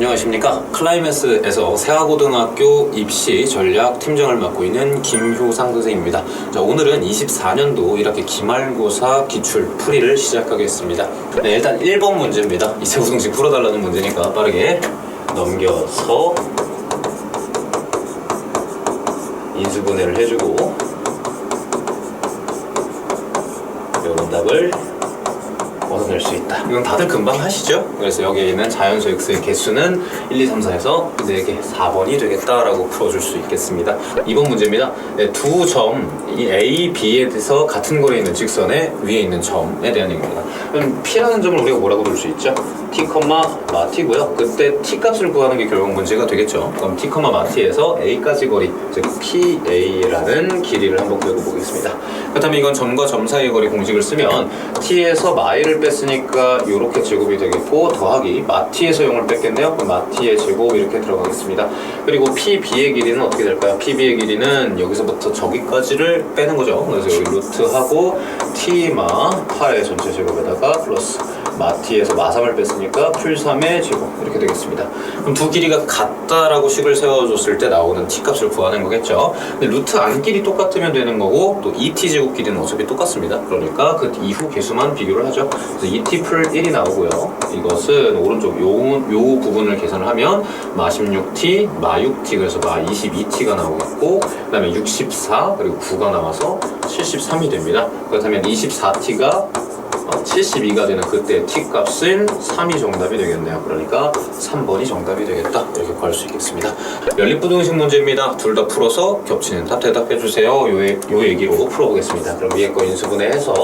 안녕하십니까. 클라이맥스에서 세화고등학교 입시 전략 팀장을 맡고 있는 김효상 선생입니다. 자, 오늘은 24년도 1학기 기말고사 기출 풀이를 시작하겠습니다. 네, 일단 1번 문제입니다. 이세우승식 풀어달라는 문제니까 빠르게 넘겨서 인수분해를 해주고 이런 답을 얻어낼 수 있다. 이건 다들 금방 하시죠? 그래서 여기에 있는 자연수 x의 개수는 1, 2, 3, 4에서 4개, 4번이 되겠다라고 풀어줄 수 있겠습니다. 2번 문제입니다. 네, 두 점, 이 A, B에 대해서 같은 거리에 있는 직선의 위에 있는 점에 대한 얘기입니다. 그럼 P라는 점을 우리가 뭐라고 부를 수 있죠? T, 마티고요. 그때 T 값을 구하는 게 결국 문제가 되겠죠. 그럼 T, 마티에서 A까지 거리, 즉 PA라는 길이를 한번 구해보겠습니다. 그렇다면 이건 점과 점 사이의 거리 공식을 쓰면 T에서 마이를 뺐으니까 이렇게 제곱이 되겠고 더하기 마티에서 0을 뺐겠네요. 그럼 마티의 제곱 이렇게 들어가겠습니다. 그리고 PB의 길이는 어떻게 될까요? PB의 길이는 여기서부터 저기까지를 빼는 거죠. 그래서 여기 루트하고 T마 파의 전체 제곱에다가 플러스 마티에서 마3을 뺐으니까 풀3의 제곱 이렇게 되겠습니다. 그럼 두 길이가 같다라고 식을 세워줬을 때 나오는 t 값을 구하는 거겠죠. 근데 루트 안길이 똑같으면 되는 거고 또 2t 제곱 길이는 어차피 똑같습니다. 그러니까 그 이후 개수만 비교를 하죠. 그래서 2t 풀 1이 나오고요. 이것은 오른쪽 요 부분을 계산을 하면 마 16t, 마 6t 그래서 마 22t가 나오겠고 그 다음에 64 그리고 9가 나와서 73이 됩니다. 그렇다면 24t가 72가 되는 그때 T값은 3이 정답이 되겠네요. 그러니까 3번이 정답이 되겠다. 이렇게 구할 수 있겠습니다. 연립부등식 문제입니다. 둘 다 풀어서 겹치는 답 대답해주세요. 요 얘기로 풀어보겠습니다. 그럼 위에 거 인수분해해서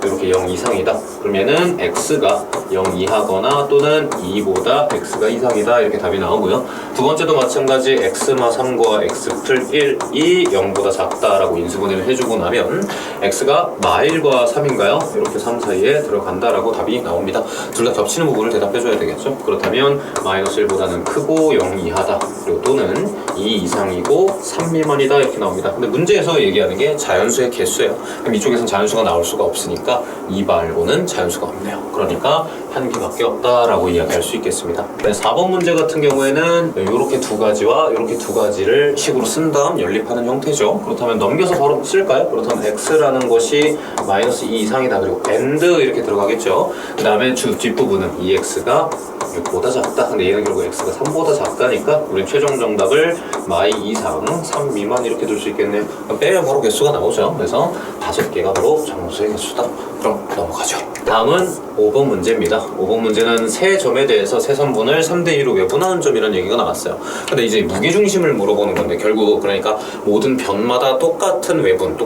이렇게 0 이상이다. 그러면은 X가 0 이하거나 또는 2보다 X가 이상이다. 이렇게 답이 나오고요. 두 번째도 마찬가지 X마 3과 X플 1이 0보다 작다라고 인수분해를 해주고 나면 X가 마 1과 3인가요? 이렇게 3 사이에 들어간다라고 답이 나옵니다. 둘 다 겹치는 부분을 대답해줘야 되겠죠. 그렇다면 마이너스 1보다는 크고 0 이하다. 그리고 또는 2 이상이고 3 미만이다 이렇게 나옵니다. 근데 문제에서 얘기하는 게 자연수의 개수예요. 그럼 이쪽에서는 자연수가 나올 수가 없으니까 2 말고는 자연수가 없네요. 그러니까 한 개밖에 없다라고 이야기할 수 있겠습니다. 네, 4번 문제 같은 경우에는 이렇게 두 가지와 이렇게 두 가지를 식으로 쓴 다음 연립하는 형태죠. 그렇다면 넘겨서 바로 쓸까요? 그렇다면 x라는 것이 마이너스 2 이상이다. 그리고 and 이렇게 들어가겠죠. 그 다음에 뒷부분은 2x가 6보다 작다. 근데 얘는 결국 x가 3보다 작다니까 우린 최종 정답을 마이 이상 3 미만 이렇게 둘 수 있겠네요. 빼면 바로 개수가 나오죠. 그래서 5개가 바로 정수의 개수다. 그럼 넘어가죠. 다음은 5번 문제입니다. 5번 문제는 세 점에 대해서 세 선분을 3대2로 외분하는 점이라는 얘기가 나왔어요. 근데 이제 무게중심을 물어보는 건데 결국 그러니까 모든 변마다 똑같은 외분,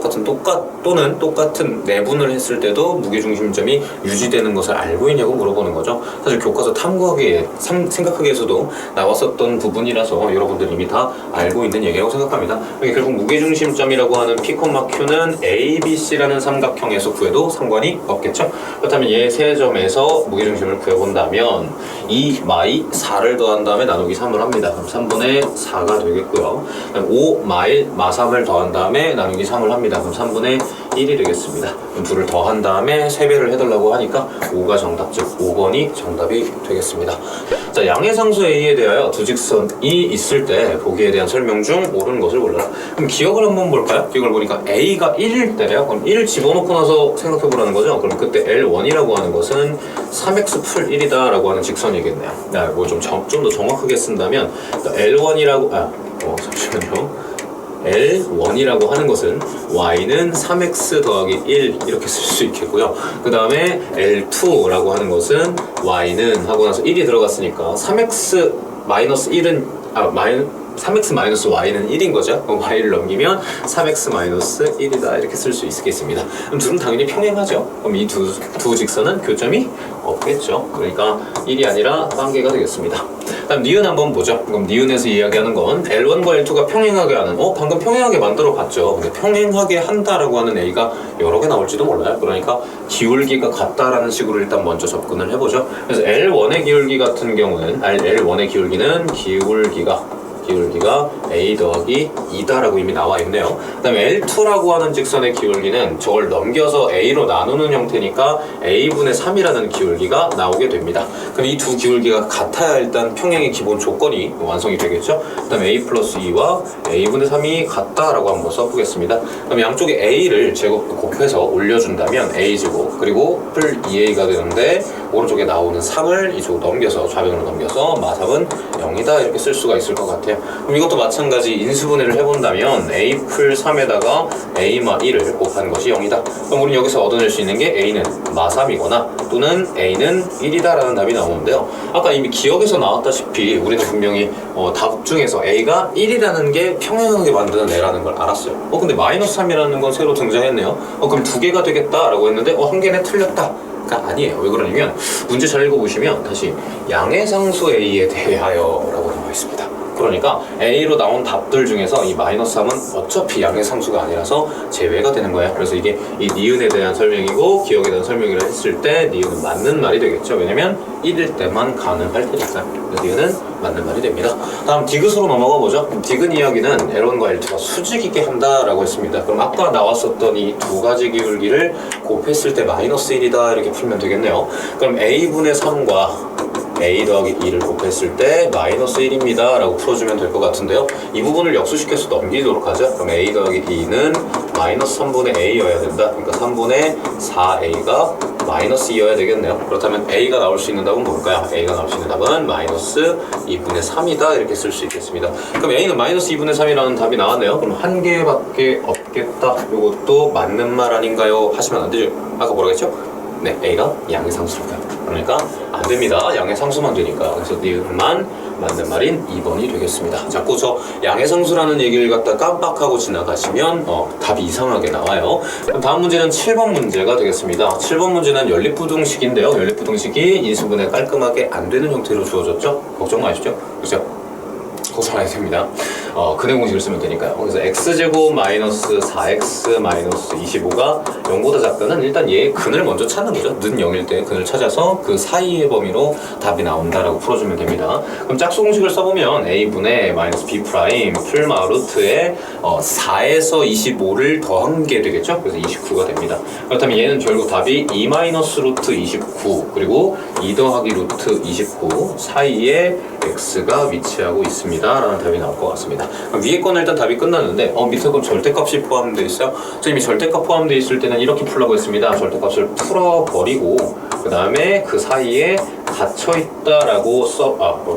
또는 똑같은 내분을 했을 때도 무게중심점이 유지되는 것을 알고 있냐고 물어보는 거죠. 사실 교과서 탐구하기에 생각하기에서도 나왔었던 부분이라서 여러분들 이미 다 알고 있는 얘기라고 생각합니다. 결국 무게중심점이라고 하는 P, Q는 A, B, C라는 삼각형에서 구해도 상관이 없겠죠. 그렇다면 얘 세 점에서 무게중심을 구해본다면 2 마이 4를 더한 다음에 나누기 3을 합니다. 그럼 3분의 4가 되겠고요. 5 마일 마 3을 더한 다음에 나누기 3을 합니다. 그럼 3분의 1이 되겠습니다. 그럼 둘을 더한 다음에 3배를 해달라고 하니까 5가 정답, 즉 5번이 정답이 되겠습니다. 자, 양해상수 A에 대하여 두 직선이 있을 때 보기에 대한 설명 중 옳은 것을 골라라. 그럼 기억을 한번 볼까요? 기억을 보니까 A가 1일 때래요. 그럼 1을 집어넣고 나서 생각해보라는 거죠. 그럼 그때 L1이라고 하는 것은 3x 풀 1이다 라고 하는 직선이겠네요. 뭐 좀 더 정확하게 쓴다면 L1이라고 잠시만요. L1이라고 하는 것은 y는 3x 더하기 1 이렇게 쓸 수 있겠고요. 그 다음에 L2라고 하는 것은 y는 하고 나서 1이 들어갔으니까 3x 마이너스 1은 3x 마이너스 y는 1인 거죠. 그럼 y를 넘기면 3x 마이너스 1이다 이렇게 쓸 수 있겠습니다. 그럼 둘은 당연히 평행하죠. 그럼 이 두 직선은 교점이 없겠죠. 그러니까 1이 아니라 딴개가 되겠습니다. 다음 니은 한번 보죠. 그럼 니은에서 이야기하는 건 L1과 L2가 평행하게 하는 방금 평행하게 만들어 봤죠. 근데 평행하게 한다라고 하는 A가 여러 개 나올지도 몰라요. 그러니까 기울기가 같다라는 식으로 일단 먼저 접근을 해보죠. 그래서 L1의 기울기 같은 경우는 L1의 기울기는 기울기가 기울기가 a 더하기 2다라고 이미 나와 있네요. 그 다음에 L2라고 하는 직선의 기울기는 저걸 넘겨서 a로 나누는 형태니까 a분의 3이라는 기울기가 나오게 됩니다. 그럼 이 두 기울기가 같아야 일단 평행의 기본 조건이 완성이 되겠죠. 그 다음에 a 플러스 2와 a분의 3이 같다라고 한번 써보겠습니다. 그럼 양쪽에 a를 제곱 곱해서 올려준다면 a제곱 그리고 풀 2a가 되는데 오른쪽에 나오는 3을 이쪽으로 넘겨서 좌변으로 넘겨서 마삼은 0이다 이렇게 쓸 수가 있을 것 같아요. 그럼 이것도 마찬가지 인수분해를 해본다면 a 풀 3에다가 a 마 1을 곱한 것이 0이다. 그럼 우리는 여기서 얻어낼 수 있는 게 a는 마 3이거나 또는 a는 1이다 라는 답이 나오는데요. 아까 이미 기억에서 나왔다시피 우리는 분명히 답 중에서 a가 1이라는 게 평행하게 만드는 애라는 걸 알았어요. 근데 마이너스 3이라는 건 새로 등장했네요. 그럼 두 개가 되겠다 라고 했는데 한 개는 틀렸다. 가 아니에요. 왜 그러냐면 문제 잘 읽어보시면 다시 양해상수 A에 대하여 라고 나와 있습니다. 그러니까 A로 나온 답들 중에서 이 마이너스 3은 어차피 양해상수가 아니라서 제외가 되는 거예요. 그래서 이게 이 니은에 대한 설명이고 기억에 대한 설명이라 했을 때 니은은 맞는 말이 되겠죠. 왜냐면 1일 때만 가능할 테니까. 니은은 맞는 말이 됩니다. 다음 디귿으로 넘어가 보죠. 디귿 이야기는 L1과 L2가 수직이게 한다라고 했습니다. 그럼 아까 나왔었던 이 두 가지 기울기를 곱했을 때 마이너스 1이다 이렇게 풀면 되겠네요. 그럼 A분의 3과 a 더하기 2를 곱했을 때 마이너스 1입니다 라고 풀어주면 될 것 같은데요. 이 부분을 역수시켜서 넘기도록 하죠. 그럼 a 더하기 2는 마이너스 3분의 a여야 된다. 그러니까 3분의 4a가 마이너스 2여야 되겠네요. 그렇다면 a가 나올 수 있는 답은 뭘까요? a가 나올 수 있는 답은 마이너스 2분의 3이다 이렇게 쓸 수 있겠습니다. 그럼 a는 마이너스 2분의 3이라는 답이 나왔네요. 그럼 한 개밖에 없겠다. 이것도 맞는 말 아닌가요? 하시면 안 되죠. 아까 뭐라고 했죠? 네, a가 양해상수입니다. 그러니까 안 됩니다. 양해상수만 되니까. 그래서 니은만 맞는 말인 2번이 되겠습니다. 자꾸 저 양해상수라는 얘기를 갖다 깜빡하고 지나가시면 답이 이상하게 나와요. 그럼 다음 문제는 7번 문제가 되겠습니다. 7번 문제는 연립부등식인데요. 연립부등식이 인수분해 깔끔하게 안 되는 형태로 주어졌죠? 걱정 마십시오. 그죠? 걱정 안 해도 됩니다. 근해 공식을 쓰면 되니까요. 그래서 x제곱 마이너스 4x 마이너스 25가 0보다 작다는 일단 얘의 근을 먼저 찾는 거죠. 는 0일 때 근을 찾아서 그 사이의 범위로 답이 나온다라고 풀어주면 됩니다. 그럼 짝수 공식을 써보면 a분의 마이너스 b 프라임 풀마 루트에 4에서 25를 더한 게 되겠죠. 그래서 29가 됩니다. 그렇다면 얘는 결국 답이 2 마이너스 루트 29 그리고 2 더하기 루트 29 사이에 x가 위치하고 있습니다 라는 답이 나올 것 같습니다. 그럼 위에 거는 일단 답이 끝났는데 밑에 건 절대값이 포함되어 있어요. 이미 절대값 포함되어 있을 때는 이렇게 풀라고 했습니다. 절대값을 풀어버리고 그 다음에 그 사이에 갇혀있다라고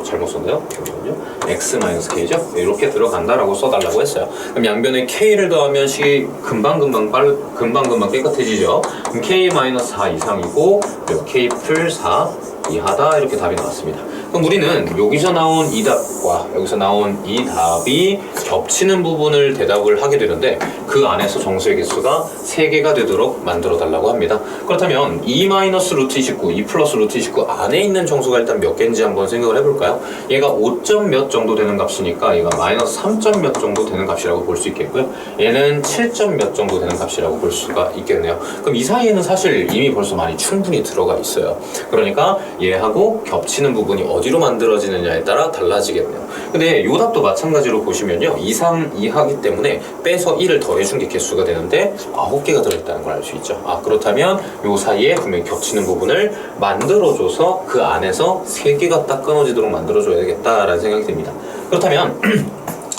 잘못 썼네요. 잠시만요. x-k죠? 이렇게 들어간다라고 써달라고 했어요. 그럼 양변에 k를 더하면 식이 금방금방 깨끗해지죠. 그럼 k-4 이상이고 그리고 k 풀 4 이하다 이렇게 답이 나왔습니다. 그럼 우리는 여기서 나온 이 답과 여기서 나온 이 답이 겹치는 부분을 대답을 하게 되는데 그 안에서 정수의 개수가 3개가 되도록 만들어 달라고 합니다. 그렇다면 2 마이너스 루트 29, 2 플러스 루트 29 안에 있는 정수가 일단 몇 개인지 한번 생각을 해볼까요? 얘가 5점 몇 정도 되는 값이니까 얘가 마이너스 3점 몇 정도 되는 값이라고 볼 수 있겠고요. 얘는 7점 몇 정도 되는 값이라고 볼 수가 있겠네요. 그럼 이 사이에는 사실 이미 벌써 많이 충분히 들어가 있어요. 그러니까 얘하고 겹치는 부분이 어디로 만들어지느냐에 따라 달라지겠네요. 근데 이 답도 마찬가지로 보시면요. 2, 3, 2하기 때문에 빼서 1을 더해준 게 개수가 되는데 9개가 들어있다는 걸 알 수 있죠. 그렇다면 이 사이에 분명히 겹치는 부분을 만들어줘서 그 안에서 3개가 딱 끊어지도록 만들어줘야 되겠다라는 생각이 듭니다. 그렇다면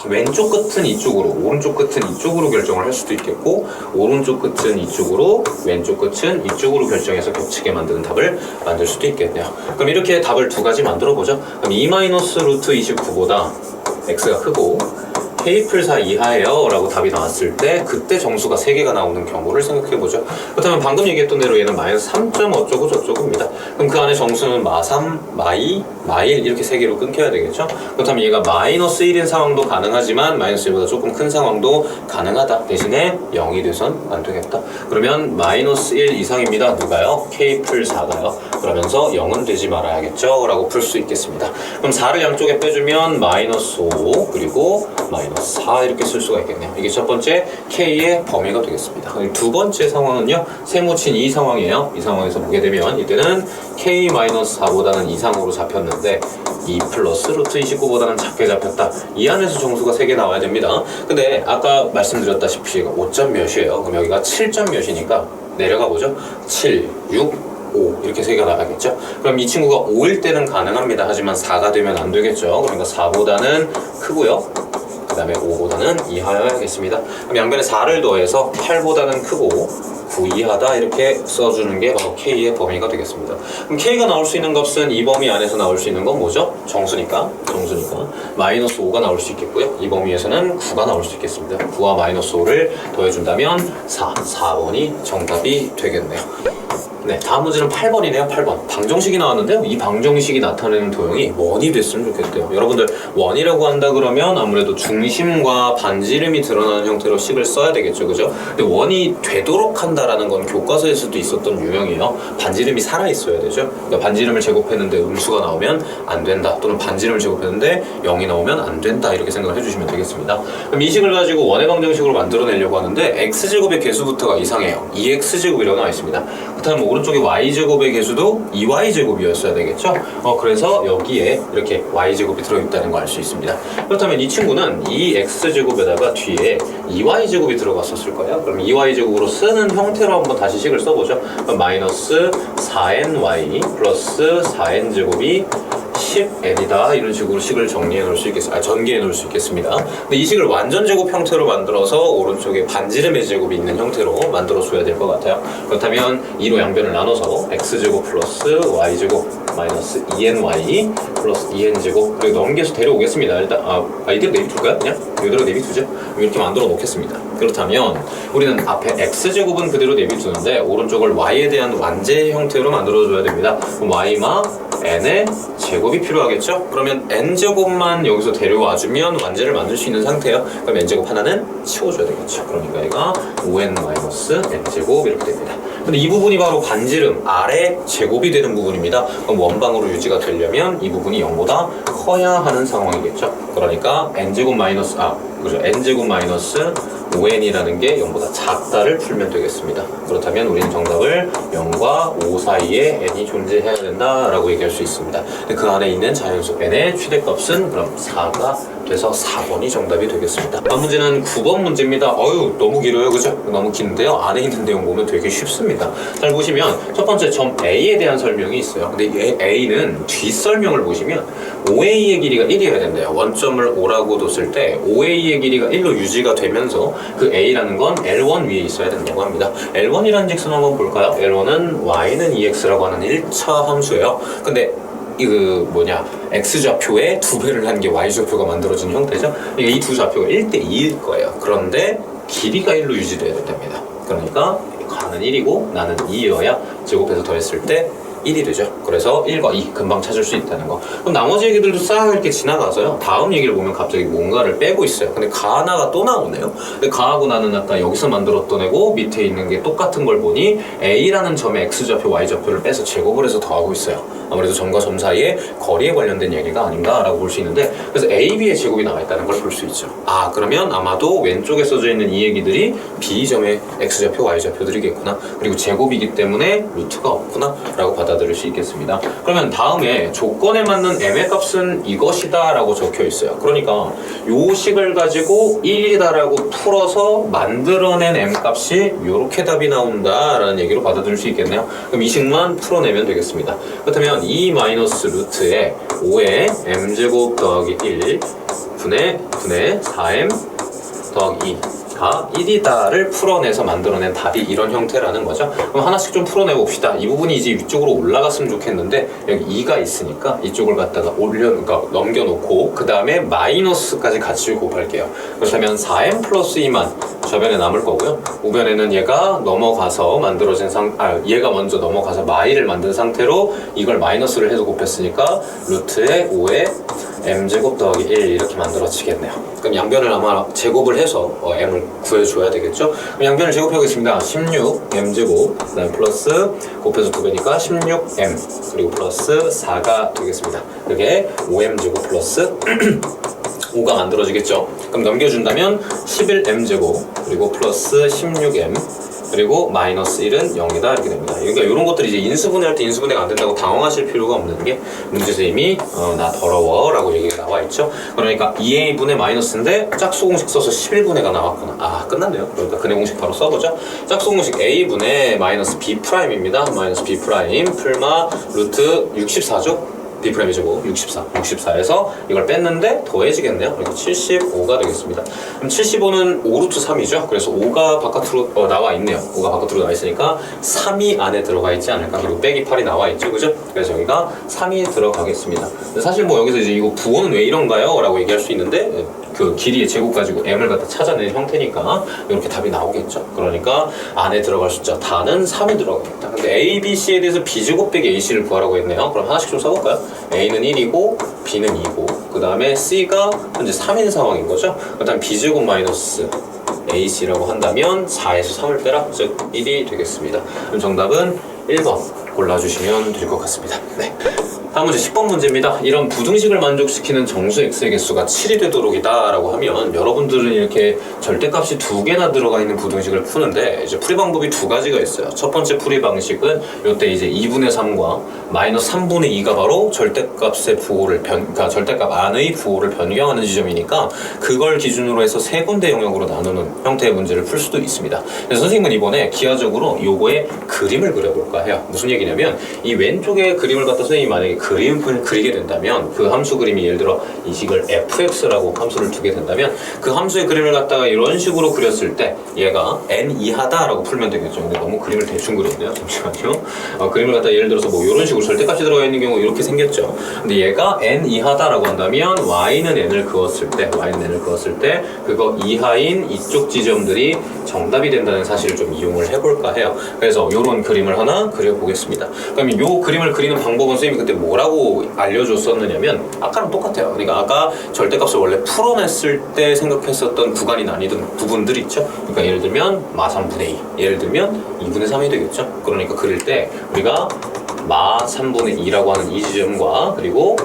왼쪽 끝은 이쪽으로, 오른쪽 끝은 이쪽으로 결정을 할 수도 있겠고 오른쪽 끝은 이쪽으로, 왼쪽 끝은 이쪽으로 결정해서 겹치게 만드는 답을 만들 수도 있겠네요. 그럼 이렇게 답을 두 가지 만들어 보죠. 그럼 2 마이너스 루트 29보다 x가 크고 k 풀 4 이하예요 라고 답이 나왔을 때 그때 정수가 3개가 나오는 경우를 생각해보죠. 그렇다면 방금 얘기했던 대로 얘는 마이너스 3점 어쩌고 저쩌고입니다. 그럼 그 안에 정수는 마3, 마2, 마1 이렇게 3개로 끊겨야 되겠죠. 그렇다면 얘가 마이너스 1인 상황도 가능하지만 마이너스 1보다 조금 큰 상황도 가능하다. 대신에 0이 돼선 안 되겠다. 그러면 마이너스 1 이상입니다. 누가요? k 풀 4가요. 그러면서 0은 되지 말아야겠죠 라고 풀 수 있겠습니다. 그럼 4를 양쪽에 빼주면 마이너스 5 그리고 마이너스 4 이렇게 쓸 수가 있겠네요. 이게 첫 번째 K의 범위가 되겠습니다. 두 번째 상황은요. 세모친 이 상황이에요. 이 상황에서 보게 되면 이때는 K-4보다는 이상으로 잡혔는데 나왔는데 2 플러스 루트 29보다는 작게 잡혔다. 이 안에서 정수가 3개 나와야 됩니다. 근데 아까 말씀드렸다시피 5점 몇이에요. 그럼 여기가 7점 몇이니까 내려가 보죠. 7, 6, 5 이렇게 3개가 나가겠죠. 그럼 이 친구가 5일 때는 가능합니다. 하지만 4가 되면 안 되겠죠. 그러니까 4보다는 크고요. 그 다음에 5보다는 이하여야겠습니다. 그럼 양변에 4를 더해서 8보다는 크고 9 이하다 이렇게 써주는 게 바로 K의 범위가 되겠습니다. 그럼 K가 나올 수 있는 값은 이 범위 안에서 나올 수 있는 건 뭐죠? 정수니까 마이너스 5가 나올 수 있겠고요. 이 범위에서는 9가 나올 수 있겠습니다. 9와 마이너스 5를 더해준다면 4번이 정답이 되겠네요. 네, 다음 문제는 8번이네요. 8번. 방정식이 나왔는데요. 이 방정식이 나타내는 도형이 원이 됐으면 좋겠대요. 여러분들 원이라고 한다 그러면 아무래도 중심과 반지름이 드러나는 형태로 식을 써야 되겠죠. 그죠? 근데 원이 되도록 한다라는 건 교과서에서도 있었던 유형이에요. 반지름이 살아있어야 되죠. 그러니까 반지름을 제곱했는데 음수가 나오면 안 된다. 또는 반지름을 제곱했는데 0이 나오면 안 된다. 이렇게 생각을 해주시면 되겠습니다. 그럼 이 식을 가지고 원의 방정식으로 만들어내려고 하는데 x제곱의 개수부터가 이상해요. 2x제곱이라고 나와 있습니다. 그렇다면 오른쪽에 y제곱의 개수도 2y제곱이었어야 되겠죠? 그래서 여기에 이렇게 y제곱이 들어있다는 걸 알 수 있습니다. 그렇다면 이 친구는 이 x제곱에다가 뒤에 2y제곱이 들어갔었을 거예요. 그럼 2y제곱으로 쓰는 형태로 한번 다시 식을 써보죠. 그럼 마이너스 4ny 플러스 4n제곱이 10n이다 이런 식으로 식을 정리해 놓을 수 있겠습니다. 전개해 놓을 수 있겠습니다. 근데 이 식을 완전 제곱 형태로 만들어서 오른쪽에 반지름의 제곱이 있는 형태로 만들어 줘야 될 것 같아요. 그렇다면 2로 양변을 나눠서 x제곱 플러스 y제곱 마이너스 2ny 플러스 2n제곱 그리고 넘겨서 데려오겠습니다. 일단 이대로 내비둘까요? 그냥? 이대로 내비두죠? 이렇게 만들어 놓겠습니다. 그렇다면 우리는 앞에 x제곱은 그대로 내비두는데 오른쪽을 y에 대한 완제 형태로 만들어 줘야 됩니다. 그럼 y마 n의 제곱이 필요하겠죠? 그러면 n제곱만 여기서 데려와주면 완제를 만들 수 있는 상태예요. 그럼 n제곱 하나는 치워줘야 되겠죠. 그러니까 얘가 5n-n제곱 이렇게 됩니다. 근데 이 부분이 바로 반지름 아래 제곱이 되는 부분입니다. 그럼 원방으로 유지가 되려면 이 부분이 0보다 커야 하는 상황이겠죠. 그러니까 n제곱 마이너스 n제곱 마이너스 5n이라는 게 0보다 작다를 풀면 되겠습니다. 그렇다면 우리는 정답을 0과 5 사이에 n이 존재해야 된다라고 얘기할 수 있습니다. 근데 그 안에 있는 자연수 n의 최대값은 그럼 4가 돼서 4번이 정답이 되겠습니다. 다음 문제는 9번 문제입니다. 너무 길어요. 그죠? 너무 긴데요. 안에 있는 내용 보면 되게 쉽습니다. 잘 보시면 첫 번째 점 A에 대한 설명이 있어요. 근데 A는 뒷설명을 보시면 OA의 길이가 1이어야 된대요. 원점을 5라고 뒀을 때 OA의 길이가 1로 유지가 되면서 그 A라는 건 L1 위에 있어야 된다고 합니다. L1이라는 직선 한번 볼까요? L1은 Y는 2X라고 하는 1차 함수예요. 근데 X좌표에 2배를 한 게 Y좌표가 만들어진 형태죠. 이 두 좌표가 1대2일 거예요. 그런데 길이가 1로 유지돼야 된답니다. 그러니까 가는 1이고 나는 2여야 제곱해서 더했을 때 1이 되죠. 그래서 1과 2 금방 찾을 수 있다는 거. 그럼 나머지 얘기들도 싹 이렇게 지나가서요. 다음 얘기를 보면 갑자기 뭔가를 빼고 있어요. 근데 가 하나가 또 나오네요. 근데 가하고 나는 아까 여기서 만들었던 애고 밑에 있는 게 똑같은 걸 보니 A라는 점에 X좌표, Y좌표를 빼서 제곱을 해서 더하고 있어요. 아무래도 점과 점 사이에 거리에 관련된 얘기가 아닌가라고 볼 수 있는데 그래서 A, B의 제곱이 나와 있다는 걸 볼 수 있죠. 그러면 아마도 왼쪽에 써져 있는 이 얘기들이 B점의 X좌표, Y좌표들이겠구나. 그리고 제곱이기 때문에 루트가 없구나 라고 받아들일 수 있겠습니다. 그러면 다음에 조건에 맞는 m의 값은 이것이다 라고 적혀 있어요. 그러니까 요 식을 가지고 1이다 라고 풀어서 만들어낸 m 값이 요렇게 답이 나온다 라는 얘기로 받아들일 수 있겠네요. 그럼 이 식만 풀어내면 되겠습니다. 그렇다면 2 마이너스 루트에 5의 m제곱 더하기 1 분의 4m 더하기 2가 1이다를 풀어내서 만들어낸 답이 이런 형태라는 거죠. 그럼 하나씩 좀 풀어내봅시다. 이 부분이 이제 위쪽으로 올라갔으면 좋겠는데 여기 2가 있으니까 이쪽을 갖다가 넘겨놓고 그 다음에 마이너스까지 같이 곱할게요. 그렇다면 4m 플러스 2만 저변에 남을 거고요. 우변에는 얘가 넘어가서 만들어진 얘가 먼저 넘어가서 마이를 만든 상태로 이걸 마이너스를 해서 곱했으니까 루트에 5에 m제곱 더하기 1 이렇게 만들어지겠네요. 그럼 양변을 아마 제곱을 해서 m을 구해줘야 되겠죠. 그럼 양변을 제곱해보겠습니다. 16 m제곱 그 다음에 플러스 곱해서 2배니까 16m 그리고 플러스 4가 되겠습니다. 이게 5m제곱 플러스 5가 만들어지겠죠. 그럼 넘겨준다면 11m제곱 그리고 플러스 16m 그리고 마이너스 1은 0이다 이렇게 됩니다. 그러니까 이런 것들이 이제 인수분해할 때 인수분해가 안 된다고 당황하실 필요가 없는 게 문제에서 이미 나 더러워 라고 얘기가 나와 있죠. 그러니까 2a분의 마이너스인데 짝수 공식 써서 11분의가 나왔구나. 아 끝났네요. 그러니까 근해 공식 바로 써보죠. 짝수 공식 a분의 마이너스 b'입니다. 마이너스 b' 풀마 루트 64죠. B'이죠 뭐 64에서 이걸 뺐는데 더해지겠네요. 그러니까 75가 되겠습니다. 그럼 75는 5루트 3이죠. 그래서 5가 바깥으로 나와 있네요. 5가 바깥으로 나와 있으니까 3이 안에 들어가 있지 않을까. 그리고 빼기 8이 나와 있죠, 그죠? 그래서 여기가 3이 들어가겠습니다. 근데 사실 뭐 여기서 이제 이거 부호는 왜 이런가요? 라고 얘기할 수 있는데 그 길이의 제곱 가지고 m을 갖다 찾아낸 형태니까 이렇게 답이 나오겠죠. 그러니까 안에 들어갈 숫자 다는 3이 들어가겠다. 근데 A, B, C에 대해서 B제곱 빼기 AC를 구하라고 했네요. 그럼 하나씩 좀 써볼까요? A는 1이고 B는 2고 그 다음에 C가 현재 3인 상황인 거죠. 그 다음에 B제곱 마이너스 AC라고 한다면 4에서 3을 빼라, 즉 1이 되겠습니다. 그럼 정답은 1번 골라주시면 될 것 같습니다. 네. 다음 문제 10번 문제입니다. 이런 부등식을 만족시키는 정수 x의 개수가 7이 되도록이다 라고 하면 여러분들은 이렇게 절대값이 2개나 들어가 있는 부등식을 푸는데 이제 풀이 방법이 2가지가 있어요. 첫 번째 풀이 방식은 이때 이제 2분의 3과 마이너스 3분의 2가 바로 절대값의 부호를 그러니까 절대값 안의 부호를 변경하는 지점이니까 그걸 기준으로 해서 세 군데 영역으로 나누는 형태의 문제를 풀 수도 있습니다. 그래서 선생님은 이번에 기하적으로 요거의 그림을 그려볼까 해요. 무슨 얘기냐면 이 왼쪽에 그림을 갖다 선생님이 만약에 그림을 그리게 된다면 그 함수 그림이 예를 들어 이 식을 fx라고 함수를 두게 된다면 그 함수의 그림을 갖다가 이런 식으로 그렸을 때 얘가 n 이하다라고 풀면 되겠죠. 근데 너무 그림을 대충 그렸네요. 잠시만요. 그림을 갖다 예를 들어서 뭐 이런 식으로 절대값이 들어가 있는 경우 이렇게 생겼죠. 근데 얘가 n 이하다라고 한다면 y는 n을 그었을 때 그거 이하인 이쪽 지점들이 정답이 된다는 사실을 좀 이용을 해볼까 해요. 그래서 이런 그림을 하나 그려보겠습니다. 그럼 이 그림을 그리는 방법은 선생님이 그때 뭐라고 알려줬었느냐면 아까랑 똑같아요. 그러니까 아까 절대값을 원래 풀어냈을 때 생각했었던 구간이 나뉘던 부분들 있죠. 그러니까 예를 들면 마 3분의 2, 예를 들면 2분의 3이 되겠죠. 그러니까 그릴 때 우리가 마 3분의 2라고 하는 이 지점과 그리고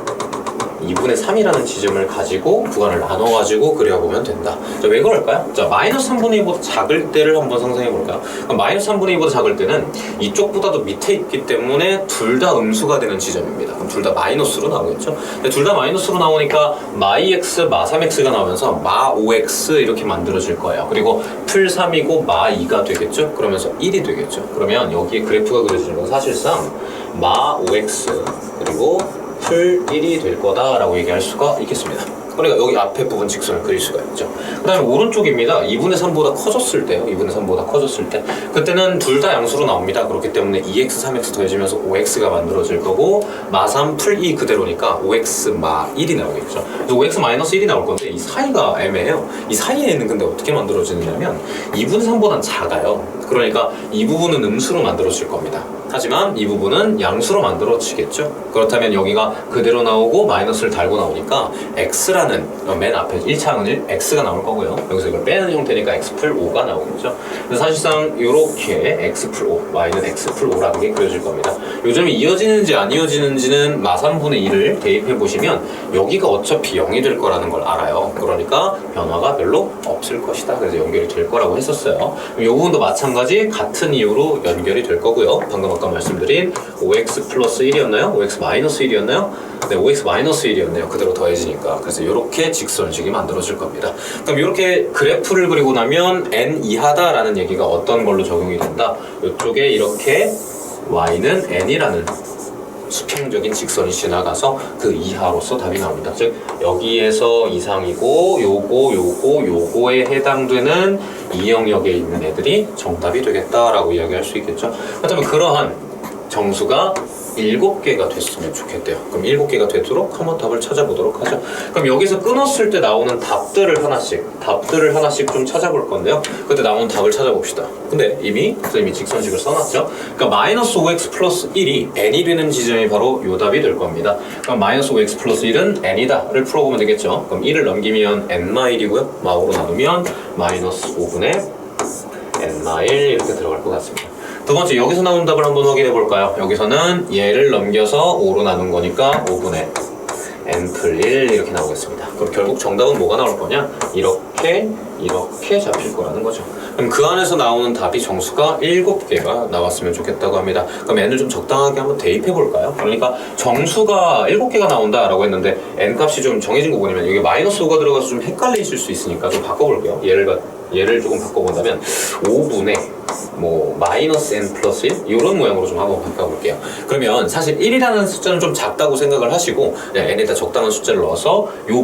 2분의 3이라는 지점을 가지고 구간을 나눠가지고 그려보면 된다. 자, 왜 그럴까요? 자, 마이너스 3분의 2보다 작을 때를 한번 상상해볼까요? 그럼 마이너스 3분의 2보다 작을 때는 이쪽보다도 밑에 있기 때문에 둘 다 음수가 되는 지점입니다. 그럼 둘 다 마이너스로 나오겠죠? 근데 둘 다 마이너스로 나오니까 마이x, 마3x가 나오면서 마5x 이렇게 만들어질 거예요. 그리고 풀 3이고 마2가 되겠죠? 그러면서 1이 되겠죠? 그러면 여기에 그래프가 그려지는 건 사실상 마5x 그리고 풀 1이 될 거다라고 얘기할 수가 있겠습니다. 그러니까 여기 앞에 부분 직선을 그릴 수가 있죠. 그 다음에 오른쪽입니다. 2분의 3보다 커졌을 때요. 2분의 3보다 커졌을 때 그때는 둘 다 양수로 나옵니다. 그렇기 때문에 2x, 3x 더해지면서 5x가 만들어질 거고 마3 풀 2 그대로니까 5x 마 1이 나오겠죠. 그래서 5x 마이너스 1이 나올 건데 이 사이가 애매해요. 이 사이에는 근데 어떻게 만들어지느냐면 2분의 3보단 작아요. 그러니까 이 부분은 음수로 만들어질 겁니다. 하지만 이 부분은 양수로 만들어지겠죠. 그렇다면 여기가 그대로 나오고 마이너스를 달고 나오니까 x라는 맨 앞에 1차항은 x가 나올 거고요. 여기서 이걸 빼는 형태니까 x 풀 5가 나오겠죠. 그래서 사실상 이렇게 x 풀 5, y는 x 풀 5라는 게 그려질 겁니다. 요점이 이어지는지 안 이어지는지는 마 3분의 2를 대입해 보시면 여기가 어차피 0이 될 거라는 걸 알아요. 그러니까 변화가 별로 없을 것이다. 그래서 연결이 될 거라고 했었어요. 이 부분도 마찬가지 같은 이유로 연결이 될 거고요. 방금 아까 말씀드린 5x 플러스 1이었나요? 5x 마이너스 1이었나요? 네, 5x 마이너스 1이었네요. 그대로 더해지니까. 그래서 이렇게 직선식이 만들어질 겁니다. 그럼 이렇게 그래프를 그리고 나면 n 이하다라는 얘기가 어떤 걸로 적용이 된다? 이쪽에 이렇게 y는 n이라는 수평적인 직선이 지나가서 그 이하로서 답이 나옵니다. 즉 여기에서 이상이고 요거에 해당되는 이 영역에 있는 애들이 정답이 되겠다라고 이야기할 수 있겠죠. 그렇다면 그러한 정수가 7개가 됐으면 좋겠대요. 그럼 7개가 되도록 한번 답을 찾아보도록 하죠. 그럼 여기서 끊었을 때 나오는 답들을 하나씩 좀 찾아볼 건데요. 그때 나오는 답을 찾아봅시다. 근데 이미 선생님이 직선식을 써놨죠. 그러니까 마이너스 5x 플러스 1이 n이 되는 지점이 바로 요 답이 될 겁니다. 그럼 마이너스 5x 플러스 1은 n이다를 풀어보면 되겠죠. 그럼 1을 넘기면 n-1이고요. 마오로 나누면 마이너스 5분의 n-1 이렇게 들어갈 것 같습니다. 두 번째, 여기서 나온 답을 한번 확인해 볼까요? 여기서는 얘를 넘겨서 5로 나눈 거니까 5분의 n플 1 이렇게 나오겠습니다. 그럼 결국 정답은 뭐가 나올 거냐? 이렇게 잡힐 거라는 거죠. 그럼 그 안에서 나오는 답이 정수가 7개가 나왔으면 좋겠다고 합니다. 그럼 n을 좀 적당하게 한번 대입해 볼까요? 그러니까 정수가 7개가 나온다라고 했는데 n 값이 좀 정해진 거 보면 여기 마이너스 5가 들어가서 좀 헷갈리실 수 있으니까 좀 바꿔볼게요. 얘를 조금 바꿔본다면 5분의 뭐 마이너스 n 플러스 1 이런 모양으로 좀 한번 바꿔볼게요. 그러면 사실 1이라는 숫자는 좀 작다고 생각을 하시고 n에다 적당한 숫자를 넣어서 요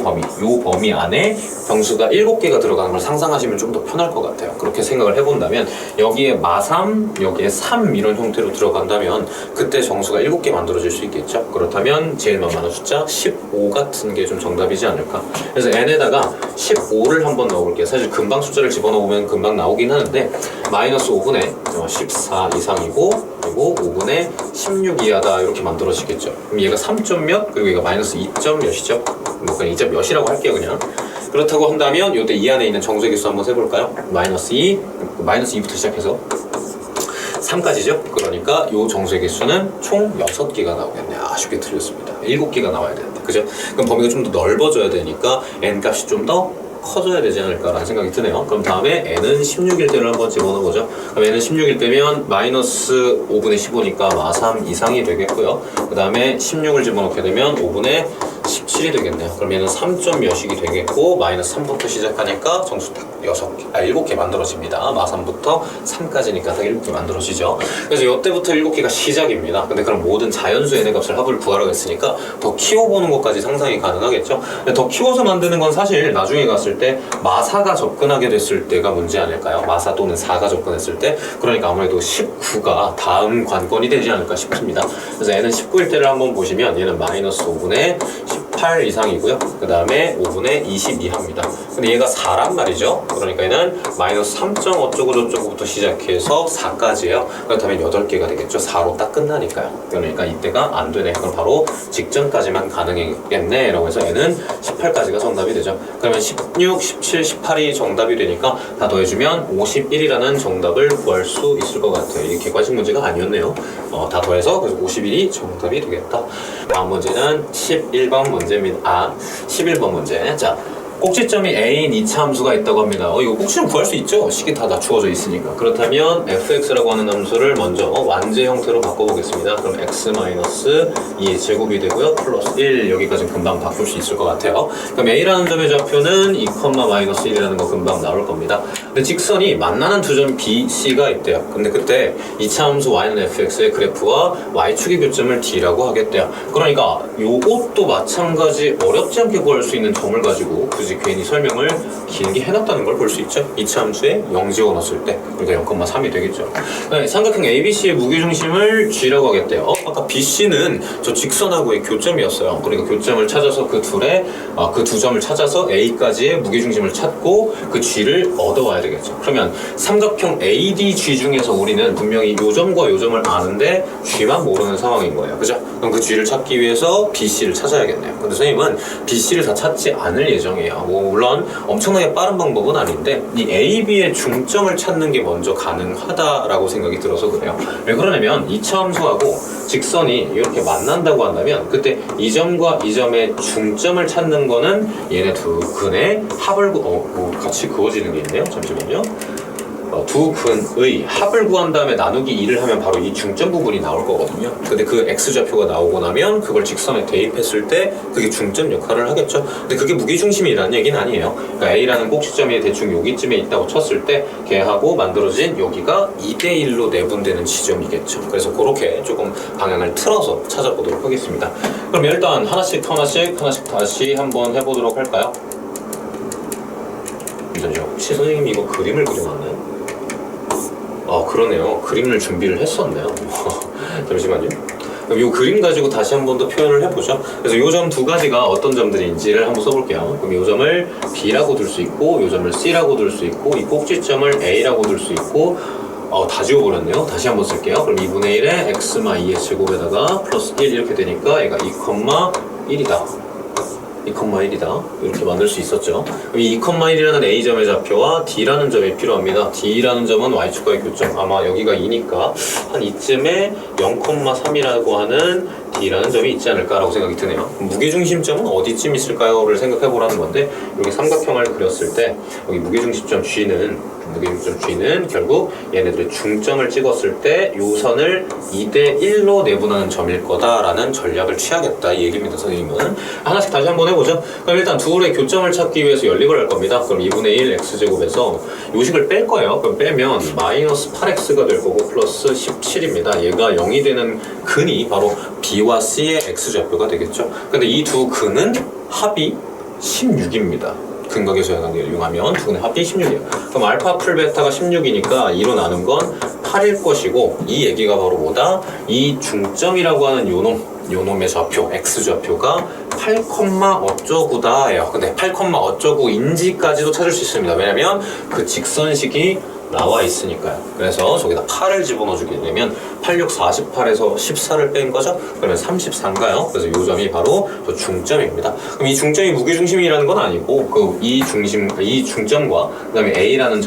범위 안에 정수가 7개가 들어가는 걸 상상하시면 좀 더 편할 것 같아요. 그렇게 생각을 해본다면 여기에 마3 여기에 3 이런 형태로 들어간다면 그때 정수가 7개 만들어질 수 있겠죠. 그렇다면 제일 만만한 숫자 15 같은 게 좀 정답이지 않을까. 그래서 n에다가 15를 한번 넣어볼게요. 사실 금방 숫자를 집어넣으면 금방 나오긴 하는데 마이너스 5분의 14 이상이고 그리고 5분의 16 이하다 이렇게 만들어지겠죠. 그럼 얘가 3점 몇 그리고 얘가 마이너스 2점 몇이죠. 뭐 그냥 2점 몇이라고 할게요 그냥. 그렇다고 한다면 이때 이 안에 있는 정수의 개수 한번 세볼까요? 마이너스 2부터 시작해서 3까지죠? 그러니까 이 정수의 개수는 총 6개가 나오겠네요. 아쉽게 틀렸습니다. 7개가 나와야 되는데 그죠? 그럼 범위가 좀 더 넓어져야 되니까 n 값이 좀 더 커져야 되지 않을까라는 생각이 드네요. 그럼 다음에 n은 16일 때를 한번 집어넣어보죠. 그럼 n은 16일 때면 마이너스 5분의 15니까 마3 이상이 되겠고요. 그 다음에 16을 집어넣게 되면 5분의 17이 되겠네요. 그럼 얘는 3점 몇이기 되겠고 마이너스 3부터 시작하니까 정수 딱 7개 만들어집니다. 마3부터 3까지니까 딱 7개 만들어지죠. 그래서 이때부터 7개가 시작입니다. 근데 그럼 모든 자연수 n의 값을 합을 구하라고 했으니까 더 키워보는 것까지 상상이 가능하겠죠. 근데 더 키워서 만드는 건 사실 나중에 갔을 때 마4가 접근하게 됐을 때가 문제 아닐까요? 마4 또는 4가 접근했을 때. 그러니까 아무래도 19가 다음 관건이 되지 않을까 싶습니다. 그래서 n은 19일 때를 한번 보시면 얘는 마이너스 5분의 18 이상이고요. 그 다음에 5분의 22합니다. 근데 얘가 4란 말이죠. 그러니까 얘는 마이너스 3. 어쩌고 저쩌고부터 시작해서 4까지예요. 그렇다면 8개가 되겠죠. 4로 딱 끝나니까요. 그러니까 이때가 안 되네. 그럼 바로 직전까지만 가능하겠네 라고 해서 얘는 18까지가 정답이 되죠. 그러면 16, 17, 18이 정답이 되니까 다 더해주면 51이라는 정답을 구할 수 있을 것 같아요. 이게 객관식 문제가 아니었네요. 다 더해서 그래서 51이 정답이 되겠다. 다음 문제는 11번 문제입니다. 11번 문제. 자, 꼭지점이 A인 2차 함수가 있다고 합니다. 이거 꼭지점 구할 수 있죠? 식이 다 낮추어져 있으니까. 그렇다면 fx라고 하는 함수를 먼저 완제 형태로 바꿔보겠습니다. 그럼 x-2의 제곱이 되고요. 플러스 1 여기까지는 금방 바꿀 수 있을 것 같아요. 그럼 A라는 점의 좌표는 2,-1이라는 거 금방 나올 겁니다. 근데 직선이 만나는 두 점 B, C가 있대요. 근데 그때 2차 함수 y는 fx의 그래프와 y축의 교점을 D라고 하겠대요. 그러니까 요것도 마찬가지 어렵지 않게 구할 수 있는 점을 가지고 굳이 괜히 설명을 길게 해놨다는 걸 볼 수 있죠. 2차 함수에 0 집어넣었을 때 그러니까 0,3이 되겠죠. 네, 삼각형 ABC의 무게중심을 G라고 하겠대요. 아까 BC는 저 직선하고의 교점이었어요. 그러니까 교점을 찾아서 그 두 점을 찾아서 A까지의 무게중심을 찾고 그 G를 얻어와야 되겠죠. 그러면 삼각형 ADG 중에서 우리는 분명히 요 점과 요 점을 아는데 G만 모르는 상황인 거예요. 그죠? 그럼 그 G를 찾기 위해서 BC를 찾아야겠네요. 근데 선생님은 BC를 다 찾지 않을 예정이에요. 뭐 물론 엄청나게 빠른 방법은 아닌데 이 A, B의 중점을 찾는 게 먼저 가능하다라고 생각이 들어서 그래요. 왜 그러냐면 2차 함수하고 직선이 이렇게 만난다고 한다면 그때 이 점과 이 점의 중점을 찾는 거는 얘네 두 근의 합을 같이 그어지는 게 있네요. 잠시만요. 두 근의 합을 구한 다음에 나누기 2를 하면 바로 이 중점 부분이 나올 거거든요. 근데 그 x좌표가 나오고 나면 그걸 직선에 대입했을 때 그게 중점 역할을 하겠죠. 근데 그게 무게중심이라는 얘기는 아니에요. 그러니까 A라는 꼭지점이 대충 여기쯤에 있다고 쳤을 때 걔하고 만들어진 여기가 2대1로 내분되는 지점이겠죠. 그래서 그렇게 조금 방향을 틀어서 찾아보도록 하겠습니다. 그럼 일단 하나씩 다시 한번 해보도록 할까요? 잠시만요. 혹시 선생님 이거 그림을 그려놨나요? 그러네요. 그림을 준비를 했었네요. 잠시만요. 그럼 이 그림 가지고 다시 한 번 더 표현을 해보죠. 그래서 이 점 두 가지가 어떤 점들인지를 한번 써볼게요. 그럼 이 점을 B라고 둘 수 있고, 이 점을 C라고 둘 수 있고, 이 꼭지점을 A라고 둘 수 있고, 다 지워버렸네요. 다시 한번 쓸게요. 그럼 2분의 1에 x-2의 제곱에다가 플러스 1 이렇게 되니까 얘가 2,1이다. 2,1이다 이렇게 만들 수 있었죠. 이 2,1이라는 A점의 좌표와 D라는 점이 필요합니다. D라는 점은 Y축과의 교점, 아마 여기가 2니까 한 이쯤에 0,3이라고 하는 D라는 점이 있지 않을까라고 생각이 드네요. 무게중심점은 어디쯤 있을까요?를 생각해보라는 건데, 이렇게 삼각형을 그렸을 때 여기 무게중심점 G는 결국 얘네들의 중점을 찍었을 때 요 선을 2대1로 내분하는 점일 거다라는 전략을 취하겠다 이 얘기입니다. 선생님은 하나씩 다시 한번 해보죠. 그럼 일단 둘의 교점을 찾기 위해서 연립을 할 겁니다. 그럼 2분의 1 x제곱에서 요식을 뺄 거예요. 그럼 빼면 마이너스 8x가 될 거고 플러스 17입니다. 얘가 0이 되는 근이 바로 B와 C의 x좌표가 되겠죠. 근데 이 두 근은 합이 16입니다. 근각의 관계를 이용하면 두 근의 합이 16이에요. 그럼 알파 풀 베타가 16이니까 2로 나눈 건 8일 것이고, 이 얘기가 바로 뭐다? 이 중점이라고 하는 요놈의 좌표, x좌표가 8, 어쩌구다예요. 근데 8, 어쩌구인지까지도 찾을 수 있습니다. 왜냐면 그 직선식이 나와 있으니까요. 그래서 저기다 8을 집어넣어 주게 되면 8, 6, 48에서 14를 뺀 거죠? 그러면 34인가요? 그래서 이 점이 바로 저 중점입니다. 그럼 이 중점이 무게중심이라는 건 아니고 이 중점과 그 다음에 A라는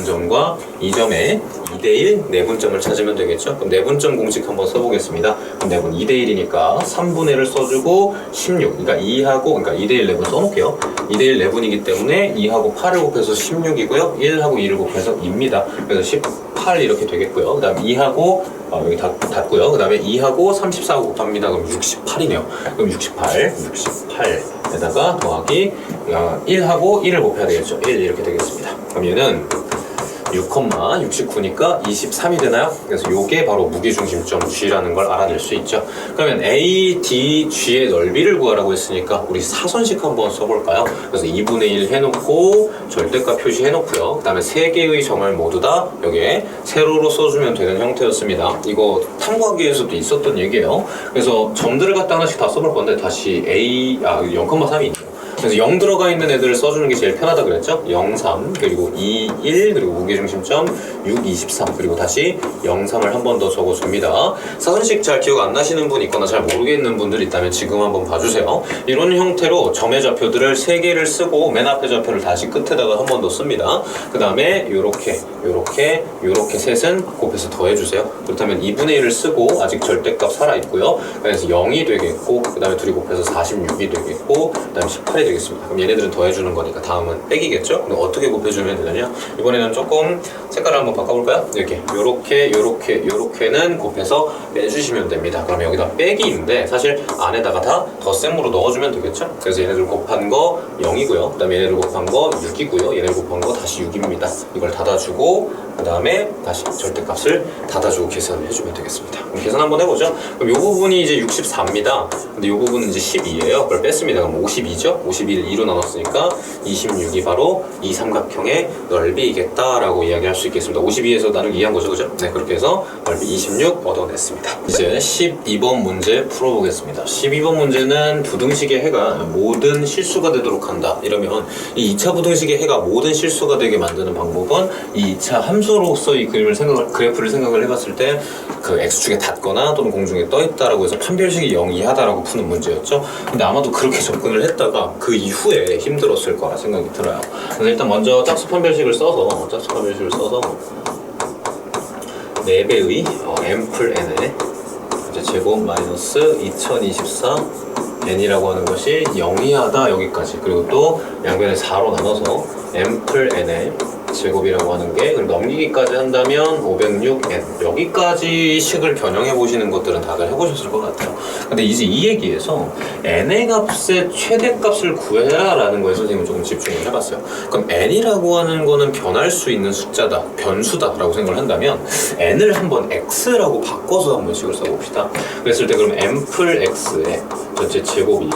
점과 이 점의 2대1 내분점을 찾으면 되겠죠? 그럼 내분점 공식 한번 써보겠습니다. 그럼 내분 2대1이니까 3분의 1을 써주고 16, 그러니까 2대1 내분 써놓을게요. 2대1 내분이기 때문에 2하고 8을 곱해서 16이고요. 1하고 2를 곱해서 2입니다. 그래서 18 이렇게 되겠고요. 그 다음에 2하고 여기 닫고요. 그 다음에 2하고 34 곱합니다. 그럼 68이네요. 그럼 68에다가 더하기 1하고 1을 곱해야 되겠죠. 1 이렇게 되겠습니다. 그럼 얘는 6,69니까 23이 되나요? 그래서 요게 바로 무게중심점 G라는 걸 알아낼 수 있죠. 그러면 A, D, G의 넓이를 구하라고 했으니까 우리 사선식 한번 써볼까요? 그래서 2분의 1 해놓고 절대값 표시해놓고요. 그 다음에 세 개의 점을 모두 다 여기에 세로로 써주면 되는 형태였습니다. 이거 탐구하기에서도 있었던 얘기예요. 그래서 점들을 갖다 하나씩 다 써볼 건데 다시 0,3이 있네요. 그래서 0 들어가 있는 애들을 써주는 게 제일 편하다 그랬죠? 0, 3, 그리고 2, 1, 그리고 무게중심점 6, 23, 그리고 다시 0, 3을 한 번 더 적어줍니다. 사선식 잘 기억 안 나시는 분 있거나 잘 모르겠는 분들 있다면 지금 한번 봐주세요. 이런 형태로 점의 좌표들을 3개를 쓰고 맨 앞에 좌표를 다시 끝에다가 한 번 더 씁니다. 그 다음에 요렇게 셋은 곱해서 더해주세요. 그렇다면 2분의 1을 쓰고 아직 절대값 살아있고요. 그래서 0이 되겠고, 그 다음에 둘이 곱해서 46이 되겠고, 그 다음에 18이 되겠습니다. 그럼 얘네들은 더해주는 거니까 다음은 빼기겠죠? 그럼 어떻게 곱해주면 되느냐? 이번에는 조금 색깔을 한번 바꿔볼까요? 요렇게는 곱해서 빼주시면 됩니다. 그럼 여기다 빼기인데 사실 안에다가 다 덧셈으로 넣어주면 되겠죠? 그래서 얘네들 곱한 거 0이고요. 그 다음에 얘네들 곱한 거 6이고요. 얘네들 곱한 거 다시 6입니다. 이걸 닫아주고 그 다음에 다시 절대값을 닫아주고 계산을 해주면 되겠습니다. 그럼 계산 한번 해보죠. 그럼 요 부분이 이제 64입니다. 근데 요 부분은 이제 12예요. 그걸 뺐습니다. 그럼 52죠? 52를 2로 나눴으니까 26이 바로 이 삼각형의 넓이이겠다라고 이야기할 수 있겠습니다. 52에서 나누기 2한 거죠, 그죠? 네, 그렇게 해서 넓이 26 얻어냈습니다. 이제 12번 문제 풀어보겠습니다. 12번 문제는 부등식의 해가 모든 실수가 되도록 한다. 이러면 이 2차 부등식의 해가 모든 실수가 되게 만드는 방법은 이 2차 함수로서 이 그래프를 생각을 해봤을 때 그 x축에 닿거나 또는 공중에 떠있다라고 해서 판별식이 0 이하다라고 푸는 문제였죠. 근데 아마도 그렇게 접근을 했다가 그 이후에 힘들었을 거라 생각이 들어요. 그래서 일단 먼저 짝수 판별식을 써서 4배의 m플 n의 제곱 마이너스 2024 n이라고 하는 것이 0 이하다 여기까지, 그리고 또 양변에 4로 나눠서 m플 n의 제곱이라고 하는 게 넘기기까지 한다면 506n, 여기까지 식을 변형해 보시는 것들은 다들 해보셨을 것 같아요. 근데 이제 이 얘기에서 n의 값의 최대값을 구해라 라는 거에 선생님은 조금 집중을 해봤어요. 그럼 n이라고 하는 거는 변할 수 있는 숫자다, 변수다 라고 생각을 한다면 n을 한번 x라고 바꿔서 한번 식을 써봅시다. 그랬을 때 그럼 m플 x의 전체 제곱이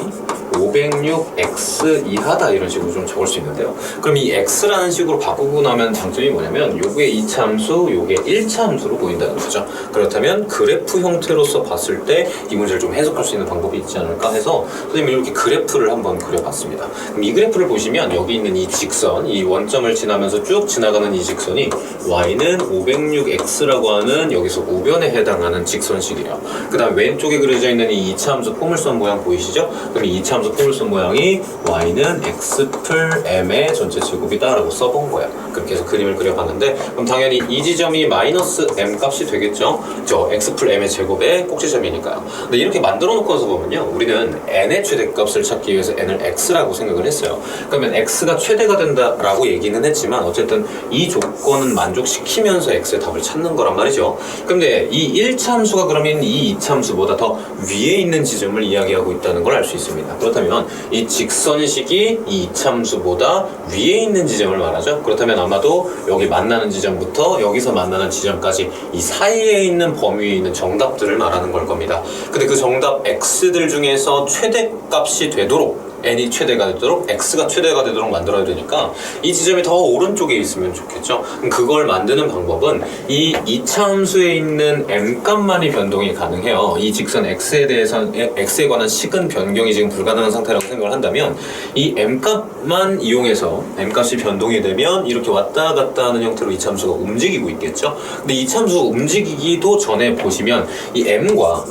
506x 이하다 이런 식으로 좀 적을 수 있는데요. 그럼 이 x라는 식으로 바꾸고 나면 장점이 뭐냐면 요게 2차 함수, 요게 1차 함수로 보인다는 거죠. 그렇다면 그래프 형태로서 봤을 때 이 문제를 좀 해석할 수 있는 방법이 있지 않을까 해서 선생님이 이렇게 그래프를 한번 그려봤습니다. 그럼 이 그래프를 보시면 여기 있는 이 직선, 이 원점을 지나면서 쭉 지나가는 이 직선이 y는 506x라고 하는 여기서 우변에 해당하는 직선식이에요. 그 다음 왼쪽에 그려져 있는 이 2차 함수 포물선 모양 보이시죠? 그럼 이 2차 함수 아마도 포물선 모양이 y는 x 풀 m의 전체 제곱이다 라고 써본 거야. 그렇게 해서 그림을 그려봤는데, 그럼 당연히 이 지점이 마이너스 m 값이 되겠죠. 저 x 풀 m의 제곱의 꼭지점이니까요. 근데 이렇게 만들어 놓고서 보면요, 우리는 n의 최대값을 찾기 위해서 n을 x라고 생각을 했어요. 그러면 x가 최대가 된다라고 얘기는 했지만 어쨌든 이 조건은 만족시키면서 x의 답을 찾는 거란 말이죠. 근데 이 1참수가 그러면 이 2참수보다 더 위에 있는 지점을 이야기하고 있다는 걸 알 수 있습니다. 그렇다면 이 직선식이 이 2참수보다 위에 있는 지점을 말하죠. 그렇다면 아마도 여기 만나는 지점부터 여기서 만나는 지점까지 이 사이에 있는 범위에 있는 정답들을 말하는 걸 겁니다. 근데 그 정답 x들 중에서 최대값이 되도록, n이 최대가 되도록, x가 최대가 되도록 만들어야 되니까 이 지점이 더 오른쪽에 있으면 좋겠죠. 그걸 만드는 방법은 이 이차함수에 있는 m값만이 변동이 가능해요. 이 직선 x에 대해서 x에 관한 식은 변경이 지금 불가능한 상태라고 생각을 한다면 이 m값만 이용해서 m값이 변동이 되면 이렇게 왔다 갔다 하는 형태로 이차함수가 움직이고 있겠죠. 근데 이차함수 움직이기도 전에 보시면 이 m과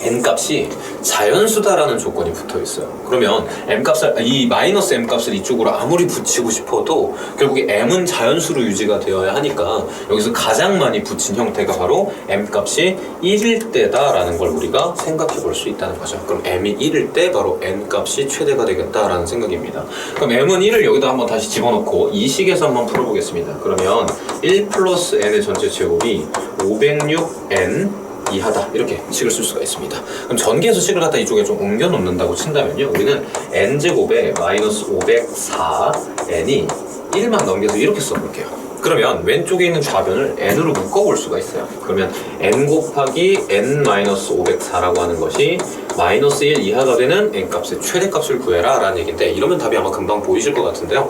n값이 자연수다라는 조건이 붙어 있어요. 그러면 m값을, 이 마이너스 m값을 이쪽으로 아무리 붙이고 싶어도 결국에 m은 자연수로 유지가 되어야 하니까 여기서 가장 많이 붙인 형태가 바로 m값이 1일 때다라는 걸 우리가 생각해 볼 수 있다는 거죠. 그럼 m이 1일 때 바로 n값이 최대가 되겠다라는 생각입니다. 그럼 m은 1을 여기다 한번 다시 집어넣고 이 식에서 한번 풀어보겠습니다. 그러면 1 플러스 n의 전체 제곱이 506n 이하다, 이렇게 식을 쓸 수가 있습니다. 그럼 전개해서 식을 갖다 이쪽에 좀 옮겨 놓는다고 친다면요, 우리는 n제곱에 마이너스 504n이 1만 넘겨서 이렇게 써볼게요. 그러면 왼쪽에 있는 좌변을 n으로 묶어볼 수가 있어요. 그러면 n 곱하기 n 마이너스 504라고 하는 것이 마이너스 1 이하가 되는 n값의 최대값을 구해라 라는 얘기인데, 이러면 답이 아마 금방 보이실 것 같은데요.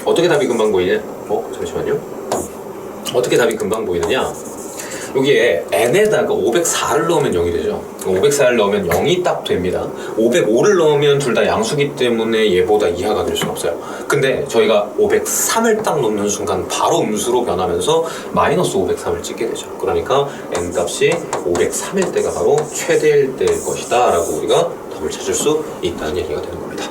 어떻게 답이 금방 보이냐? 잠시만요. 어떻게 답이 금방 보이느냐? 여기에 n에다가 504를 넣으면 0이 되죠. 504를 넣으면 0이 딱 됩니다. 505를 넣으면 둘 다 양수기 때문에 얘보다 이하가 될 수는 없어요. 근데 저희가 503을 딱 넣는 순간 바로 음수로 변하면서 마이너스 503을 찍게 되죠. 그러니까 n값이 503일 때가 바로 최대일 때일 것이다 라고 우리가 답을 찾을 수 있다는 얘기가 되는 겁니다.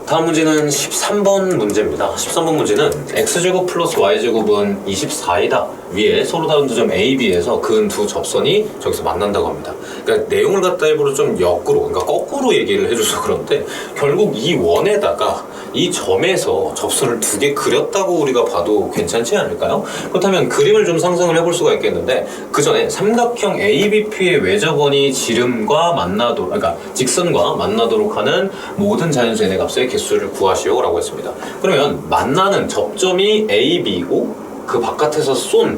다음 문제는 13번 문제입니다. 13번 문제는 x제곱 플러스 y제곱은 24이다. 위에 서로 다른 두 점 A, B에서 그은 두 접선이 저기서 만난다고 합니다. 그러니까 내용을 갖다 일부러 좀 역으로, 그러니까 거꾸로 얘기를 해줘서 그런데 결국 이 원에다가 이 점에서 접선을 두 개 그렸다고 우리가 봐도 괜찮지 않을까요? 그렇다면 그림을 좀 상상을 해볼 수가 있겠는데, 그 전에 삼각형 ABP의 외접원이 지름과 만나도록, 그러니까 직선과 만나도록 하는 모든 자연수 n의 값의 개수를 구하시오 라고 했습니다. 그러면 만나는 접점이 AB이고 그 바깥에서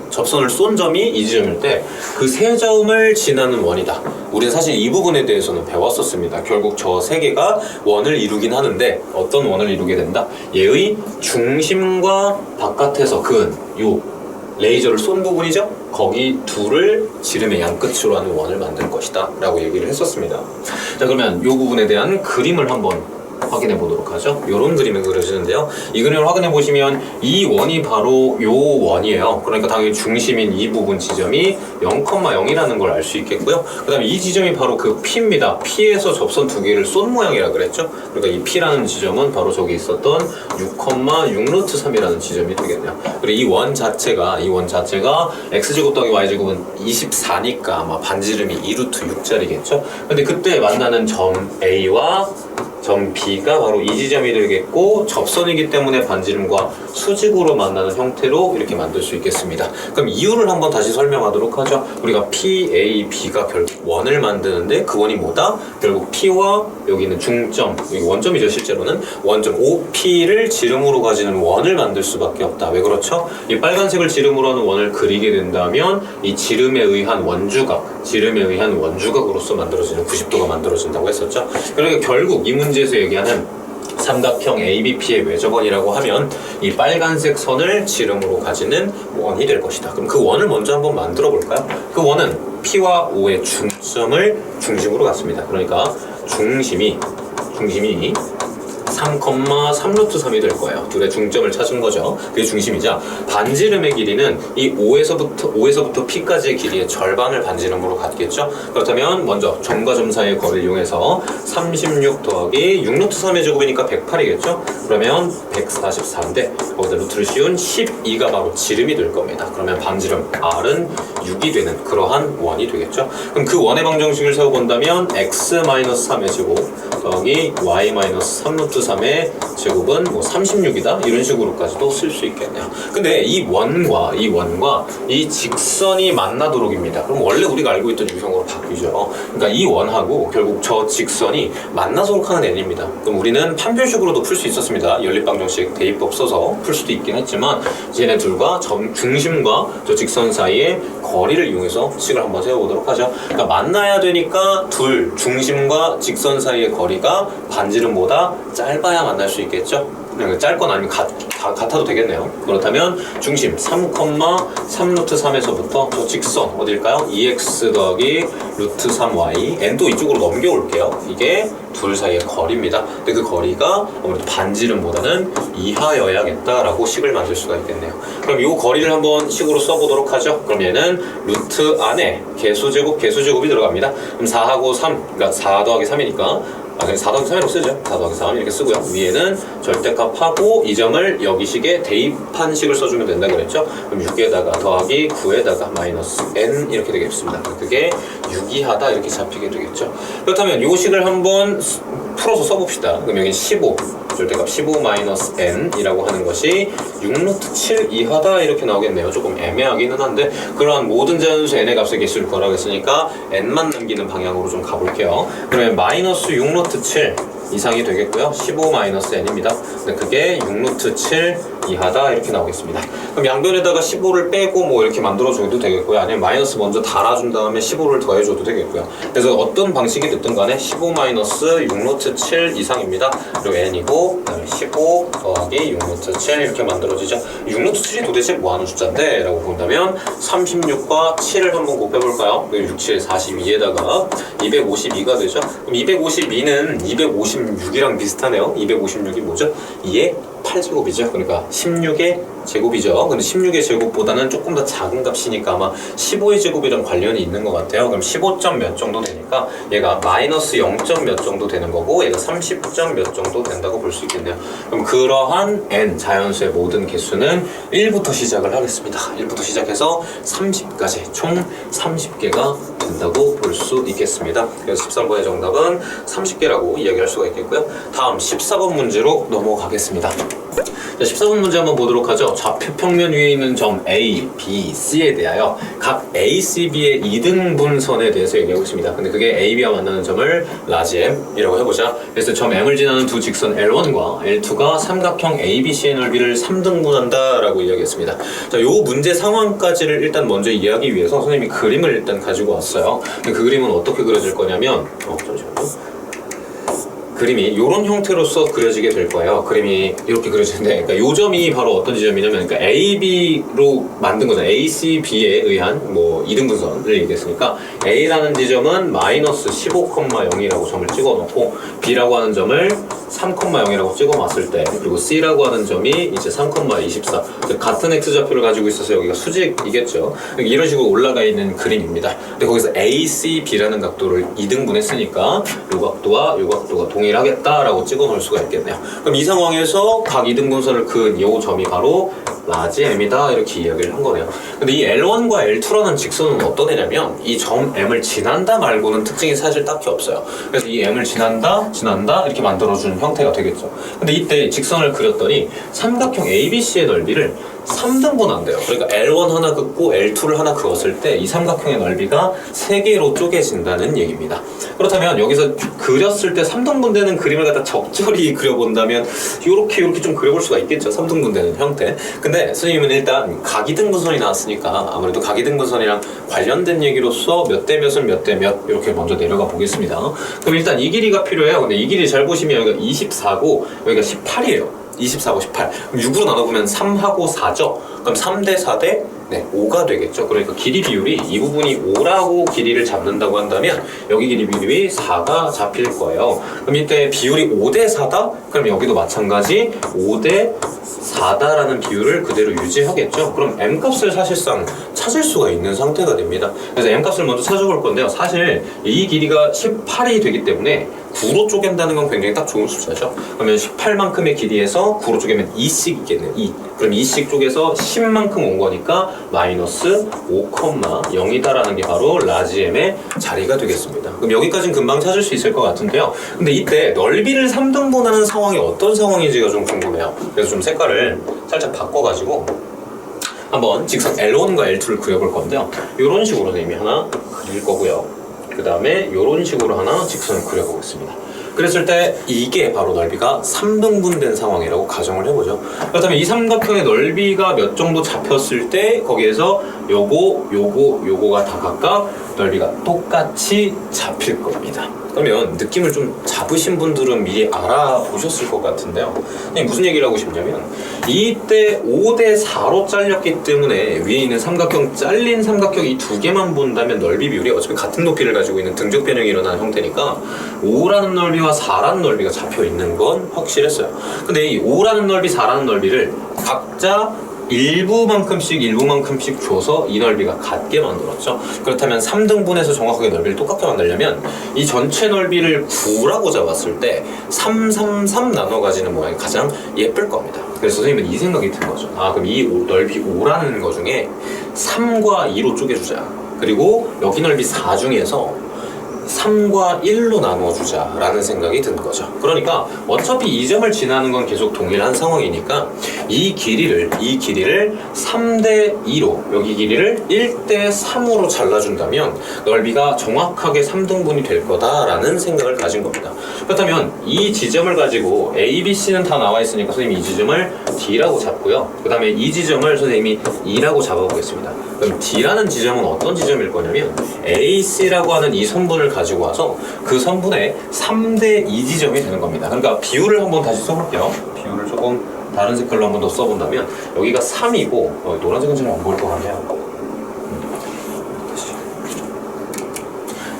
접선을 쏜 점이 이 지점일 때 그 세 점을 지나는 원이다. 우리는 사실 이 부분에 대해서는 배웠었습니다. 결국 저 세 개가 원을 이루긴 하는데 어떤 원을 이루게 된다? 얘의 중심과 바깥에서 그은 요 레이저를 쏜 부분이죠? 거기 둘을 지름의 양끝으로 하는 원을 만들 것이다 라고 얘기를 했었습니다. 자, 그러면 요 부분에 대한 그림을 한번 확인해 보도록 하죠. 이런 그림이 그려지는데요. 이 그림을 확인해 보시면 이 원이 바로 요 원이에요. 그러니까 당연히 중심인 이 부분 지점이 0,0이라는 걸 알 수 있겠고요. 그 다음에 이 지점이 바로 그 P입니다. P에서 접선 두 개를 쏜 모양이라 그랬죠. 그러니까 이 P라는 지점은 바로 저기 있었던 6,6루트3이라는 지점이 되겠네요. 그리고 이 원 자체가 x제곱 더하기 y제곱은 24니까 아마 반지름이 2루트 6짜리겠죠. 근데 그때 만나는 점 A와 점 B가 바로 이 지점이 되겠고, 접선이기 때문에 반지름과 수직으로 만나는 형태로 이렇게 만들 수 있겠습니다. 그럼 이유를 한번 다시 설명하도록 하죠. 우리가 P, A, B가 결국 원을 만드는데 그 원이 뭐다? 결국 P와 여기는 중점, 여기 원점이죠. 실제로는 원점 OP를 지름으로 가지는 원을 만들 수밖에 없다. 왜 그렇죠? 이 빨간색을 지름으로 하는 원을 그리게 된다면 이 지름에 의한 원주각으로서 만들어지는 90도가 만들어진다고 했었죠. 그러니까 결국 이 문제에서 얘기하는 삼각형 ABP의 외접원이라고 하면 이 빨간색 선을 지름으로 가지는 원이 될 것이다. 그럼 그 원을 먼저 한번 만들어 볼까요? 그 원은 P와 O의 중점을 중심으로 갖습니다. 그러니까 중심이 3,3 루트 3이 될 거예요. 둘의 중점을 찾은 거죠. 그게 중심이자 반지름의 길이는 이 5에서부터 P까지의 길이의 절반을 반지름으로 갖겠죠. 그렇다면 먼저 점과 점 사이의 거리를 이용해서 36 더하기 6 루트 3의 제곱이니까 108이겠죠. 그러면 144인데 거기다 루트를 씌운 12가 바로 지름이 될 겁니다. 그러면 반지름 R은 6이 되는 그러한 원이 되겠죠. 그럼 그 원의 방정식을 세워본다면 x-3의 제곱 더하기 y-3 루트 3의 제곱은 뭐 36이다 이런 식으로까지도 쓸 수 있겠네요. 근데 이 원과 이 직선이 만나도록입니다. 그럼 원래 우리가 알고 있던 유형으로 바뀌죠. 그러니까 이 원하고 결국 저 직선이 만나도록 하는 n입니다. 그럼 우리는 판별식으로도 풀 수 있었습니다. 연립방정식 대입법 써서 풀 수도 있긴 했지만 얘네 둘과 중심과 저 직선 사이의 거리를 이용해서 식을 한번 세워보도록 하죠. 그러니까 만나야 되니까 둘 중심과 직선 사이의 거리가 반지름보다 짧아야 만날 수 있겠죠. 그냥 짧건 아니면 같아도 되겠네요. 그렇다면 중심 3,3 루트 3에서부터 저 직선 어딜까요? 2x 더하기 루트 3y n도 이쪽으로 넘겨올게요. 이게 둘 사이의 거리입니다. 근데 그 거리가 아무래도 반지름보다는 이하여야겠다라고 식을 만들 수가 있겠네요. 그럼 이 거리를 한번 식으로 써보도록 하죠. 그럼 얘는 루트 안에 개수제곱이 들어갑니다. 그럼 4하고 3, 그러니까 4 더하기 3이니까 그냥 4 더하기 3이라고 쓰죠. 4 더하기 3 이렇게 쓰고요. 위에는 절대값하고 이 점을 여기 식에 대입한 식을 써주면 된다 그랬죠. 그럼 6에다가 더하기 9에다가 마이너스 n 이렇게 되겠습니다. 그게 6이하다 이렇게 잡히게 되겠죠. 그렇다면 이 식을 한번 풀어서 써봅시다. 그럼 여기 15 절대값 15 마이너스 n이라고 하는 것이 6 루트 7 이하다 이렇게 나오겠네요. 조금 애매하기는 한데 그러한 모든 자연수 n의 값의 개수를 구하라고 했으니까 n만 남기는 방향으로 좀 가볼게요. 그러면 마이너스 6 루트 7 이상이 되겠고요. 15 마이너스 n입니다. 근데 그게 6 루트 7 이하다 이렇게 나오겠습니다. 그럼 양변에다가 15를 빼고 뭐 이렇게 만들어줘도 되겠고요. 아니면 마이너스 먼저 달아준 다음에 15를 더해줘도 되겠고요. 그래서 어떤 방식이 됐든 간에 15 마이너스 6 루트 7 이상입니다. 그리고 n이고 그다음에 15 더하기 6 루트 7 이렇게 만들어지죠. 6 루트 7이 도대체 뭐하는 숫자인데? 라고 본다면 36과 7을 한번 곱해볼까요? 6, 7, 42에다가 252가 되죠. 그럼 252는 256이랑 비슷하네요. 256이 뭐죠? 2의 8제곱이죠. 그러니까 16의 제곱이죠. 근데 16의 제곱보다는 조금 더 작은 값이니까 아마 15의 제곱이랑 관련이 있는 것 같아요. 그럼 15점 몇 정도 되니까 얘가 마이너스 0점 몇 정도 되는 거고 얘가 30점 몇 정도 된다고 볼 수 있겠네요. 그럼 그러한 n 자연수의 모든 개수는 1부터 시작을 하겠습니다. 1부터 시작해서 30까지 총 30개가 된다고 볼 수 있겠습니다. 그래서 13번의 정답은 30개라고 이야기할 수가 있겠고요. 다음 14번 문제로 넘어가겠습니다. 자, 14번 문제 한번 보도록 하죠. 좌표 평면 위에 있는 점 A, B, C에 대하여 각 A, C, B의 이등분선에 대해서 얘기하고 있습니다. 근데 그게 A, B와 만나는 점을 라지 M이라고 해보자. 그래서 점 M을 지나는 두 직선 L1과 L2가 삼각형 ABC의 넓이를 3등분한다 라고 이야기했습니다. 자, 요 문제 상황까지를 일단 먼저 이해하기 위해서 선생님이 그림을 일단 가지고 왔어요. 그 그림은 어떻게 그려질 거냐면 잠시만요. 그림이 이런 형태로서 그려지게 될 거예요. 그림이 이렇게 그려지는데, 그러니까 이 점이 바로 어떤 지점이냐면, 그러니까 A, B로 만든 거죠. A, C, B에 의한 뭐 이등분선을 얘기했으니까 A라는 지점은 마이너스 15,0이라고 점을 찍어놓고 B라고 하는 점을 3,0이라고 찍어놨을 때, 그리고 C라고 하는 점이 이제 3,24 같은 X좌표를 가지고 있어서 여기가 수직이겠죠. 이런 식으로 올라가 있는 그림입니다. 근데 거기서 A, C, B라는 각도를 이등분했으니까 이 각도와 이 각도가 동일하겠다라고 찍어놓을 수가 있겠네요. 그럼 이 상황에서 각 이등분선을 그은 이 점이 바로 라지 M이다 이렇게 이야기를 한 거네요. 근데 이 L1과 L2라는 직선은 어떤 애냐면 이 점 M을 지난다 말고는 특징이 사실 딱히 없어요. 그래서 이 M을 지난다 이렇게 만들어주는 형태가 되겠죠. 근데 이때 직선을 그렸더니 삼각형 ABC의 넓이를 3등분한대요. 그러니까 L1 하나 긋고 L2를 하나 그었을 때 이 삼각형의 넓이가 3개로 쪼개진다는 얘기입니다. 그렇다면 여기서 그렸을 때 3등분되는 그림을 갖다 적절히 그려본다면 이렇게 좀 그려볼 수가 있겠죠. 3등분되는 형태. 근데 선생님은 일단 각이등분선이 나왔으니까 아무래도 각이등분선이랑 관련된 얘기로서 몇 대 몇은 몇 대 몇 이렇게 먼저 내려가 보겠습니다. 그럼 일단 이 길이가 필요해요. 근데 이 길이 잘 보시면 여기가 24고 여기가 18이에요. 24하고 18. 그럼 6으로 나눠보면 3하고 4죠. 그럼 3대 4대 5가 되겠죠. 그러니까 길이 비율이 이 부분이 5라고 길이를 잡는다고 한다면 여기 길이 비율이 4가 잡힐 거예요. 그럼 이때 비율이 5대 4다? 그럼 여기도 마찬가지 5대 4다라는 비율을 그대로 유지하겠죠. 그럼 M값을 사실상 찾을 수가 있는 상태가 됩니다. 그래서 M값을 먼저 찾아볼 건데요. 사실 이 길이가 18이 되기 때문에 9로 쪼갠다는 건 굉장히 딱 좋은 숫자죠. 그러면 18만큼의 길이에서 9로 쪼개면 2씩 있겠네요. 2. 그럼 2씩 쪼개서 10만큼 온 거니까 마이너스 5,0이다라는 게 바로 라지 M의 자리가 되겠습니다. 그럼 여기까지는 금방 찾을 수 있을 것 같은데요. 근데 이때 넓이를 3등분하는 상황이 어떤 상황인지가 좀 궁금해요. 그래서 좀 색깔을 살짝 바꿔가지고 한번 직선 L1과 L2를 그려볼 건데요. 이런 식으로 이미 하나 그릴 거고요. 그 다음에 이런 식으로 하나 직선을 그려보겠습니다. 그랬을 때 이게 바로 넓이가 3등분된 상황이라고 가정을 해보죠. 그렇다면 이 삼각형의 넓이가 몇 정도 잡혔을 때 거기에서 요거가 다 각각 넓이가 똑같이 잡힐 겁니다. 그러면 느낌을 좀 잡으신 분들은 미리 알아보셨을 것 같은데요. 무슨 얘기를 하고 싶냐면 이때 5대 4로 잘렸기 때문에 위에 있는 삼각형 잘린 삼각형 이 두 개만 본다면 넓이 비율이 어차피 같은 높이를 가지고 있는 등적 변형이 일어나는 형태니까 5라는 넓이와 4라는 넓이가 잡혀 있는 건 확실했어요. 근데 이 5라는 넓이, 4라는 넓이를 각자 일부만큼씩 줘서 이 넓이가 같게 만들었죠. 그렇다면 3등분해서 정확하게 넓이를 똑같게 만들려면 이 전체 넓이를 9라고 잡았을 때 3 나눠 가지는 모양이 가장 예쁠 겁니다. 그래서 선생님은 이 생각이 든 거죠. 그럼 이 넓이 5라는 거 중에 3과 2로 쪼개주자. 그리고 여기 넓이 4 중에서 3과 1로 나눠주자 라는 생각이 든 거죠. 그러니까 어차피 이 점을 지나는 건 계속 동일한 상황이니까 이 길이를 3대 2로 여기 길이를 1대 3으로 잘라준다면 넓이가 정확하게 3등분이 될 거다라는 생각을 가진 겁니다. 그렇다면 이 지점을 가지고 A, B, C는 다 나와 있으니까 선생님이 이 지점을 D라고 잡고요. 그 다음에 이 지점을 선생님이 E라고 잡아보겠습니다. 그럼 D라는 지점은 어떤 지점일 거냐면 AC라고 하는 이 선분을 가지고 와서 그 선분의 3대 2 지점이 되는 겁니다. 그러니까 비율을 한번 다시 써볼게요. 비율을 조금 다른 색깔로 한번 더 써본다면 여기가 3이고 노란색은 잘 안 보일 것 같네요.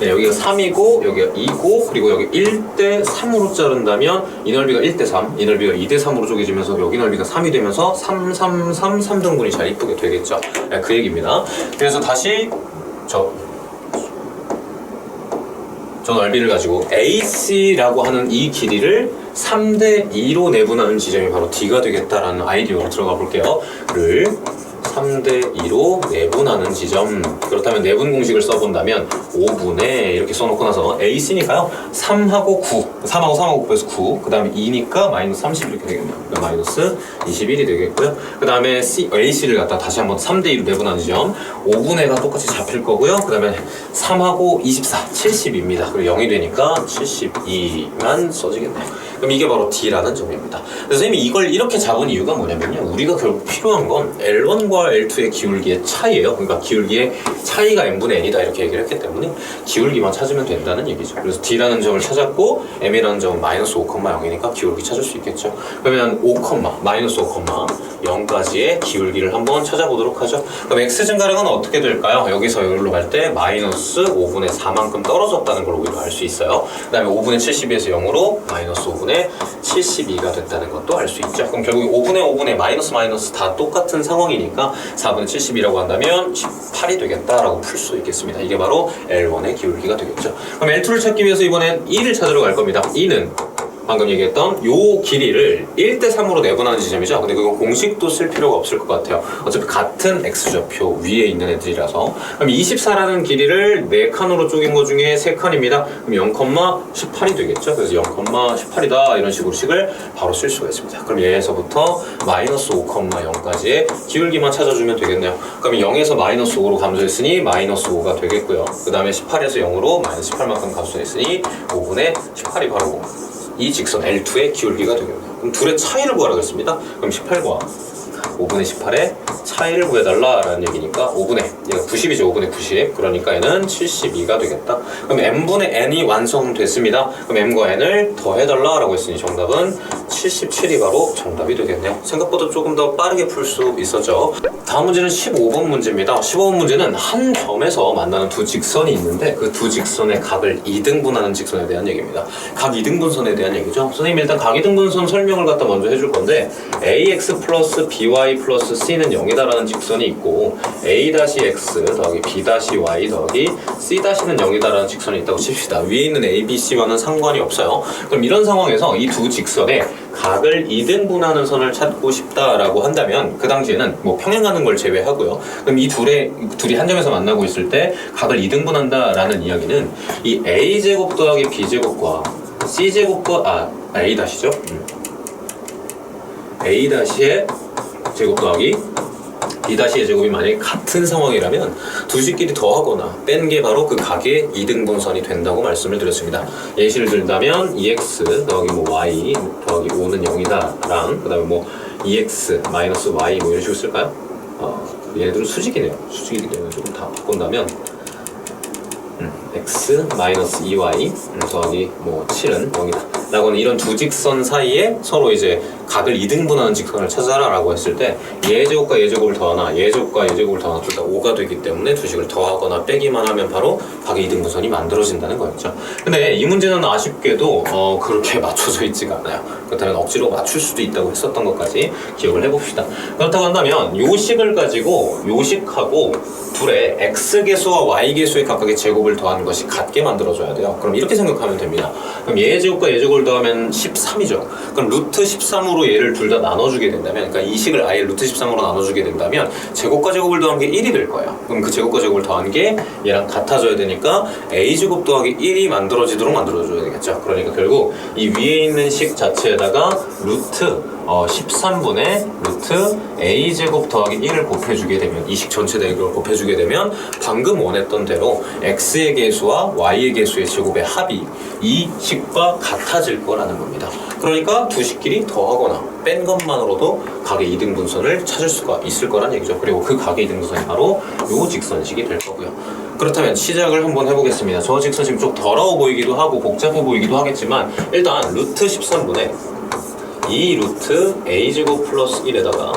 여기가 3이고 여기가 2고 그리고 여기 1대 3으로 자른다면 이 넓이가 1대 3, 이 넓이가 2대 3으로 쪼개지면서 여기 넓이가 3이 되면서 3등분이 잘 이쁘게 되겠죠. 그 얘기입니다. 그래서 다시 저 넓이를 가지고 AC라고 하는 이 길이를 3대 2로 내분하는 지점이 바로 D가 되겠다라는 아이디어로 들어가 볼게요. 를 3대 2로 내분하는 지점. 그렇다면 내분 공식을 써본다면 5분의 이렇게 써놓고 나서 AC니까요 3하고 9 빼서 9, 그 다음에 2니까 마이너스 30 이렇게 되겠네요. 그러니까 마이너스 21이 되겠고요. 그 다음에 AC를 갖다 다시 한번 3대 2로 내분하는 지점 5분의가 똑같이 잡힐 거고요. 그 다음에 3하고 24 70입니다. 그리고 0이 되니까 72만 써지겠네요. 그럼 이게 바로 D라는 점입니다. 그래서 선생님이 이걸 이렇게 잡은 이유가 뭐냐면요, 우리가 결국 필요한 건 L1과 L2의 기울기의 차이예요. 그러니까 기울기의 차이가 n분의 n이다 이렇게 얘기를 했기 때문에 기울기만 찾으면 된다는 얘기죠. 그래서 D라는 점을 찾았고 M이라는 점은 마이너스 5,0이니까 기울기 찾을 수 있겠죠. 그러면 마이너스 5,0까지의 기울기를 한번 찾아보도록 하죠. 그럼 X 증가량은 어떻게 될까요? 여기서 여기로 갈 때 마이너스 5분의 4만큼 떨어졌다는 걸 우리가 알 수 있어요. 그 다음에 5분의 72에서 0으로 마이너스 5분의 72가 됐다는 것도 알 수 있죠. 그럼 결국 5분의 마이너스 다 똑같은 상황이니까 4분의 72라고 한다면 18이 되겠다라고 풀 수 있겠습니다. 이게 바로 L1의 기울기가 되겠죠. 그럼 L2를 찾기 위해서 이번엔 2를 찾으러 갈 겁니다. 2는 방금 얘기했던 요 길이를 1대 3으로 내분하는 지점이죠. 근데 그건 공식도 쓸 필요가 없을 것 같아요. 어차피 같은 X좌표 위에 있는 애들이라서. 그럼 24라는 길이를 4칸으로 쪼갠 것 중에 3칸입니다. 그럼 0,18이 되겠죠. 그래서 0,18이다 이런 식으로식을 바로 쓸 수가 있습니다. 그럼 얘에서부터 마이너스 5,0까지의 기울기만 찾아주면 되겠네요. 그럼 0에서 마이너스 5로 감소했으니 마이너스 5가 되겠고요. 그 다음에 18에서 0으로 마이너스 18만큼 감소했으니 5분의 18이 바로 이 직선 L2의 기울기가 되겠네요. 그럼 둘의 차이를 구하라고 했습니다. 그럼 18과 5분의 18의 차이를 구해달라라는 얘기니까 5분의 얘가 90이죠. 5분의 90. 그러니까 얘는 72가 되겠다. 그럼 m분의 n이 완성됐습니다. 그럼 m과 n을 더해달라라고 했으니 정답은 77이 바로 정답이 되겠네요. 생각보다 조금 더 빠르게 풀 수 있었죠. 다음 문제는 15번 문제입니다. 15번 문제는 한 점에서 만나는 두 직선이 있는데 그 두 직선의 각을 2등분하는 직선에 대한 얘기입니다. 각 2등분선에 대한 얘기죠. 선생님 일단 각 2등분선 설명을 갖다 먼저 해줄 건데 ax 플러스 by 플러스 c는 0이다라는 직선이 있고 a-x 더하기 b-y 더하기 c-는 0이다라는 직선이 있다고 칩시다. 위에 있는 a, b, c와는 상관이 없어요. 그럼 이런 상황에서 이 두 직선의 각을 2등분하는 선을 찾고 싶다라고 한다면 그 당시에는 뭐 평행하는 걸 제외하고요. 그럼 이 둘이 한 점에서 만나고 있을 때 각을 2등분한다라는 이야기는 이 a제곱 더하기 b제곱과 c제곱과 a-죠? a-의 제곱 더하기 b-의 제곱이 만약에 같은 상황이라면 두식끼리 더하거나 뺀 게 바로 그 각의 2등분선이 된다고 말씀을 드렸습니다. 예시를 들자면 2x 더하기 뭐 y 더하기 5는 0이다 랑 그 다음에 뭐 2x 마이너스 y 뭐 이런 식으로 쓸까요? 얘네들은 수직이네요. 수직이기 때문에 조금 다 바꾼다면 x 마이너스 2y 더하기 뭐 7은 0이다 라고는 이런 두 직선 사이에 서로 이제 각을 2등분하는 직선을 찾아라 라고 했을 때 얘제곱과 얘제곱을 더하나 얘제곱과 얘제곱을 더하나 둘 다 5가 되기 때문에 두 식을 더하거나 빼기만 하면 바로 각의 2등분선이 만들어진다는 거였죠. 근데 이 문제는 아쉽게도 그렇게 맞춰져 있지가 않아요. 그렇다면 억지로 맞출 수도 있다고 했었던 것까지 기억을 해봅시다. 그렇다고 한다면 요 식을 가지고 요 식하고 둘의 x계수와 y계수의 각각의 제곱을 더하는 것이 같게 만들어줘야 돼요. 그럼 이렇게 생각하면 됩니다. 그럼 얘제곱과 얘제곱을 더하면 13이죠. 그럼 루트 13으로 얘를 둘 다 나눠주게 된다면, 그러니까 이 식을 아예 루트 13으로 나눠주게 된다면 제곱과 제곱을 더한 게 1이 될 거예요. 그럼 그 제곱과 제곱을 더한 게 얘랑 같아져야 되니까 a제곱 더하기 1이 만들어지도록 만들어줘야 되겠죠. 그러니까 결국 이 위에 있는 식 자체에다가 루트 13분의 루트 a제곱 더하기 1을 곱해주게 되면 이 식 전체다 이걸 곱해주게 되면 방금 원했던 대로 x의 계수와 y의 계수의 제곱의 합이 이 식과 같아질 거라는 겁니다. 그러니까 두 식끼리 더하거나 뺀 것만으로도 각의 2등분선을 찾을 수가 있을 거란 얘기죠. 그리고 그 각의 2등분선이 바로 요 직선식이 될 거고요. 그렇다면 시작을 한번 해보겠습니다. 저 직선 지금 좀 더러워 보이기도 하고 복잡해 보이기도 하겠지만 일단 루트 13분의 2 루트 a제곱 플러스 1에다가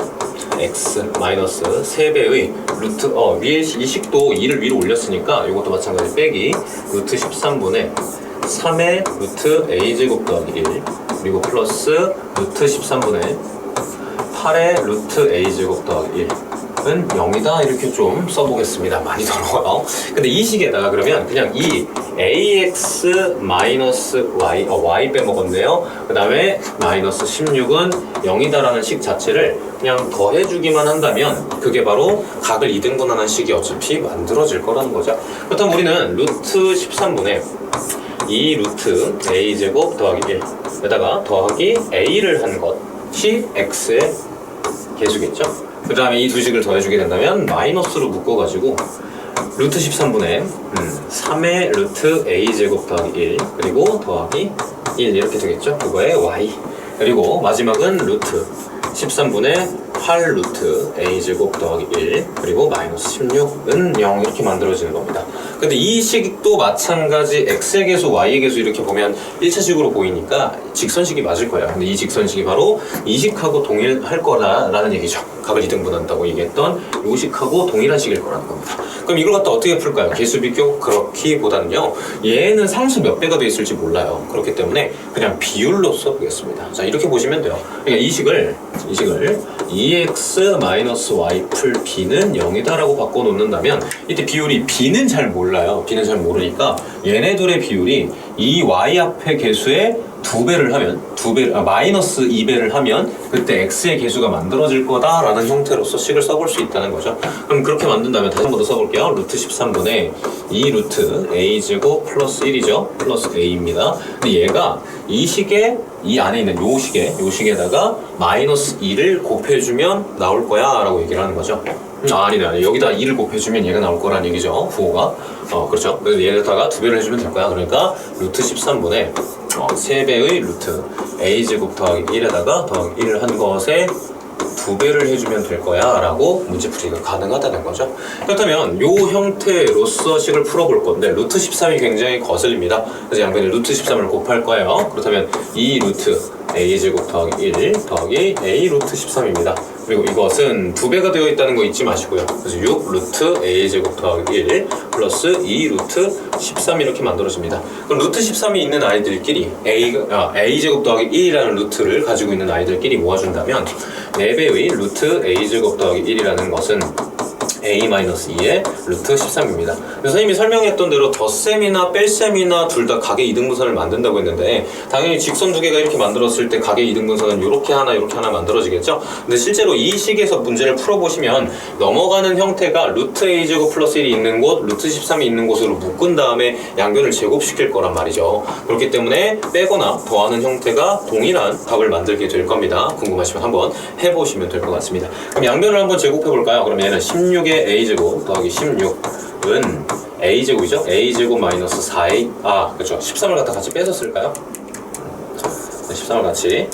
x 마이너스 3배의 루트 위에 이 식도 2를 위로 올렸으니까 이것도 마찬가지 빼기 루트 13분의 3의 루트 a제곱 더하기 1 그리고 플러스 루트 13분의 8의 루트 a제곱 더하기 1은 0이다 이렇게 좀 써보겠습니다. 많이 더러워요. 근데 이 식에다가 그러면 그냥 이 ax 마이너스 y 빼먹었네요. 그 다음에 마이너스 16은 0이다라는 식 자체를 그냥 더해주기만 한다면 그게 바로 각을 2등분하는 식이 어차피 만들어질 거라는 거죠. 그렇다면 우리는 루트 13분의 2 루트 a제곱 더하기 1에다가 더하기 a를 한 것이 x의 계수겠죠. 그 다음에 이 두 식을 더해주게 된다면 마이너스로 묶어가지고 루트 13분의 3의 루트 a제곱 더하기 1 그리고 더하기 1 이렇게 되겠죠. 그거에 y 그리고 마지막은 루트 13분의 8 루트 a제곱 더하기 1 그리고 마이너스 16은 0 이렇게 만들어지는 겁니다. 근데 이 식도 마찬가지 x의 계수, y의 계수 이렇게 보면 1차식으로 보이니까 직선식이 맞을 거예요. 근데 이 직선식이 바로 이 식하고 동일할 거라는 얘기죠. 각을 2등분한다고 얘기했던 이 식하고 동일한 식일 거라는 겁니다. 그럼 이걸 갖다 어떻게 풀까요? 계수 비교 그렇기보다는요. 얘는 상수 몇 배가 돼 있을지 몰라요. 그렇기 때문에 그냥 비율로 써보겠습니다. 자 이렇게 보시면 돼요. 그러니까 이 식을 2x-y 풀 b는 0이다 라고 바꿔놓는다면 이때 비율이 b는 잘 몰라요. b는 잘 모르니까 얘네들의 비율이 이 y 앞에 계수의 2배를 하면 마이너스 2배를 하면 그때 x의 계수가 만들어질 거다라는 형태로서 식을 써볼 수 있다는 거죠. 그럼 그렇게 만든다면 다시 한 번 더 써볼게요. 루트 13분의 2 루트 a제곱 플러스 1이죠. 플러스 a입니다. 근데 얘가 이 식에 이 안에 있는 요 식에다가 마이너스 2를 곱해주면 나올 거야 라고 얘기를 하는 거죠. 아니네. 여기다 2를 곱해주면 얘가 나올 거라는 얘기죠. 부호가. 그렇죠. 그래서 얘에다가 2배를 해주면 될 거야. 그러니까 루트 13분의 3배의 루트 a제곱 더하기 1에다가 더하기 1을 한 것에 2배를 해주면 될 거야 라고 문제풀이가 가능하다는 거죠. 그렇다면 이 형태로서 식을 풀어볼 건데 루트 13이 굉장히 거슬립니다. 그래서 양변에 루트 13을 곱할 거예요. 그렇다면 2 루트 a제곱 더하기 1 더하기 a 루트 13입니다. 그리고 이것은 2배가 되어 있다는 거 잊지 마시고요. 그래서 6 루트 a제곱 더하기 1 플러스 2 루트 13 이렇게 만들어집니다. 그럼 루트 13이 있는 아이들끼리 a제곱 더하기 1이라는 루트를 가지고 있는 아이들끼리 모아준다면 4배의 루트 a제곱 더하기 1이라는 것은 a-2의 루트 13입니다. 선생님이 설명했던 대로 덧셈이나 뺄셈이나 둘 다 각의 이등분선을 만든다고 했는데 당연히 직선 두 개가 이렇게 만들었을 때 각의 이등분선은 이렇게 하나 만들어지겠죠? 근데 실제로 이 식에서 문제를 풀어보시면 넘어가는 형태가 루트 a제곱 플러스 1이 있는 곳, 루트 13이 있는 곳으로 묶은 다음에 양변을 제곱시킬 거란 말이죠. 그렇기 때문에 빼거나 더하는 형태가 동일한 답을 만들게 될 겁니다. 궁금하시면 한번 해보시면 될 것 같습니다. 그럼 양변을 한번 제곱해볼까요? 그럼 얘는 16의 a제곱 더하기 16은 a제곱이죠? a제곱 마이너스 4a 그렇죠. 13을 갖다 같이 빼서 쓸까요? 13을 같이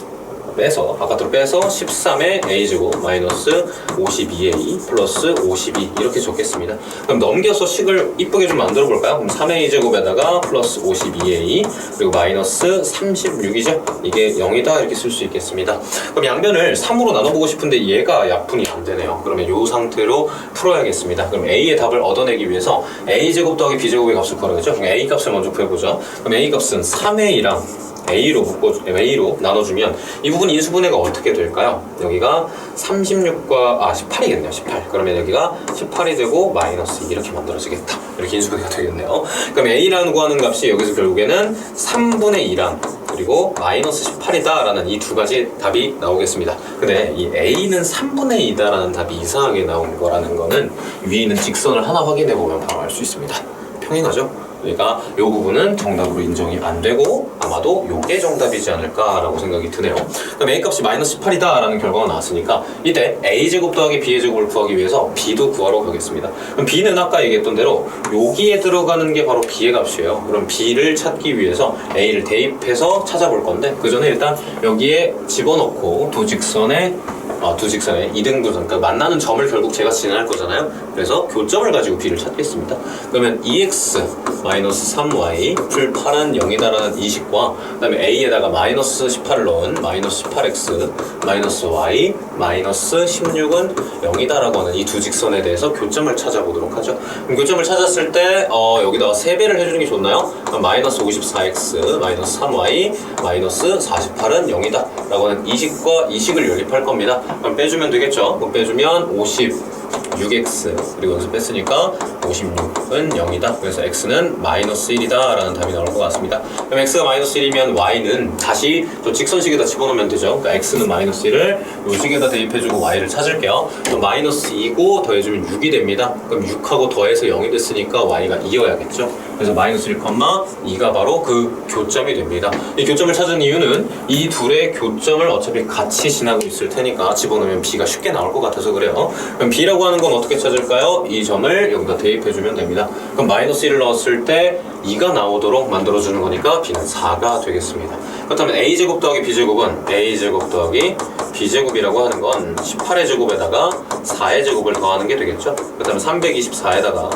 빼서 바깥으로 빼서 13의 a제곱 마이너스 52a 플러스 52 이렇게 적겠습니다. 그럼 넘겨서 식을 이쁘게 좀 만들어 볼까요? 그럼 3a제곱에다가 플러스 52a 그리고 마이너스 36이죠? 이게 0이다 이렇게 쓸 수 있겠습니다. 그럼 양변을 3으로 나눠보고 싶은데 얘가 약분이 안 되네요. 그러면 이 상태로 풀어야겠습니다. 그럼 a의 답을 얻어내기 위해서 a제곱 더하기 b제곱의 값을 구하겠죠? 그럼 a 값을 먼저 구해보죠. 그럼 a 값은 3a랑 A로 나눠주면 이 부분 인수분해가 어떻게 될까요? 여기가 36과 18이겠네요. 18. 그러면 여기가 18이 되고 마이너스 2 이렇게 만들어지겠다. 이렇게 인수분해가 되겠네요. 그럼 A라는 구하는 값이 여기서 결국에는 3분의 2랑 그리고 마이너스 18이다 라는 이 두 가지 답이 나오겠습니다. 근데 이 A는 3분의 2다 라는 답이 이상하게 나온 거라는 거는 위에 있는 직선을 하나 확인해 보면 바로 알 수 있습니다. 평행하죠? 그러니까 이 부분은 정답으로 인정이 안 되고 아마도 이게 정답이지 않을까라고 생각이 드네요. 그럼 A값이 마이너스 18이다 라는 결과가 나왔으니까 이때 A제곱 더하기 B의 제곱을 구하기 위해서 B도 구하러 가겠습니다. 그럼 B는 아까 얘기했던 대로 여기에 들어가는 게 바로 B의 값이에요. 그럼 B를 찾기 위해서 A를 대입해서 찾아볼 건데 그 전에 일단 여기에 집어넣고 두 직선의 이등분선, 그러니까 만나는 점을 결국 제가 진행할 거잖아요. 그래서 교점을 가지고 B를 찾겠습니다. 그러면 2x 마이너스 3y 풀 8은 0이다라는 이식과 그 다음에 a에다가 마이너스 18을 넣은 마이너스 18x 마이너스 y 마이너스 16은 0이다라고 하는 이 두 직선에 대해서 교점을 찾아보도록 하죠. 그럼 교점을 찾았을 때 여기다가 3배를 해주는 게 좋나요? 그럼 마이너스 54x 마이너스 3y 마이너스 48은 0이다 라고 하는 이식과 이식을 연립할 겁니다. 그럼 빼주면 되겠죠? 그럼 빼주면 56x 그리고 여기서 뺐으니까 56은 0이다. 그래서 x는 마이너스 1이다 라는 답이 나올 것 같습니다. 그럼 x가 마이너스 1이면 y는 다시 또 직선식에다 집어넣으면 되죠. 그러니까 x는 마이너스 1을 요 식에다 대입해주고 y를 찾을게요. 그럼 마이너스 2고 더해주면 6이 됩니다. 그럼 6하고 더해서 0이 됐으니까 y가 2여야겠죠. 그래서 마이너스 1,2가 바로 그 교점이 됩니다. 이 교점을 찾은 이유는 이 둘의 교점을 어차피 같이 지나고 있을 테니까 집어넣으면 b가 쉽게 나올 것 같아서 그래요. 그럼 b라고 하는 건 어떻게 찾을까요? 이 점을 여기다 대입해주면 됩니다. 그럼 마이너스 1을 넣었을 때 2가 나오도록 만들어주는 거니까 b는 4가 되겠습니다. 그렇다면 a제곱 더하기 b제곱은 a제곱 더하기 b제곱이라고 하는 건 18의 제곱에다가 4의 제곱을 더하는 게 되겠죠. 그렇다면 324에다가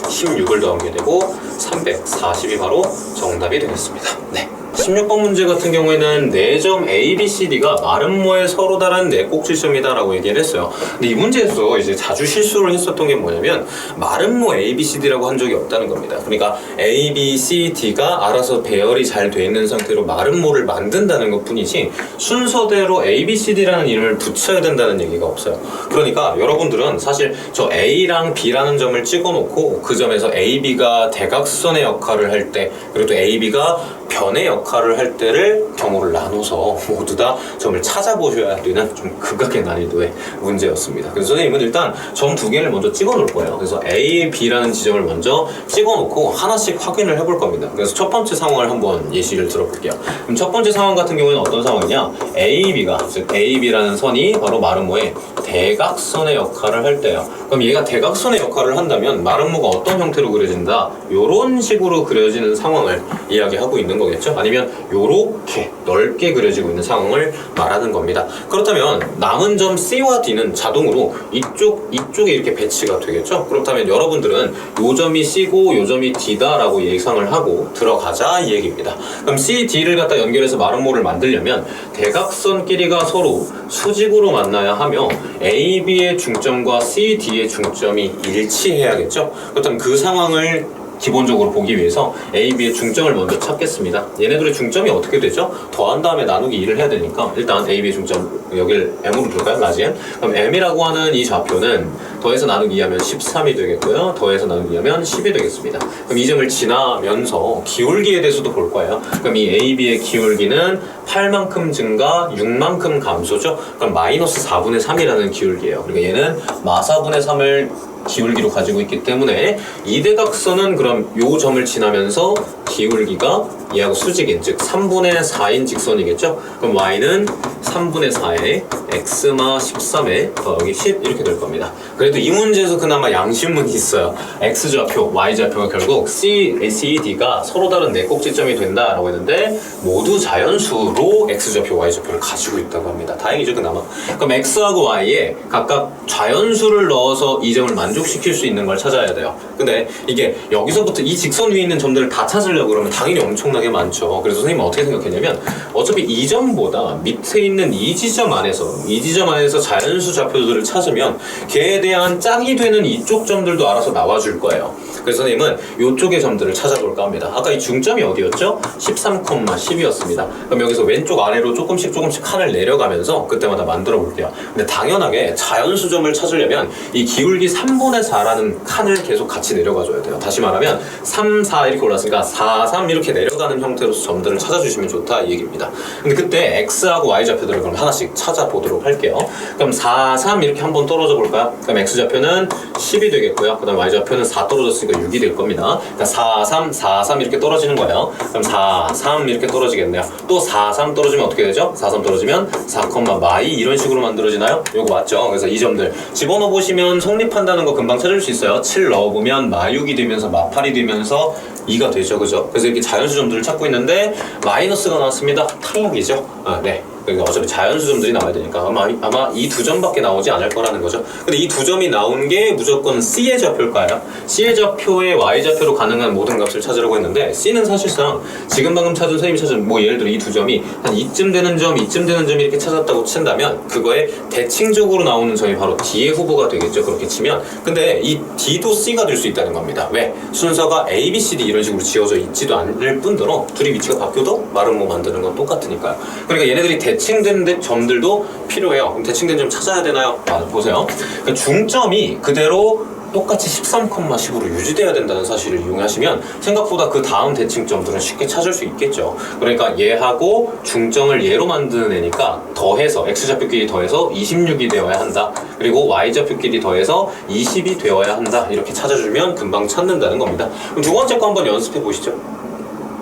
16을 더한 게 되고 340이 바로 정답이 되겠습니다. 네. 16번 문제 같은 경우에는 4점 A, B, C, D가 마름모에 서로 다른 4꼭지점이다 라고 얘기를 했어요. 근데 이 문제에서 이제 자주 실수를 했었던 게 뭐냐면 마름모 A, B, C, D라고 한 적이 없다는 겁니다. 그러니까 A, B, C, D가 알아서 배열이 잘 돼 있는 상태로 마름모를 만든다는 것 뿐이지 순서대로 A, B, C, D라는 이름을 붙여야 된다는 얘기가 없어요. 그러니까 여러분들은 사실 저 A랑 B라는 점을 찍어놓고 그 점에서 A, B가 대각선의 역할을 할 때 그리고 또 A, B가 변의 역할을 할 때를 경우를 나눠서 모두 다 점을 찾아보셔야 되는 좀 극악의 난이도의 문제였습니다. 그래서 선생님은 일단 점 2개를 먼저 찍어 놓을 거예요. 그래서 A, B라는 지점을 먼저 찍어 놓고 하나씩 확인을 해볼 겁니다. 그래서 첫 번째 상황을 한번 예시를 들어볼게요. 그럼 첫 번째 상황 같은 경우에는 어떤 상황이냐? AB가, 즉 AB라는 선이 바로 마름모의 대각선의 역할을 할 때요. 그럼 얘가 대각선의 역할을 한다면 마름모가 어떤 형태로 그려진다? 이런 식으로 그려지는 상황을 이야기하고 있는 있는 거겠죠. 아니면 요렇게 넓게 그려지고 있는 상황을 말하는 겁니다. 그렇다면 남은 점 C와 D는 자동으로 이쪽에 이렇게 배치가 되겠죠. 그렇다면 여러분들은 요 점이 C고 요 점이 D다 라고 예상을 하고 들어가자 이 얘기입니다. 그럼 C, D를 갖다 연결해서 마름모를 만들려면 대각선끼리가 서로 수직으로 만나야 하며 A, B의 중점과 C, D의 중점이 일치해야겠죠. 그렇다면 그 상황을 기본적으로 보기 위해서 A, B의 중점을 먼저 찾겠습니다. 얘네들의 중점이 어떻게 되죠? 더한 다음에 나누기 2를 해야 되니까 일단 A, B의 중점 여기를 M으로 둘까요? 라지 M? 그럼 M이라고 하는 이 좌표는 더해서 나누기 2하면 13이 되겠고요. 더해서 나누기 2하면 10이 되겠습니다. 그럼 이 점을 지나면서 기울기에 대해서도 볼 거예요. 그럼 이 A, B의 기울기는 8만큼 증가, 6만큼 감소죠? 그럼 마이너스 4분의 3이라는 기울기예요. 그러니까 얘는 마사분의 3을 기울기로 가지고 있기 때문에 이 대각선은 그럼 요 점을 지나면서 기울기가 얘하고 수직인 즉 3분의 4인 직선이겠죠? 그럼 y는 3분의 4에 x마 13에 더하기 10 이렇게 될 겁니다. 그래도 이 문제에서 그나마 양심은 있어요. x좌표, y좌표가 결국 C, D가 서로 다른 네 꼭지점이 된다라고 했는데 모두 자연수로 x좌표, y좌표를 가지고 있다고 합니다. 다행이죠 그나마. 그럼 x하고 y에 각각 자연수를 넣어서 이 점을 만족시킬 수 있는 걸 찾아야 돼요. 근데 이게 여기서부터 이 직선 위에 있는 점들을 다 찾으려고 그러면 당연히 엄청나게 많죠. 그래서 선생님은 어떻게 생각했냐면 어차피 이 점보다 밑에 있는 이 지점 안에서 자연수 좌표들을 찾으면 걔에 대한 짝이 되는 이쪽 점들도 알아서 나와줄 거예요. 그래서 선생님은 이쪽의 점들을 찾아볼까 합니다. 아까 이 중점이 어디였죠? 13,10이었습니다. 그럼 여기서 왼쪽 아래로 조금씩 칸을 내려가면서 그때마다 만들어 볼게요. 근데 당연하게 자연수점을 찾으려면 이 기울기 3분의 4라는 칸을 계속 같이 내려가 줘야 돼요. 다시 말하면 3, 4 이렇게 올랐으니까 4, 3 이렇게 내려가는 형태로서 점들을 찾아주시면 좋다 이 얘기입니다. 근데 그때 x하고 y 좌표들을 그럼 하나씩 찾아보도록 할게요. 그럼 4, 3 이렇게 한번 떨어져 볼까요? 그럼 x 좌표는 10이 되겠고요. 그 다음 y 좌표는 4 떨어졌으니까 6이 될 겁니다. 그러니까 4, 3, 4, 3 이렇게 떨어지는 거예요. 그럼 4, 3 이렇게 떨어지겠네요. 또 4, 3 떨어지면 어떻게 되죠? 4, 3 떨어지면 4, 마이 이런 식으로 만들어지나요? 요거 맞죠? 그래서 이 점들 집어넣어 보시면 성립한다는 거 금방 찾을 수 있어요. 7 넣어보면 마6이 되면서 마8이 되면서 2가 되죠. 그죠? 그래서 이렇게 자연수 점들을 찾고 있는데 마이너스가 나왔습니다. 탈락이죠. 네. 그러니까 어차피 자연수 점들이 나와야 되니까 아마 이 두 점밖에 나오지 않을 거라는 거죠. 근데 이 두 점이 나온 게 무조건 C의 좌표일까요? C의 좌표의 Y좌표로 가능한 모든 값을 찾으려고 했는데 C는 사실상 지금 방금 찾은 선생님이 찾은 뭐 예를 들어 이 두 점이 한 이쯤 되는 점, 이쯤 되는 점이 이렇게 찾았다고 친다면 그거에 대칭적으로 나오는 점이 바로 D의 후보가 되겠죠. 그렇게 치면. 근데 이 D도 C가 될 수 있다는 겁니다. 왜? 순서가 A, B, C, D 이런 식으로 지어져 있지도 않을 뿐더러 둘이 위치가 바뀌어도 마름모 만드는 건 똑같으니까요. 그러니까 얘네들이 대칭된 점들도 필요해요. 그럼 대칭된 점 찾아야 되나요? 보세요. 그러니까 중점이 그대로 똑같이 13,10으로 유지돼야 된다는 사실을 이용하시면 생각보다 그 다음 대칭점들은 쉽게 찾을 수 있겠죠. 그러니까 얘하고 중점을 얘로 만드는 애니까 더해서 x좌표끼리 더해서 26이 되어야 한다. 그리고 y좌표끼리 더해서 20이 되어야 한다. 이렇게 찾아주면 금방 찾는다는 겁니다. 그럼 두 번째 거 한번 연습해 보시죠.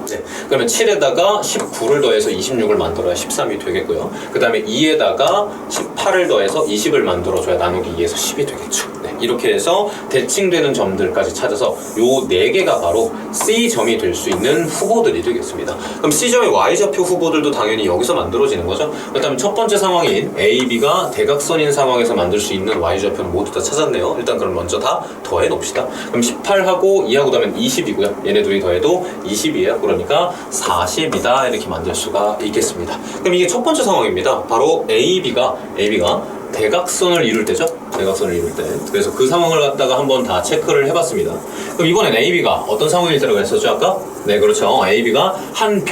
네. 그러면 7에다가 19를 더해서 26을 만들어야 13이 되겠고요. 그 다음에 2에다가 18을 더해서 20을 만들어줘야 나누기 2에서 10이 되겠죠. 네. 이렇게 해서 대칭되는 점들까지 찾아서 요 4개가 바로 C점이 될 수 있는 후보들이 되겠습니다. 그럼 C점의 Y좌표 후보들도 당연히 여기서 만들어지는 거죠. 그렇다면 첫 번째 상황인 A, B가 대각선인 상황에서 만들 수 있는 Y좌표는 모두 다 찾았네요. 일단 그럼 먼저 다 더해 놓읍시다. 그럼 18하고 2하고 더하면 20이고요. 얘네 둘이 더해도 20이에요. 그러니까 40이다 이렇게 만들 수가 있겠습니다. 그럼 이게 첫 번째 상황입니다. 바로 AB가 대각선을 이룰 때죠. 대각선을 이룰 때. 그래서 그 상황을 갖다가 한번 다 체크를 해봤습니다. 그럼 이번엔 AB가 어떤 상황일 때라고 했었죠 아까? 네 그렇죠. AB가 한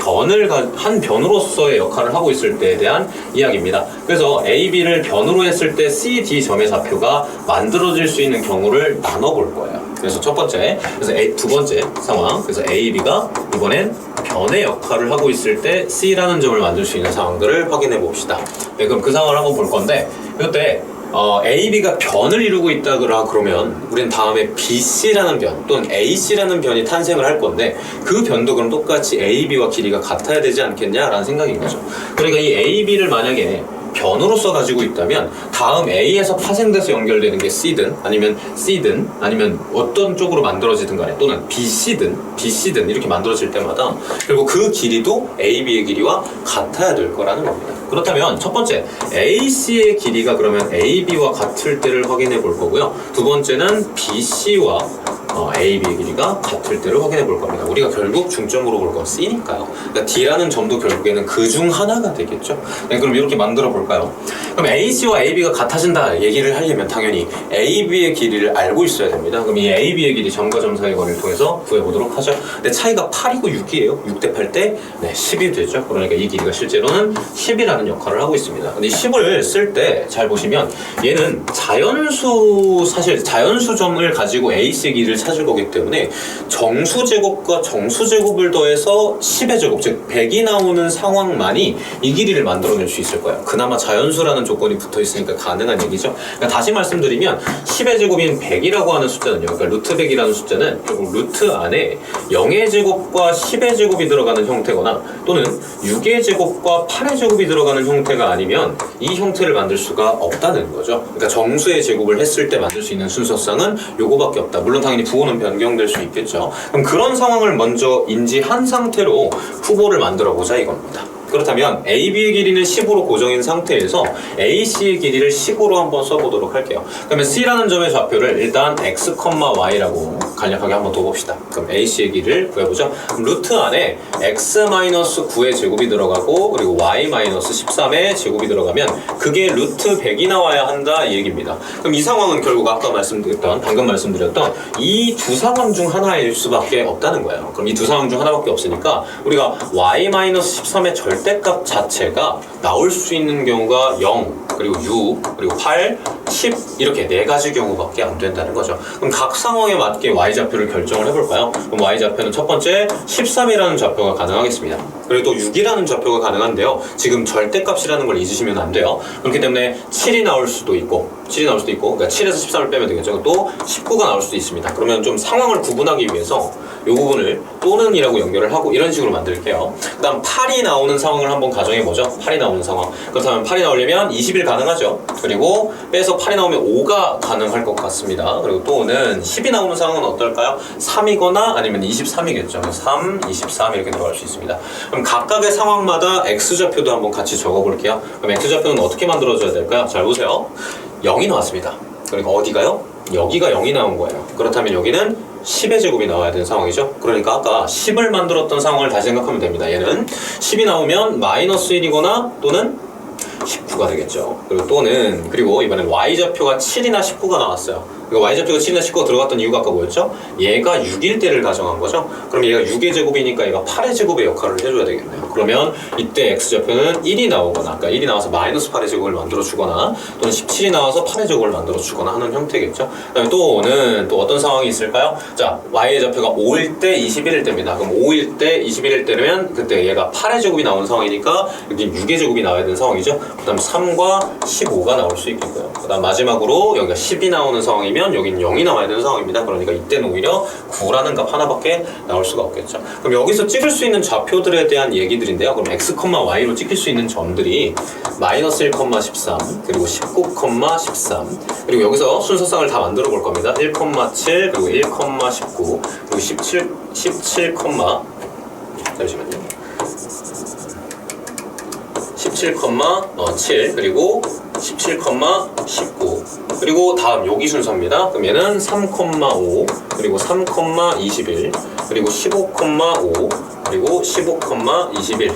변으로서의 역할을 하고 있을 때에 대한 이야기입니다. 그래서 AB를 변으로 했을 때 CD 점의 좌표가 만들어질 수 있는 경우를 나눠볼 거예요. 그래서 첫 번째, 그래서 두 번째 상황, 그래서 AB가 이번엔 변의 역할을 하고 있을 때 C라는 점을 만들 수 있는 상황들을 확인해 봅시다. 네, 그럼 그 상황을 한번 볼 건데 이때 AB가 변을 이루고 있다 그러면 우린 다음에 BC라는 변 또는 AC라는 변이 탄생을 할 건데 그 변도 그럼 똑같이 AB와 길이가 같아야 되지 않겠냐라는 생각인 거죠. 그러니까 이 AB를 만약에 변으로서 가지고 있다면 다음 A에서 파생돼서 연결되는 게 C든 아니면 C든 아니면 어떤 쪽으로 만들어지든 간에 또는 BC든 이렇게 만들어질 때마다 그리고 그 길이도 AB의 길이와 같아야 될 거라는 겁니다. 그렇다면 첫 번째 AC의 길이가 그러면 AB와 같을 때를 확인해 볼 거고요. 두 번째는 BC와 AB의 길이가 같을 때를 확인해 볼 겁니다. 우리가 결국 중점으로 볼 건 C니까요. 그러니까 D라는 점도 결국에는 그 중 하나가 되겠죠. 네, 그럼 이렇게 만들어 볼까요? 그럼 AC와 AB가 같아진다 얘기를 하려면 당연히 AB의 길이를 알고 있어야 됩니다. 그럼 이 AB의 길이 점과 점 사이의 거리를 통해서 구해보도록 하죠. 근데 차이가 8이고 6이에요. 6대 8 때 10이 되죠. 그러니까 이 길이가 실제로는 10이라는 역할을 하고 있습니다. 근데 10을 쓸 때 잘 보시면 얘는 사실 자연수점을 가지고 AC의 길이를 찾을 거기 때문에 정수제곱과 정수제곱을 더해서 10의 제곱, 즉 100이 나오는 상황만이 이 길이를 만들어낼 수 있을 거예요. 그나마 자연수라는 조건이 붙어 있으니까 가능한 얘기죠. 그러니까 다시 말씀드리면 10의 제곱인 100이라고 하는 숫자는요, 그러니까 루트 100이라는 숫자는 결국 루트 안에 0의 제곱과 10의 제곱이 들어가는 형태거나 또는 6의 제곱과 8의 제곱이 들어가는 형태가 아니면 이 형태를 만들 수가 없다는 거죠. 그러니까 정수의 제곱을 했을 때 만들 수 있는 순서상은 요거밖에 없다. 물론 당연히 부호는 변경될 수 있겠죠. 그럼 그런 상황을 먼저 인지한 상태로 후보를 만들어 보자 이겁니다. 그렇다면 AB의 길이는 10으로 고정인 상태에서 AC의 길이를 10으로 한번 써보도록 할게요. 그러면 C라는 점의 좌표를 일단 x, y라고 간략하게 한번 둬봅시다. 그럼 AC의 길이를 구해보죠. 그럼 루트 안에 x-9의 제곱이 들어가고 그리고 y-13의 제곱이 들어가면 그게 루트 100이 나와야 한다 이 얘기입니다. 그럼 이 상황은 결국 아까 방금 말씀드렸던 이 두 상황 중 하나일 수밖에 없다는 거예요. 그럼 이 두 상황 중 하나밖에 없으니까 우리가 y-13의 절대값 자체가 나올 수 있는 경우가 0 그리고 6 그리고 8, 10 이렇게 네 가지 경우밖에 안 된다는 거죠. 그럼 각 상황에 맞게 y좌표를 결정을 해볼까요? 그럼 y좌표는 첫 번째 13이라는 좌표가 가능하겠습니다. 그리고 또 6이라는 좌표가 가능한데요. 지금 절대값이라는 걸 잊으시면 안 돼요. 그렇기 때문에 7이 나올 수도 있고 그러니까 7에서 13을 빼면 되겠죠. 또 19가 나올 수도 있습니다. 그러면 좀 상황을 구분하기 위해서 이 부분을 또는이라고 연결을 하고 이런 식으로 만들게요. 그 다음 8이 나오는 상황을 한번 가정해보죠. 8이 나오는 상황. 그렇다면 8이 나오려면 20일 가능하죠. 그리고 빼서 8이 나오면 5가 가능할 것 같습니다. 그리고 또는 10이 나오는 상황은 어떨까요? 3이거나 아니면 23이겠죠. 3, 23 이렇게 들어갈 수 있습니다. 그럼 각각의 상황마다 X좌표도 한번 같이 적어볼게요. 그럼 X좌표는 어떻게 만들어줘야 될까요? 잘 보세요. 0이 나왔습니다. 그러니까 어디가요? 여기가 0이 나온 거예요. 그렇다면 여기는 10의 제곱이 나와야 되는 상황이죠. 그러니까 아까 10을 만들었던 상황을 다시 생각하면 됩니다. 얘는 10이 나오면 마이너스 1이거나 또는 19가 되겠죠. 그리고 이번엔 y좌표가 7이나 19가 나왔어요. 그러니까 y좌표가 7이나 19가 들어갔던 이유가 아까 뭐였죠? 얘가 6일 때를 가정한 거죠. 그럼 얘가 6의 제곱이니까 얘가 8의 제곱의 역할을 해줘야 되겠네요. 그러면 이때 x좌표는 1이 나오거나 그러니까 1이 나와서 마이너스 8의 제곱을 만들어주거나 또는 17이 나와서 8의 제곱을 만들어주거나 하는 형태겠죠. 그 다음에 또 어떤 상황이 있을까요? 자, y의 좌표가 5일 때 21일 때입니다. 그럼 5일 때 21일 때면 그때 얘가 8의 제곱이 나오는 상황이니까 여기 6의 제곱이 나와야 되는 상황이죠. 그 다음 3과 15가 나올 수 있겠고요. 그 다음 마지막으로 여기가 10이 나오는 상황이면 여긴 0이 나와야 되는 상황입니다. 그러니까 이때는 오히려 9라는 값 하나밖에 나올 수가 없겠죠. 그럼 여기서 찍을 수 있는 좌표들에 대한 얘기들인데요. 그럼 x, y로 찍힐 수 있는 점들이 마이너스 1, 13 그리고 19, 13 그리고 여기서 순서상을 다 만들어 볼 겁니다. 1, 7 그리고 1, 19 그리고 17, 잠시만요. 17,7 그리고 17,19 그리고 다음 여기 순서입니다. 그럼 얘는 3,5 그리고 3,21 그리고 15,5 그리고 15,21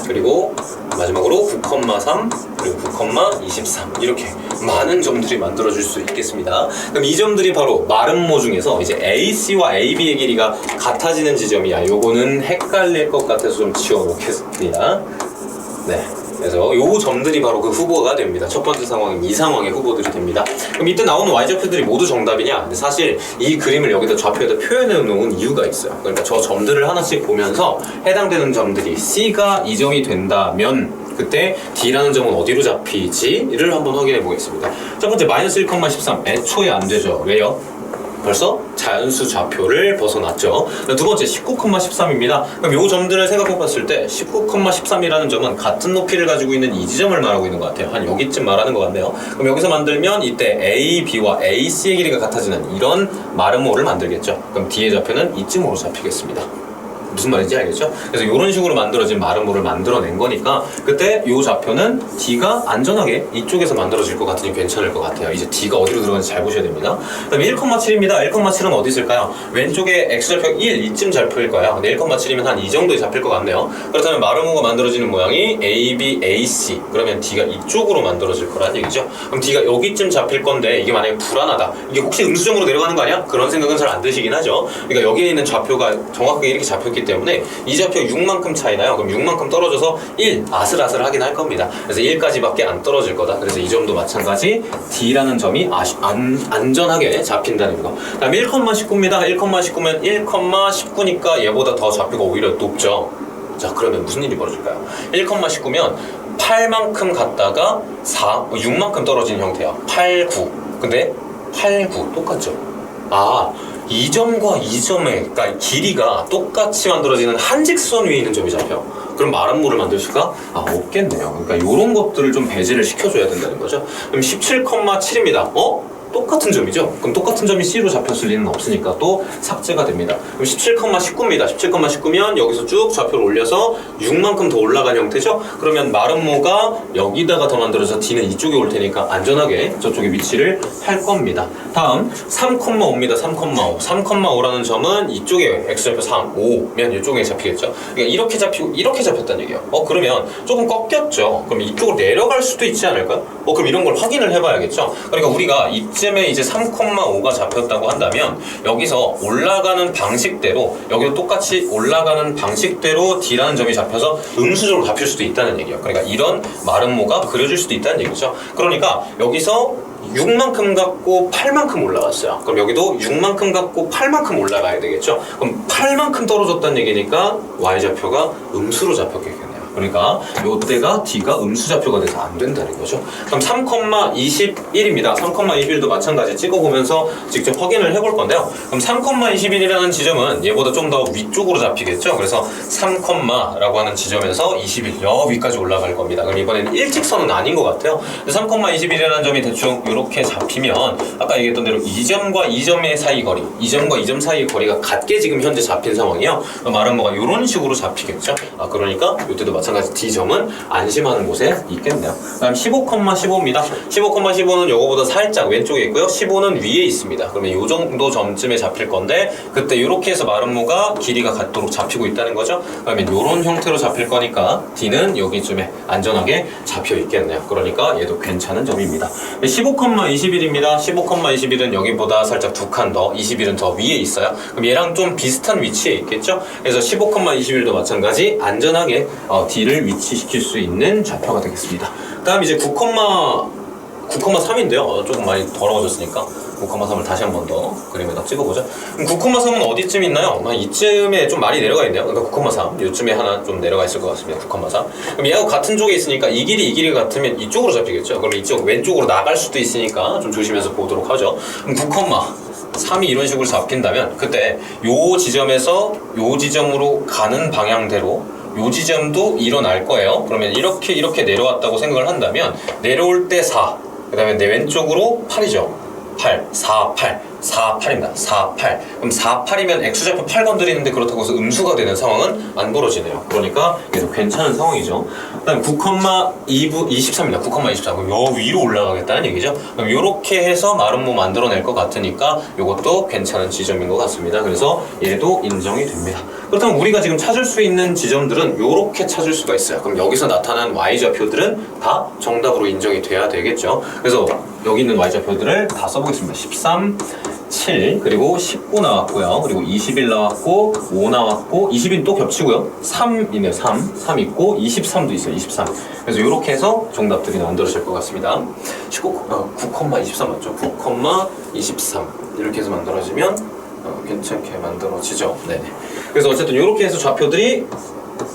그리고 마지막으로 9,3 그리고 9,23 이렇게 많은 점들이 만들어질 수 있겠습니다. 그럼 이 점들이 바로 마름모 중에서 이제 AC와 AB의 길이가 같아지는 지점이야. 요거는 헷갈릴 것 같아서 좀 지워놓겠습니다. 네. 그래서 요 점들이 바로 그 후보가 됩니다. 첫 번째 상황은 이 상황의 후보들이 됩니다. 그럼 이때 나오는 y좌표들이 모두 정답이냐? 근데 사실 이 그림을 여기다 좌표에다 표현해 놓은 이유가 있어요. 그러니까 저 점들을 하나씩 보면서 해당되는 점들이 C가 이 점이 된다면 그때 D라는 점은 어디로 잡히지를 한번 확인해 보겠습니다. 첫 번째 마이너스 1,13 애초에 안 되죠. 왜요? 벌써 자연수 좌표를 벗어났죠. 두 번째 19,13입니다. 그럼 요 점들을 생각해 봤을 때 19,13이라는 점은 같은 높이를 가지고 있는 이 지점을 말하고 있는 것 같아요. 한 여기쯤 말하는 것 같네요. 그럼 여기서 만들면 이때 AB와 AC의 길이가 같아지는 이런 마름모를 만들겠죠. 그럼 D의 좌표는 이쯤으로 잡히겠습니다. 무슨 말인지 알겠죠? 그래서 이런 식으로 만들어진 마름모를 만들어낸 거니까 그때 이 좌표는 D가 안전하게 이쪽에서 만들어질 것 같으니 괜찮을 것 같아요. 이제 D가 어디로 들어가는지 잘 보셔야 됩니다. 그다음에 1,7입니다. 1,7은 어디 있을까요? 왼쪽에 X좌표 1 이쯤 좌표일 거예요. 근데 1,7이면 한 이 정도에 잡힐 것 같네요. 그렇다면 마름모가 만들어지는 모양이 AB, AC 그러면 D가 이쪽으로 만들어질 거란 얘기죠. 그럼 D가 여기쯤 잡힐 건데 이게 만약에 불안하다. 이게 혹시 음수점으로 내려가는 거 아니야? 그런 생각은 잘 안 드시긴 하죠. 그러니까 여기에 있는 좌표가 정확하게 이렇게 잡혔기 때문에 이 좌표 6만큼 차이나요. 그럼 6만큼 떨어져서 1 아슬아슬하긴 할 겁니다. 그래서 1까지밖에 안 떨어질 거다. 그래서 이 점도 마찬가지 D라는 점이 안전하게 잡힌다는 거. 다음 1,19입니다. 1,19면 1,19니까 얘보다 더 좌표가 오히려 높죠. 자, 그러면 무슨 일이 벌어질까요? 1,19면 8만큼 갔다가 6만큼 떨어진 형태야. 8, 9. 근데 8, 9 똑같죠? 이 점과 이 점의 그러니까 길이가 똑같이 만들어지는 한 직선 위에 있는 점이 잡혀. 그럼 마름모를 만들 수가 없겠네요. 그러니까 이런 것들을 좀 배제를 시켜줘야 된다는 거죠. 그럼 17,7입니다. 똑같은 점이죠. 그럼 똑같은 점이 C로 잡혔을 리는 없으니까 또 삭제가 됩니다. 그럼 17,19입니다. 17,19면 여기서 쭉 좌표를 올려서 6만큼 더 올라간 형태죠. 그러면 마름모가 여기다가 더 만들어서 D는 이쪽에 올 테니까 안전하게 저쪽에 위치를 할 겁니다. 다음 3,5입니다. 3,5. 3,5라는 점은 이쪽에 X좌표 3, 5면 이쪽에 잡히겠죠. 그러니까 이렇게 잡히고 이렇게 잡혔다는 얘기예요. 그러면 조금 꺾였죠. 그럼 이쪽으로 내려갈 수도 있지 않을까요? 그럼 이런 걸 확인을 해봐야겠죠. 그러니까 우리가 이쯤에 이제 3,5가 잡혔다고 한다면 여기서 올라가는 방식대로 여기도 똑같이 올라가는 방식대로 D라는 점이 잡혀서 음수적으로 잡힐 수도 있다는 얘기예요. 그러니까 이런 마름모가 그려질 수도 있다는 얘기죠. 그러니까 여기서 6만큼 갖고 8만큼 올라갔어요. 그럼 여기도 6만큼 갖고 8만큼 올라가야 되겠죠. 그럼 8만큼 떨어졌다는 얘기니까 Y좌표가 음수로 잡혔겠네요. 그러니까 이때가 D가 음수좌표가 돼서 안 된다는 거죠. 그럼 3,21입니다. 3,21도 마찬가지 찍어보면서 직접 확인을 해볼 건데요. 그럼 3,21이라는 지점은 얘보다 좀 더 위쪽으로 잡히겠죠. 그래서 3,라고 하는 지점에서 21 위까지 올라갈 겁니다. 그럼 이번에는 일직선은 아닌 것 같아요. 3,21이라는 점이 대충 이렇게 잡히면 아까 얘기했던 대로 이 점과 이 점의 사이 거리, 이 점과 이 점 사이 거리가 같게 지금 현재 잡힌 상황이에요. 마름모가 이런 식으로 잡히겠죠. 그러니까 이때도 마찬가지 D점은 안심하는 곳에 있겠네요. 다음 15,15입니다. 15,15는 요거보다 살짝 왼쪽에 있고요. 15는 위에 있습니다. 그러면 요 정도 점쯤에 잡힐 건데 그때 이렇게 해서 마름모가 길이가 같도록 잡히고 있다는 거죠. 그러면 요런 형태로 잡힐 거니까 D는 여기쯤에 안전하게 잡혀 있겠네요. 그러니까 얘도 괜찮은 점입니다. 15,21입니다. 15,21은 여기보다 살짝 두 칸 더, 21은 더 위에 있어요. 그럼 얘랑 좀 비슷한 위치에 있겠죠? 그래서 15,21도 마찬가지 안전하게 D를 위치시킬 수 있는 좌표가 되겠습니다. 다음 이제 9,3인데요. 조금 많이 더러워졌으니까 9,3을 다시 한 번 더 그림에다 찍어보자. 그럼 9,3은 어디쯤 있나요? 이쯤에 좀 많이 내려가 있네요. 그러니까 9,3 이쯤에 하나 좀 내려가 있을 것 같습니다. 9,3. 그럼 얘하고 같은 쪽에 있으니까 이 길이가 같으면 이쪽으로 잡히겠죠. 그럼 이쪽 왼쪽으로 나갈 수도 있으니까 좀 조심해서 보도록 하죠. 그럼 9,3이 이런 식으로 잡힌다면 그때 요 지점에서 요 지점으로 가는 방향대로 요 지점도 일어날 거예요. 그러면 이렇게 내려왔다고 생각을 한다면 내려올 때 4, 그 다음에 내 왼쪽으로 8이죠. 8, 4, 8, 4, 8입니다. 4, 8. 그럼 4, 8이면 X좌표 8 건드리는데 그렇다고 해서 음수가 되는 상황은 안 벌어지네요. 그러니까 얘도 괜찮은 상황이죠. 그 다음 9,23입니다. 9,23. 그럼 요 위로 올라가겠다는 얘기죠. 그럼 요렇게 해서 마름모 만들어낼 것 같으니까 요것도 괜찮은 지점인 것 같습니다. 그래서 얘도 인정이 됩니다. 그렇다면 우리가 지금 찾을 수 있는 지점들은 요렇게 찾을 수가 있어요. 그럼 여기서 나타난 Y좌표들은 다 정답으로 인정이 돼야 되겠죠. 그래서 여기 있는 Y좌표들을 다 써보겠습니다. 13, 7, 그리고 19 나왔고요. 그리고 21 나왔고, 5 나왔고, 20인 또 겹치고요. 3이네요. 3 있고, 23도 있어요. 23. 그래서 이렇게 해서 정답들이 만들어질 것 같습니다. 9,23 맞죠? 9,23 이렇게 해서 만들어지면 괜찮게 만들어지죠. 네네. 그래서 어쨌든 이렇게 해서 좌표들이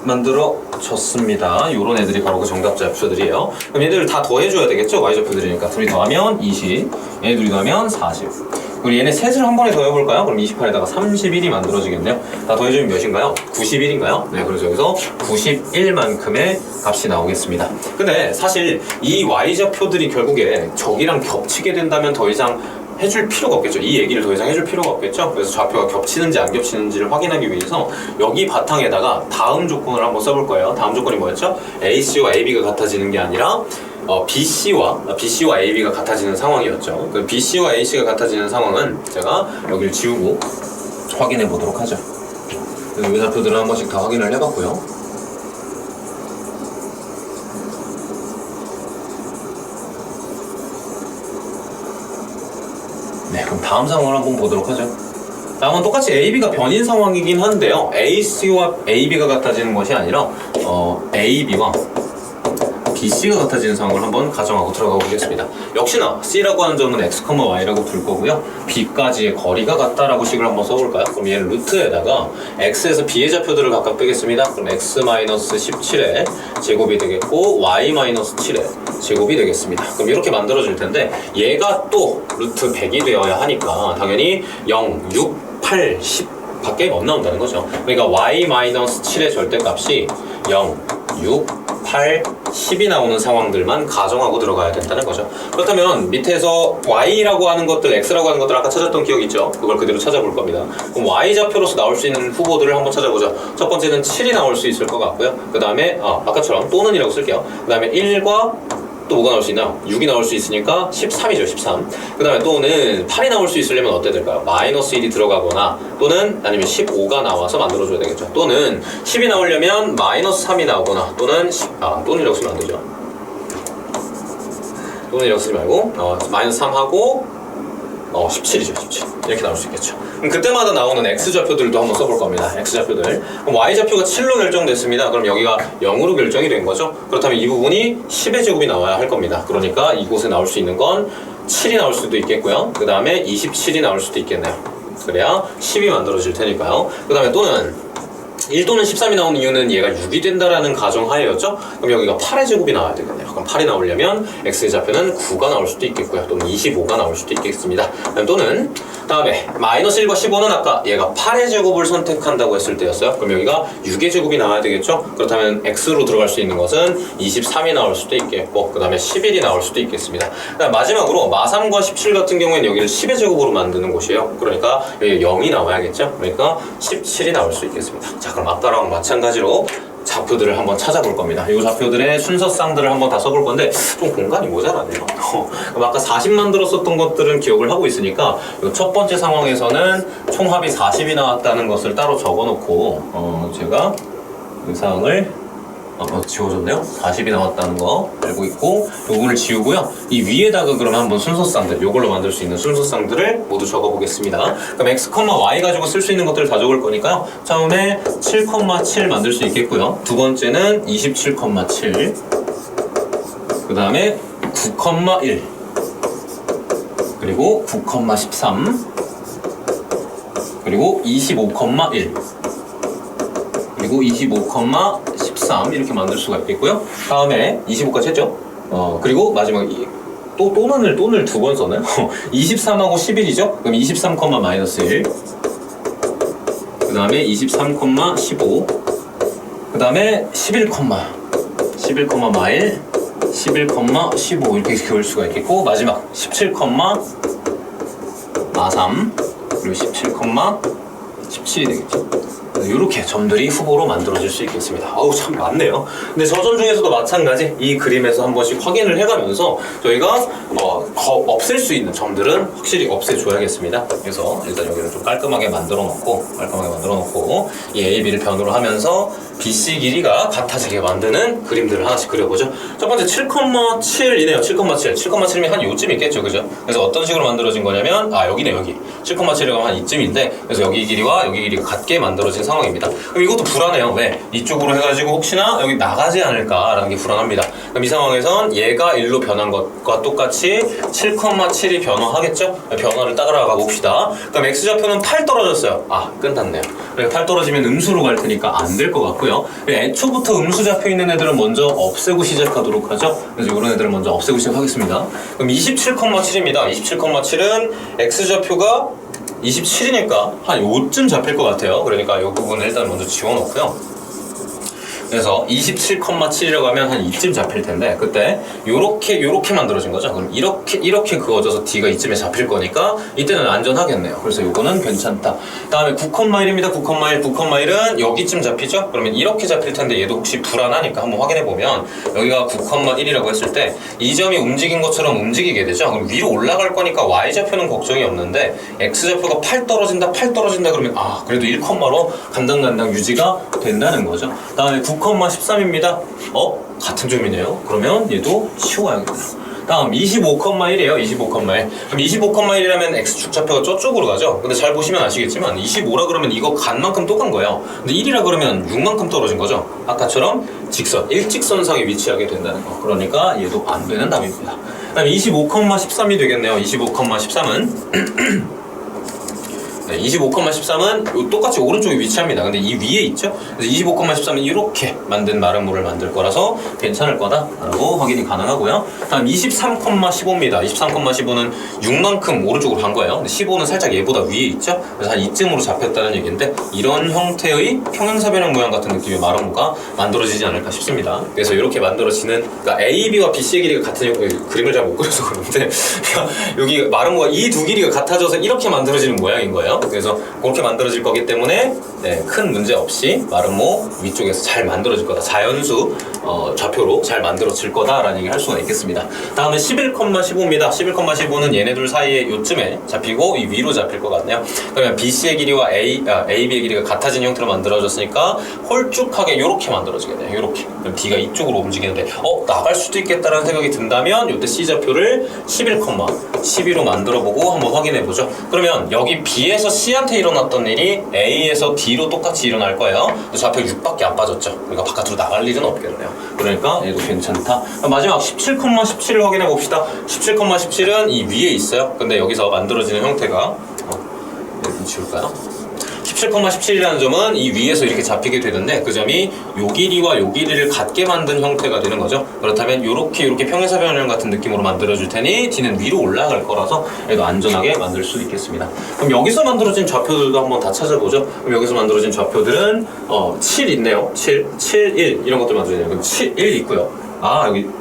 만들어졌습니다. 요런 애들이 바로 그 정답 좌표들이에요. 그럼 얘들을 다 더해줘야 되겠죠? Y좌표들이니까 둘이 더하면 20, 얘 둘이 더하면 40. 우리 얘네 셋을 한 번에 더해볼까요? 그럼 28에다가 31이 만들어지겠네요. 다 더해주면 몇인가요? 91인가요? 네, 그래서 여기서 91만큼의 값이 나오겠습니다. 근데 사실 이 y좌표들이 결국에 저기랑 겹치게 된다면 더 이상 해줄 필요가 없겠죠. 이 얘기를 더 이상 해줄 필요가 없겠죠. 그래서 좌표가 겹치는지 안 겹치는지를 확인하기 위해서 여기 바탕에다가 다음 조건을 한번 써볼 거예요. 다음 조건이 뭐였죠? AC와 AB가 같아지는 게 아니라 BC와 AB가 같아지는 상황이었죠. 그 BC와 AC가 같아지는 상황은 제가 여기를 지우고 확인해 보도록 하죠. 그래서 이 좌표들은 한 번씩 다 확인을 해봤고요. 네, 그럼 다음 상황을 한번 보도록 하죠. 다음은 똑같이 AB가 변인 상황이긴 한데요. AC와 AB가 같아지는 것이 아니라 AB와 BC가 같아지는 상황을 한번 가정하고 들어가 보겠습니다. 역시나 C라고 하는 점은 X, Y라고 둘 거고요. B까지의 거리가 같다라고 식을 한번 써볼까요? 그럼 얘는 루트에다가 X에서 B의 좌표들을 각각 빼겠습니다. 그럼 X-17의 제곱이 되겠고 Y-7의 제곱이 되겠습니다. 그럼 이렇게 만들어질 텐데 얘가 또 루트 100이 되어야 하니까 당연히 0, 6, 8, 10 밖에 못 나온다는 거죠. 그러니까 Y-7의 절대값이 0, 6, 8, 10이 나오는 상황들만 가정하고 들어가야 된다는 거죠. 그렇다면 밑에서 Y라고 하는 것들, X라고 하는 것들 아까 찾았던 기억 있죠? 그걸 그대로 찾아볼 겁니다. 그럼 Y좌표로서 나올 수 있는 후보들을 한번 찾아보죠. 첫 번째는 7이 나올 수 있을 것 같고요. 그 다음에 아까처럼 또는 이라고 쓸게요. 그 다음에 1과 또 뭐가 나올 수 있나? 6이 나올 수 있으니까 13이죠, 13. 그 다음에 또는 8이 나올 수 있으려면 어때 될까요? 마이너스 1이 들어가거나 또는 아니면 15가 나와서 만들어줘야 되겠죠. 또는 10이 나오려면 마이너스 3이 나오거나 또는 또는이라고 쓰면 안 되죠. 또는이라고 쓰지 말고 마이너스 3하고 17이죠, 17. 이렇게 나올 수 있겠죠. 그럼 그때마다 나오는 X좌표들도 한번 써볼 겁니다. X좌표들. 그럼 Y좌표가 7로 결정됐습니다. 그럼 여기가 0으로 결정이 된 거죠. 그렇다면 이 부분이 10의 제곱이 나와야 할 겁니다. 그러니까 이곳에 나올 수 있는 건 7이 나올 수도 있겠고요. 그 다음에 27이 나올 수도 있겠네요. 그래야 10이 만들어질 테니까요. 그 다음에 또는 1 또는 13이 나오는 이유는 얘가 6이 된다라는 가정하에였죠? 그럼 여기가 8의 제곱이 나와야 되겠네요. 그럼 8이 나오려면 X의 좌표는 9가 나올 수도 있겠고요. 또는 25가 나올 수도 있겠습니다. 또는 다음에 마이너스 1과 15는 아까 얘가 8의 제곱을 선택한다고 했을 때였어요. 그럼 여기가 6의 제곱이 나와야 되겠죠? 그렇다면 X로 들어갈 수 있는 것은 23이 나올 수도 있겠고 그 다음에 11이 나올 수도 있겠습니다. 그다음 마지막으로 마3과 17 같은 경우에는 여기를 10의 제곱으로 만드는 곳이에요. 그러니까 여기 0이 나와야겠죠? 그러니까 17이 나올 수 있겠습니다. 자, 그럼 아까랑 마찬가지로 좌표들을 한번 찾아볼 겁니다. 이 좌표들의 순서쌍들을 한번 다 써볼 건데 좀 공간이 모자라네요. 그럼 아까 40 만들었었던 것들은 기억을 하고 있으니까 이 첫 번째 상황에서는 총합이 40이 나왔다는 것을 따로 적어놓고 제가 이 사항을 지워졌네요. 40이 나왔다는 거 알고 있고 요거를 지우고요. 이 위에다가 그러면 한번 순서쌍들 요걸로 만들 수 있는 순서쌍들을 모두 적어보겠습니다. 그럼 x, y 가지고 쓸 수 있는 것들을 다 적을 거니까요. 처음에 7,7 만들 수 있겠고요. 두 번째는 27,7 그 다음에 9,1 그리고 9,13 그리고 25,1 그리고 25,13 이렇게 만들 수가 있겠고요. 다음에 25까지 했죠. 그리고 마지막 또는을 두 번 썼나요? 23하고 11이죠. 그럼 23,-1 그 다음에 23,15 그 다음에 11,1 11,15 이렇게 그을 수가 있겠고 마지막 17,3 그리고 17,17이 되겠죠. 이렇게 점들이 후보로 만들어질 수 있겠습니다. 어우 참 많네요. 근데 저점 중에서도 마찬가지 이 그림에서 한 번씩 확인을 해가면서 저희가 없앨 수 있는 점들은 확실히 없애줘야겠습니다. 그래서 일단 여기를 좀 깔끔하게 만들어 놓고 이 A, B를 변으로 하면서 BC 길이가 같아지게 만드는 그림들을 하나씩 그려보죠. 첫 번째 7,7이네요. 7,7이면 한 요쯤 있겠죠, 그죠? 그래서 어떤 식으로 만들어진 거냐면 여기네, 여기 7,7이라고 한 이쯤인데, 그래서 여기 길이와 여기 길이가 같게 만들어진 상황입니다. 그럼 이것도 불안해요. 왜? 이쪽으로 해가지고 혹시나 여기 나가지 않을까라는 게 불안합니다. 그럼 이 상황에선 얘가 1로 변한 것과 똑같이 7,7이 변화하겠죠? 변화를 따라가 봅시다. 그럼 x좌표는 8 떨어졌어요. 아, 끝났네요. 그러니까 8 떨어지면 음수로 갈 테니까 안 될 것 같고요. 애초부터 음수 잡혀 있는 애들은 먼저 없애고 시작하도록 하죠. 그래서 이런 애들을 먼저 없애고 시작하겠습니다. 그럼 27,7입니다. 27,7은 x좌표가 27이니까 한 요쯤 잡힐 것 같아요. 그러니까 이 부분을 일단 먼저 지워놓고요. 그래서 27,7이라고 하면 한 이쯤 잡힐 텐데, 그때 요렇게 만들어진 거죠. 그럼 이렇게 그어져서 D가 이쯤에 잡힐 거니까 이때는 안전하겠네요. 그래서 요거는 괜찮다. 다음에 9,1입니다. 9,1. 9,1은 여기쯤 잡히죠? 그러면 이렇게 잡힐 텐데 얘도 혹시 불안하니까 한번 확인해 보면 여기가 9,1이라고 했을 때 이 점이 움직인 것처럼 움직이게 되죠. 그럼 위로 올라갈 거니까 Y좌표는 걱정이 없는데 X좌표가 8 떨어진다 그러면 아, 그래도 1,로 간당간당 유지가 된다는 거죠. 다음에 9,13입니다. 같은 점이네요. 그러면 얘도 치워야겠다. 다음 25,1이에요. 25,1. 그럼 25,1이라면 X축 좌표가 저쪽으로 가죠. 근데 잘 보시면 아시겠지만 25라 그러면 이거 간 만큼 또 간 거예요. 근데 1이라 그러면 6만큼 떨어진 거죠. 아까처럼 직선, 일직선상에 위치하게 된다는 거. 그러니까 얘도 안 되는 답입니다. 그다음 25,13이 되겠네요. 25,13은 네, 25,13은 똑같이 오른쪽에 위치합니다. 근데 이 위에 있죠? 그래서 25,13은 이렇게 만든 마름모를 만들 거라서 괜찮을 거다라고 확인이 가능하고요. 다음 23,15입니다. 23,15는 6만큼 오른쪽으로 간 거예요. 근데 15는 살짝 얘보다 위에 있죠? 그래서 한 이쯤으로 잡혔다는 얘기인데, 이런 형태의 평행사변형 모양 같은 느낌의 마름모가 만들어지지 않을까 싶습니다. 그래서 이렇게 만들어지는, 그러니까 AB와 BC의 길이가 같은, 그림을 잘 못 그려서 그런데 여기 마름모가 이 두 길이가 같아져서 이렇게 만들어지는 모양인 거예요. 그래서 그렇게 만들어질 거기 때문에 큰 문제 없이 마름모 위쪽에서 잘 만들어질 거다. 자연수 좌표로 잘 만들어질 거다라는 얘기를 할 수가 있겠습니다. 다음은 11,15입니다. 11,15는 얘네들 사이에 요쯤에 잡히고 이 위로 잡힐 것 같네요. 그러면 BC의 길이와 AB의 길이가 같아진 형태로 만들어졌으니까 홀쭉하게 이렇게 만들어지겠네요. 이렇게. 그럼 D가 이쪽으로 움직이는데 나갈 수도 있겠다라는 생각이 든다면 이때 C좌표를 11,12로 만들어보고 한번 확인해보죠. 그러면 여기 B에서 C한테 일어났던 일이 A에서 D로 똑같이 일어날 거예요. 좌표 6밖에 안 빠졌죠. 그러니까 바깥으로 나갈 일은 없겠네요. 그러니까 얘도 괜찮다. 마지막 17,17을 확인해 봅시다. 17,17은 이 위에 있어요. 근데 여기서 만들어지는 형태가 여기 지울까요? 17,17이라는 점은 이 위에서 이렇게 잡히게 되는데, 그 점이 요 길이와 요 길이를 같게 만든 형태가 되는 거죠. 그렇다면 이렇게 평행사변형 같은 느낌으로 만들어줄 테니 D는 위로 올라갈 거라서 얘도 안전하게 만들 수 있겠습니다. 그럼 여기서 만들어진 좌표들도 한번 다 찾아보죠. 그럼 여기서 만들어진 좌표들은 7 있네요. 7, 1 이런 것들 만들어지네요. 그럼 7, 1 있고요.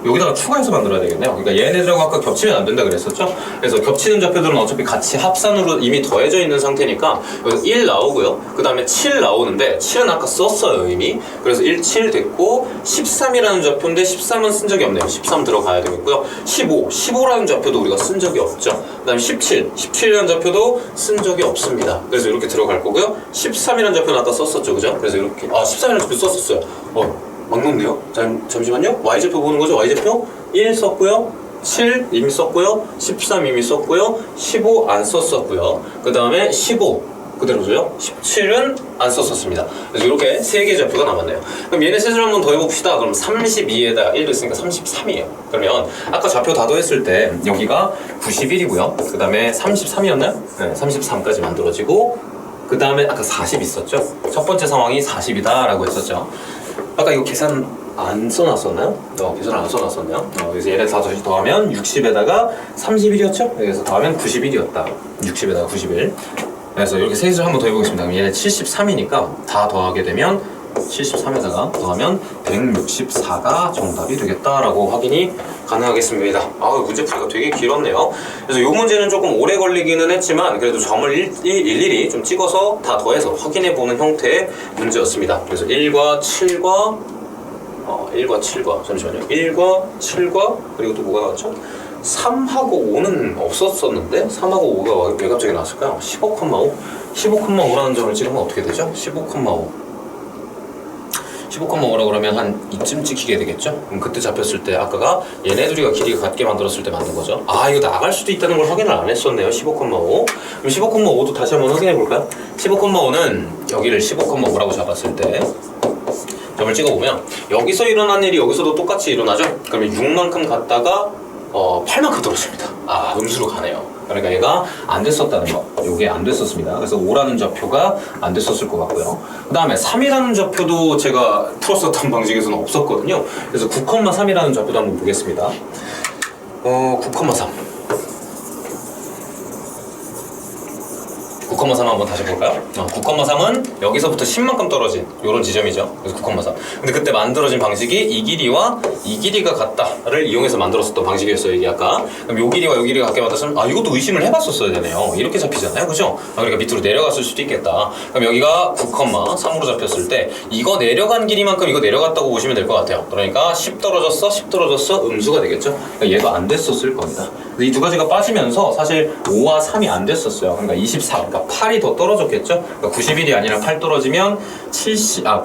여기다가 추가해서 만들어야 되겠네요. 그러니까 얘네들하고 아까 겹치면 안 된다 그랬었죠? 그래서 겹치는 좌표들은 어차피 같이 합산으로 이미 더해져 있는 상태니까 여기서 1 나오고요. 그 다음에 7 나오는데 7은 아까 썼어요 이미. 그래서 1, 7 됐고 13이라는 좌표인데 13은 쓴 적이 없네요. 13 들어가야 되겠고요. 15라는 좌표도 우리가 쓴 적이 없죠. 그 다음에 17이라는 좌표도 쓴 적이 없습니다. 그래서 이렇게 들어갈 거고요. 13이라는 좌표는 아까 썼었죠, 그죠? 그래서 이렇게 13이라는 좌표 썼었어요. 막 넣네요. 잠시만요. Y좌표 보는 거죠. Y좌표 1 썼고요. 7 이미 썼고요. 13 이미 썼고요. 15 안 썼었고요. 그 다음에 15 그대로죠. 17은 안 썼었습니다. 그래서 이렇게 3개의 좌표가 남았네요. 그럼 얘네 셋을 한번 더해봅시다. 그럼 32에다가 1 됐으니까 33이에요. 그러면 아까 좌표 다 더했을 때 여기가 91이고요. 그 다음에 33이었나요? 네, 33까지 만들어지고, 그 다음에 아까 40 있었죠? 첫 번째 상황이 40이다 라고 했었죠. 아까 이거 계산 안 써놨었나요? 계산 안 써놨었나요? 그래서 얘네 다 다시 더하면 60에다가 31이었죠? 그래서 더하면 91이었다. 60에다가 91. 그래서 이렇게 셋을 한번 더 해보겠습니다. 그럼 얘네 73이니까 다 더하게 되면 73에다가 더하면 164가 정답이 되겠다라고 확인이 가능하겠습니다. 문제풀이가 되게 길었네요. 그래서 이 문제는 조금 오래 걸리기는 했지만 그래도 점을 일일이 좀 찍어서 다 더해서 확인해보는 형태의 문제였습니다. 그래서 1과 7과 잠시만요. 1과 7과 그리고 또 뭐가 나왔죠? 3하고 5는 없었었는데 3하고 5가 왜 갑자기 나왔을까요? 15,5? 15,5라는 점을 찍으면 어떻게 되죠? 15,5 15,5라고 그러면 한 이쯤 찍히게 되겠죠? 그럼 그때 잡혔을 때 아까가 얘네 둘이가 길이가 같게 만들었을 때 만든 거죠. 아, 이거 나갈 수도 있다는 걸 확인을 안 했었네요. 15,5. 그럼 15,5도 다시 한번 확인해 볼까요? 15,5는 여기를 15,5라고 잡았을 때 점을 찍어보면 여기서 일어난 일이 여기서도 똑같이 일어나죠? 그러면 6만큼 갔다가 8만큼 떨어집니다. 아, 음수로 가네요. 그러니까 얘가 안 됐었다는 거. 요게 안 됐었습니다. 그래서 5라는 좌표가 안 됐었을 것 같고요. 그 다음에 3이라는 좌표도 제가 풀었었던 방식에서는 없었거든요. 그래서 9,3이라는 좌표도 한번 보겠습니다. 9,3. 9,3 한번 다시 볼까요? 9,3은 여기서부터 10만큼 떨어진 이런 지점이죠. 그래서 9,3. 근데 그때 만들어진 방식이 이 길이와 이 길이가 같다를 이용해서 만들었었던 방식이었어요. 이게 아까. 그럼 요 길이와 요 길이가 같게 만들었으면 이것도 의심을 해봤었어야 되네요. 이렇게 잡히잖아요. 그죠? 그러니까 밑으로 내려갔을 수도 있겠다. 그럼 여기가 9,3으로 잡혔을 때 이거 내려간 길이만큼 이거 내려갔다고 보시면 될 것 같아요. 그러니까 10 떨어졌어, 10 떨어졌어, 음수가 되겠죠? 그러니까 얘도 안 됐었을 겁니다. 이 두 가지가 빠지면서 사실 5와 3이 안 됐었어요. 그러니까 24, 그러니까 8이 더 떨어졌겠죠? 그러니까 91이 아니라 8 떨어지면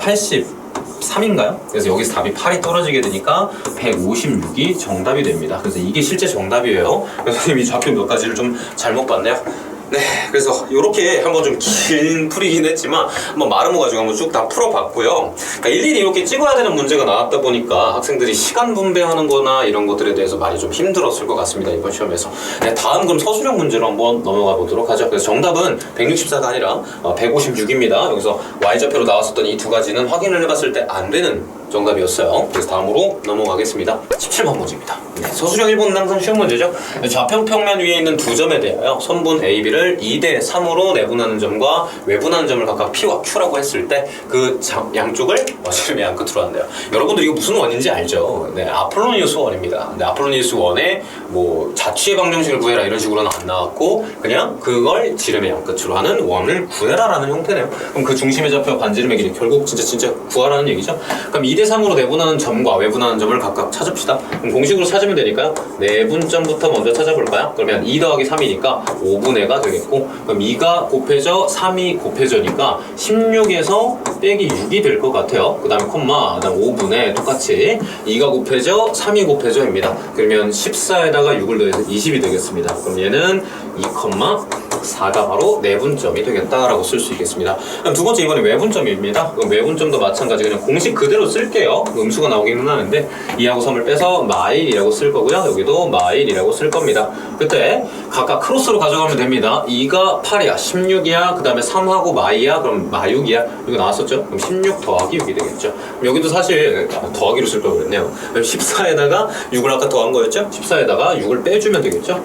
83인가요? 그래서 여기서 답이 8이 떨어지게 되니까 156이 정답이 됩니다. 그래서 이게 실제 정답이에요. 그래서 선생님이 좌표 몇 가지를 좀 잘못 봤네요. 네, 그래서 이렇게 한번 좀 긴 풀이긴 했지만 한번 마름모 가지고 한번 쭉 다 풀어봤고요. 그러니까 일일이 이렇게 찍어야 되는 문제가 나왔다 보니까 학생들이 시간 분배하는 거나 이런 것들에 대해서 많이 좀 힘들었을 것 같습니다, 이번 시험에서. 네, 다음 그럼 서술형 문제로 한번 넘어가 보도록 하죠. 그래서 정답은 164가 아니라 156입니다. 여기서 y좌표로 나왔었던 이 두 가지는 확인을 해봤을 때 안 되는 정답이었어요. 그래서 다음으로 넘어가겠습니다. 17번 문제입니다. 네, 서술형 1번은 항상 쉬운 문제죠. 좌표평면 위에 있는 두 점에 대하여 선분 A, B를 2대 3으로 내분하는 점과 외분하는 점을 각각 P와 Q라고 했을 때 그 양쪽을 지름의 양 끝으로 한대요. 여러분들 이거 무슨 원인지 알죠? 네, 아폴로니우스 원입니다. 네, 아폴로니우스 원에 뭐 자취의 방정식을 구해라 이런 식으로는 안 나왔고 그냥 그걸 지름의 양 끝으로 하는 원을 구해라라는 형태네요. 그럼 그 중심의 좌표와 반지름의 길이 결국 진짜 구하라는 얘기죠. 그럼 2대 3으로 내분하는 점과 외분하는 점을 각각 찾읍시다. 그럼 공식으로 찾으면 되니까요. 내분점부터 먼저 찾아볼까요? 그러면 2 더하기 3이니까 5분의가 되겠고 그럼 2가 곱해져 3이 곱해져니까 16에서 빼기 6이 될 것 같아요. 그 다음에 콤마, 그 다음 5분의 똑같이 2가 곱해져 3이 곱해져입니다. 그러면 14에다가 6을 더해서 20이 되겠습니다. 그럼 얘는 2,4가 바로 내분점이 되겠다라고 쓸 수 있겠습니다. 그럼 두 번째 이번에 외분점입니다. 그럼 외분점도 마찬가지 그냥 공식 그대로 쓸게요. 음수가 나오기는 하는데 2하고 3을 빼서 마일이라고 쓸 거고요. 여기도 마일이라고 쓸 겁니다. 그때 각각 크로스로 가져가면 됩니다. 2가 8이야, 16이야, 그 다음에 3하고 마이야, 그럼 마6이야. 이거 나왔었죠? 그럼 16 더하기 6이 되겠죠. 그럼 여기도 사실 더하기로 쓸 걸 그랬네요. 그럼 14에다가 6을 아까 더한 거였죠? 14에다가 6을 빼주면 되겠죠?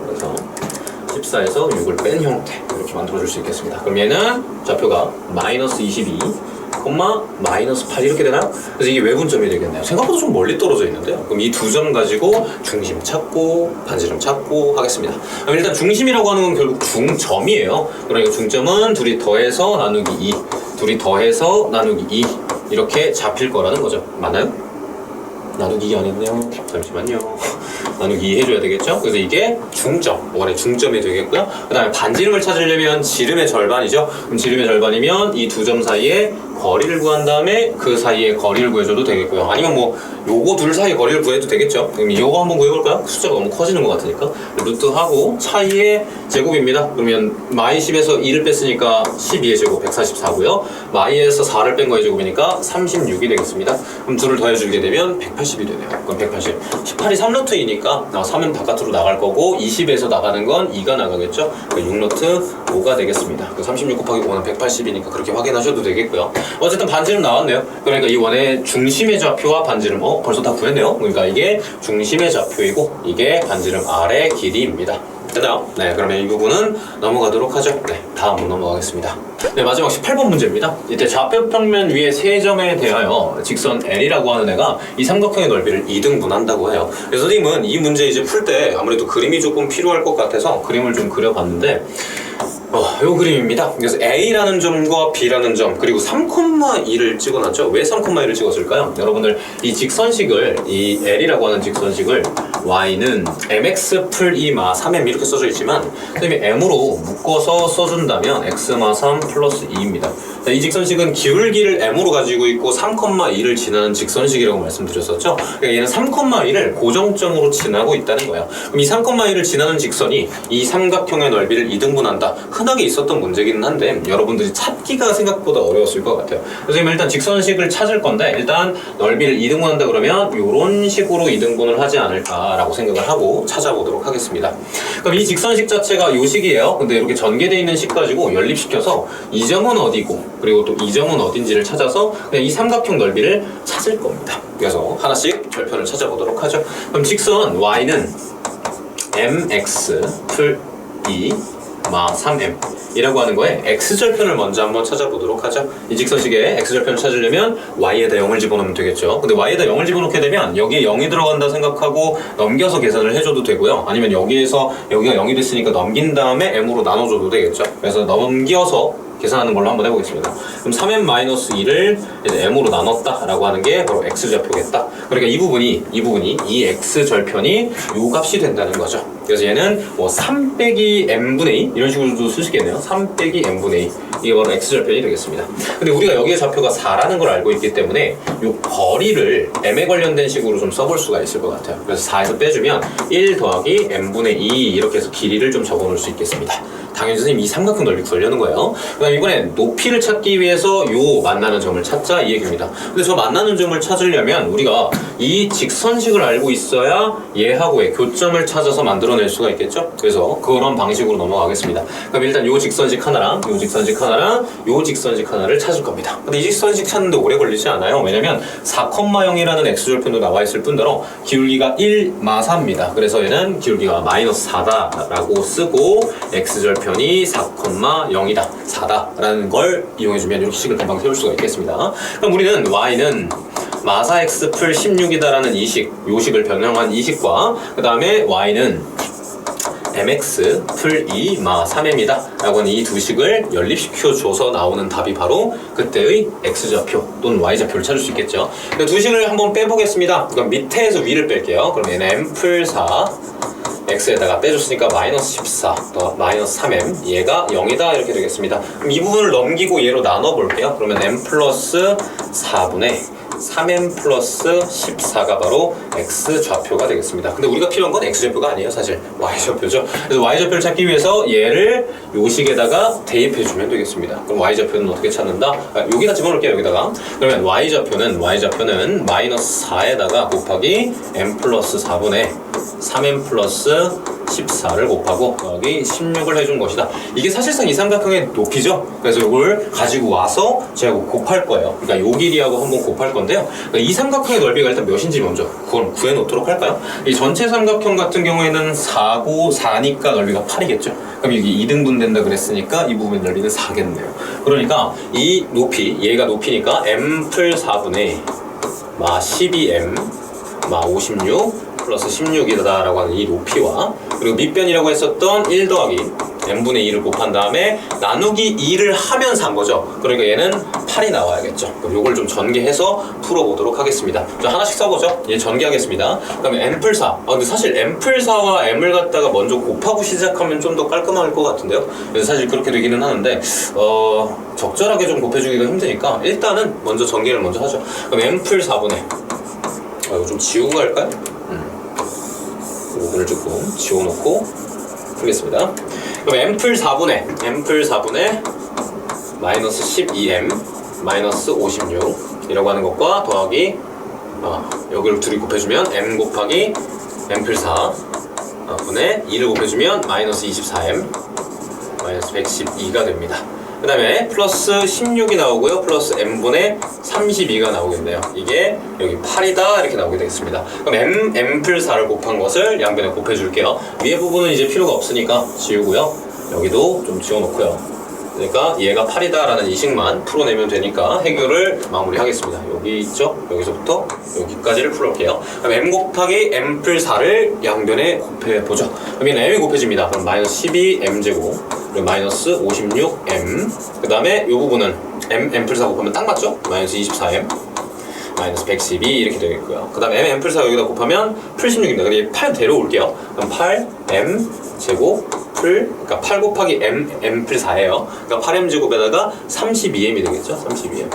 그래서 14에서 6을 뺀 형태 이렇게 만들어줄 수 있겠습니다. 그럼 얘는 좌표가 마이너스 22 마이너스 8 이렇게 되나요? 그래서 이게 외분점이 되겠네요. 생각보다 좀 멀리 떨어져 있는데요. 그럼 이 두 점 가지고 중심 찾고 반지름 찾고 하겠습니다. 그럼 일단 중심이라고 하는 건 결국 중점이에요. 그러니까 중점은 둘이 더해서 나누기 2 둘이 더해서 나누기 2 이렇게 잡힐 거라는 거죠. 맞나요? 나누기 2 안 했네요. 잠시만요. 나누기 2 해줘야 되겠죠? 그래서 이게 중점, 원의 중점이 되겠고요. 그 다음에 반지름을 찾으려면 지름의 절반이죠. 그럼 지름의 절반이면 이 두 점 사이에 거리를 구한 다음에 그 사이에 거리를 구해줘도 되겠고요. 아니면 뭐 요거 둘 사이 거리를 구해도 되겠죠. 그럼 요거 한번 구해볼까요? 숫자가 너무 커지는 것 같으니까 루트하고 차이의 제곱입니다. 그러면 마이 10에서 2를 뺐으니까 12의 제곱 144고요. 마이에서 4를 뺀 거의 제곱이니까 36이 되겠습니다. 그럼 둘을 더해주게 되면 180이 되네요. 그럼 180 18이 3루트이니까 3은 바깥으로 나갈 거고 20에서 나가는 건 2가 나가겠죠. 6루트 5가 되겠습니다. 36 곱하기 5는 180이니까 그렇게 확인하셔도 되겠고요. 어쨌든 반지름 나왔네요. 그러니까 이 원의 중심의 좌표와 반지름 벌써 다 구했네요. 그러니까 이게 중심의 좌표이고 이게 반지름 R의 길이입니다. 됐나요? 네, 그러면 이 부분은 넘어가도록 하죠. 네, 다음으로 넘어가겠습니다. 네, 마지막 18번 문제입니다. 이때 좌표평면 위에 세 점에 대하여 직선 L이라고 하는 애가 이 삼각형의 넓이를 2등분한다고 해요. 그래서 선생님은 이 문제 이제 풀 때 아무래도 그림이 조금 필요할 것 같아서 그림을 좀 그려봤는데 요 그림입니다. 그래서 A라는 점과 B라는 점 그리고 3,2를 찍어놨죠. 왜 3,2를 찍었을까요? 여러분들 이 직선식을 이 L이라고 하는 직선식을 Y는 mx 풀 2마 3m 이렇게 써져 있지만 선생님이 m으로 묶어서 써준다면 x마 3 플러스 2입니다. 이 직선식은 기울기를 m으로 가지고 있고 3,2를 지나는 직선식이라고 말씀드렸었죠. 그러니까 얘는 3,2를 고정점으로 지나고 있다는 거예요. 그럼 이 3,2를 지나는 직선이 이 삼각형의 넓이를 2등분한다. 흔하게 있었던 문제기는 한데 여러분들이 찾기가 생각보다 어려웠을 것 같아요. 그래서 일단 직선식을 찾을 건데 일단 넓이를 2등분한다 그러면 이런 식으로 2등분을 하지 않을까라고 생각을 하고 찾아보도록 하겠습니다. 그럼 이 직선식 자체가 이 식이에요. 근데 이렇게 전개되어 있는 식 가지고 연립시켜서 이 점은 어디고 그리고 또 이 점은 어딘지를 찾아서 그냥 이 삼각형 넓이를 찾을 겁니다. 그래서 하나씩 절편을 찾아보도록 하죠. 그럼 직선 y는 mx 풀 2 마 3m 이라고 하는 거에 x절편을 먼저 한번 찾아보도록 하죠. 이 직선식에 x절편을 찾으려면 y에다 0을 집어넣으면 되겠죠. 근데 y에다 0을 집어넣게 되면 여기에 0이 들어간다 생각하고 넘겨서 계산을 해줘도 되고요. 아니면 여기에서 여기가 0이 됐으니까 넘긴 다음에 m으로 나눠줘도 되겠죠. 그래서 넘겨서 계산하는 걸로 한번 해보겠습니다. 그럼 3m-2를 m으로 나눴다 라고 하는 게 바로 x좌표겠다. 그러니까 이 부분이 이 x절편이 요 값이 된다는 거죠. 그래서 얘는 뭐 3 빼기 m분의 2 이런 식으로도 쓰시겠네요. 3 빼기 m분의 2 이게 바로 x절편이 되겠습니다. 근데 우리가 여기에 좌표가 4라는 걸 알고 있기 때문에 요 거리를 m에 관련된 식으로 좀 써볼 수가 있을 것 같아요. 그래서 4에서 빼주면 1 더하기 m분의 2 이렇게 해서 길이를 좀 적어놓을 수 있겠습니다. 당연히 선생님 이 삼각형 넓이 구하려는 거예요. 그다음 이번엔 높이를 찾기 위해서 요 만나는 점을 찾자 이 얘기입니다. 근데 저 만나는 점을 찾으려면 우리가 이 직선식을 알고 있어야 얘하고의 교점을 찾아서 만들어낼 수가 있겠죠. 그래서 그런 방식으로 넘어가겠습니다. 그럼 일단 요 직선식 하나랑 요 직선식 하나랑 요 직선식 하나를 찾을 겁니다. 근데 이 직선식 찾는데 오래 걸리지 않아요. 왜냐면 4,0이라는 x절편도 나와 있을 뿐더러 기울기가 1마4입니다. 그래서 얘는 기울기가 마이너스 4다라고 쓰고 x절편이 4,0이다 4다 라는 걸 이용해주면 이렇게 식을 금방 세울 수가 있겠습니다. 그럼 우리는 y는 마사 x 풀 16이다 라는 이 식, 요 식을 변형한 이 식과 그 다음에 y는 mx 풀 2 마 3m이다 라고 하는 이 두 식을 연립시켜줘서 나오는 답이 바로 그때의 x좌표 또는 y좌표를 찾을 수 있겠죠. 두 식을 한번 빼보겠습니다. 그럼 밑에서 위를 뺄게요. 그럼 얘는 m 풀 4 x에다가 빼줬으니까 마이너스 14 더 마이너스 3m 얘가 0이다 이렇게 되겠습니다. 그럼 이 부분을 넘기고 얘로 나눠볼게요. 그러면 m 플러스 4분의 3m 플러스 14가 바로 x좌표가 되겠습니다. 근데 우리가 필요한 건 x좌표가 아니에요. 사실 y좌표죠. 그래서 y좌표를 찾기 위해서 얘를 요 식에다가 대입해주면 되겠습니다. 그럼 y좌표는 어떻게 찾는다? 여기다 집어넣을게요. 여기다가. 그러면 y좌표는 마이너스 4에다가 곱하기 m 플러스 4분의 3m 플러스 14를 곱하고 여기 16을 해준 것이다. 이게 사실상 이 삼각형의 높이죠. 그래서 이걸 가지고 와서 제가 곱할 거예요. 그러니까 요 길이하고 한번 곱할 건데요. 그러니까 이 삼각형의 넓이가 일단 몇인지 먼저 그걸 구해놓도록 할까요? 이 전체 삼각형 같은 경우에는 4고 4니까 넓이가 8이겠죠. 그럼 여기 2등분 된다 그랬으니까 이 부분의 넓이는 4겠네요. 그러니까 이 높이, 얘가 높이니까 m 풀 4분의 마 12m 마 56 플러스 16이다 라고 하는 이 높이와 그리고 밑변이라고 했었던 1 더하기 n분의 2를 곱한 다음에 나누기 2를 하면서 한 거죠. 그러니까 얘는 8이 나와야겠죠. 그럼 요걸 좀 전개해서 풀어보도록 하겠습니다. 자, 하나씩 써보죠. 얘 전개하겠습니다. 그다음에 m플4 근데 사실 m플4와 m을 갖다가 먼저 곱하고 시작하면 좀 더 깔끔할 것 같은데요. 그래서 사실 그렇게 되기는 하는데 적절하게 좀 곱해주기가 힘드니까 일단은 먼저 전개를 먼저 하죠. 그럼 m플4분의 이거 좀 지우고 갈까요? 이거를 조금 지워놓고 하겠습니다. 그럼 m플 4분의 마이너스 12m 마이너스 56 이라고 하는 것과 더하기 여기를 둘이 곱해주면 m 곱하기 m플 4 분의 2를 곱해주면 마이너스 24m 마이너스 112가 됩니다. 그 다음에 플러스 16이 나오고요. 플러스 m분의 32가 나오겠네요. 이게 여기 8이다 이렇게 나오게 되겠습니다. 그럼 m플 4를 곱한 것을 양변에 곱해줄게요. 위에 부분은 이제 필요가 없으니까 지우고요. 여기도 좀 지워놓고요. 그러니까 얘가 8이다 라는 이 식만 풀어내면 되니까 해결을 마무리하겠습니다. 여기 있죠? 여기서부터 여기까지를 풀어볼게요. 그럼 m 곱하기 m플 4를 양변에 곱해보죠. 그럼 얘는 m이 곱해집니다. 그럼 마이너스 12m제곱 그리고 마이너스 56m. 그 다음에 이 부분은 m 플 4 곱하면 딱 맞죠? 마이너스 24m 마이너스 112 이렇게 되겠고요. 그 다음에 m 플 4 여기다 곱하면 풀 16입니다. 그럼 8 데려올게요. 그럼 8m 제곱 그러니까 8 곱하기 m 플 4예요. 그러니까 8m 제곱에다가 32m이 되겠죠? 32m.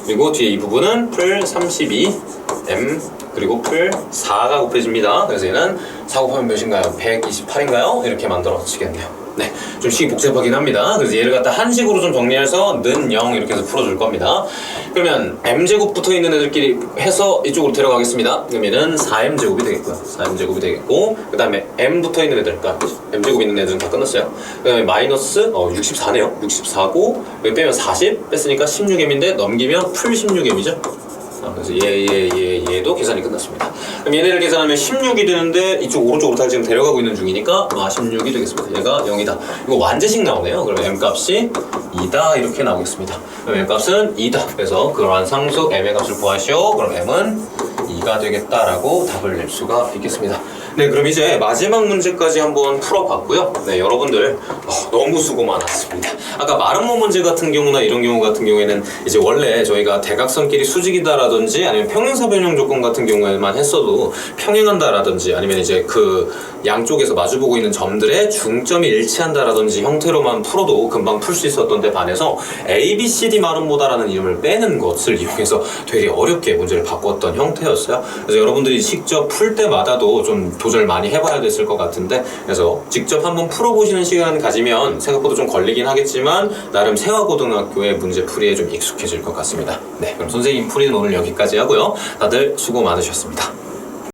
그리고 뒤에 이 부분은 풀 32m 그리고 풀 4가 곱해집니다. 그래서 얘는 4 곱하면 몇인가요? 128인가요? 이렇게 만들어지겠네요. 네, 좀 식이 복잡하긴 합니다. 그래서 얘를 갖다 한식으로 좀 정리해서 는 0 이렇게 해서 풀어줄 겁니다. 그러면 m제곱 붙어있는 애들끼리 해서 이쪽으로 데려가겠습니다. 그러면은 4m제곱이 되겠고요. 4m제곱이 되겠고 그 다음에 m 붙어있는 애들, 그러니까 m제곱 있는 애들은 다 끝났어요. 그 다음에 마이너스 64네요. 64고 여기 빼면 40 뺐으니까 16m인데 넘기면 풀 16m이죠. 그래서 얘도 계산이 끝났습니다. 그럼 얘네를 계산하면 16이 되는데 이쪽 오른쪽으로 다 지금 데려가고 있는 중이니까 16이 되겠습니다. 얘가 0이다. 이거 완제식 나오네요. 그러면 m 값이 2다 이렇게 나오겠습니다. 그럼 m 값은 2다. 그래서 그러한 상수 m의 값을 구하시오. 그럼 m은 2가 되겠다라고 답을 낼 수가 있겠습니다. 네, 그럼 이제 마지막 문제까지 한번 풀어봤고요. 네, 여러분들 너무 수고 많았습니다. 아까 마름모 문제 같은 경우나 이런 경우 같은 경우에는 이제 원래 저희가 대각선끼리 수직이다라든지 아니면 평행사 변형 조건 같은 경우에만 했어도 평행한다라든지 아니면 이제 그 양쪽에서 마주보고 있는 점들의 중점이 일치한다라든지 형태로만 풀어도 금방 풀 수 있었던 데 반해서 ABCD 마름모다라는 이름을 빼는 것을 이용해서 되게 어렵게 문제를 바꿨던 형태였어요. 그래서 여러분들이 직접 풀 때마다도 좀 조절 많이 해봐야 됐을 것 같은데 그래서 직접 한번 풀어보시는 시간 가지면 생각보다 좀 걸리긴 하겠지만 나름 세화고등학교의 문제풀이에 좀 익숙해질 것 같습니다. 네, 그럼 선생님 풀이는 오늘 여기까지 하고요. 다들 수고 많으셨습니다.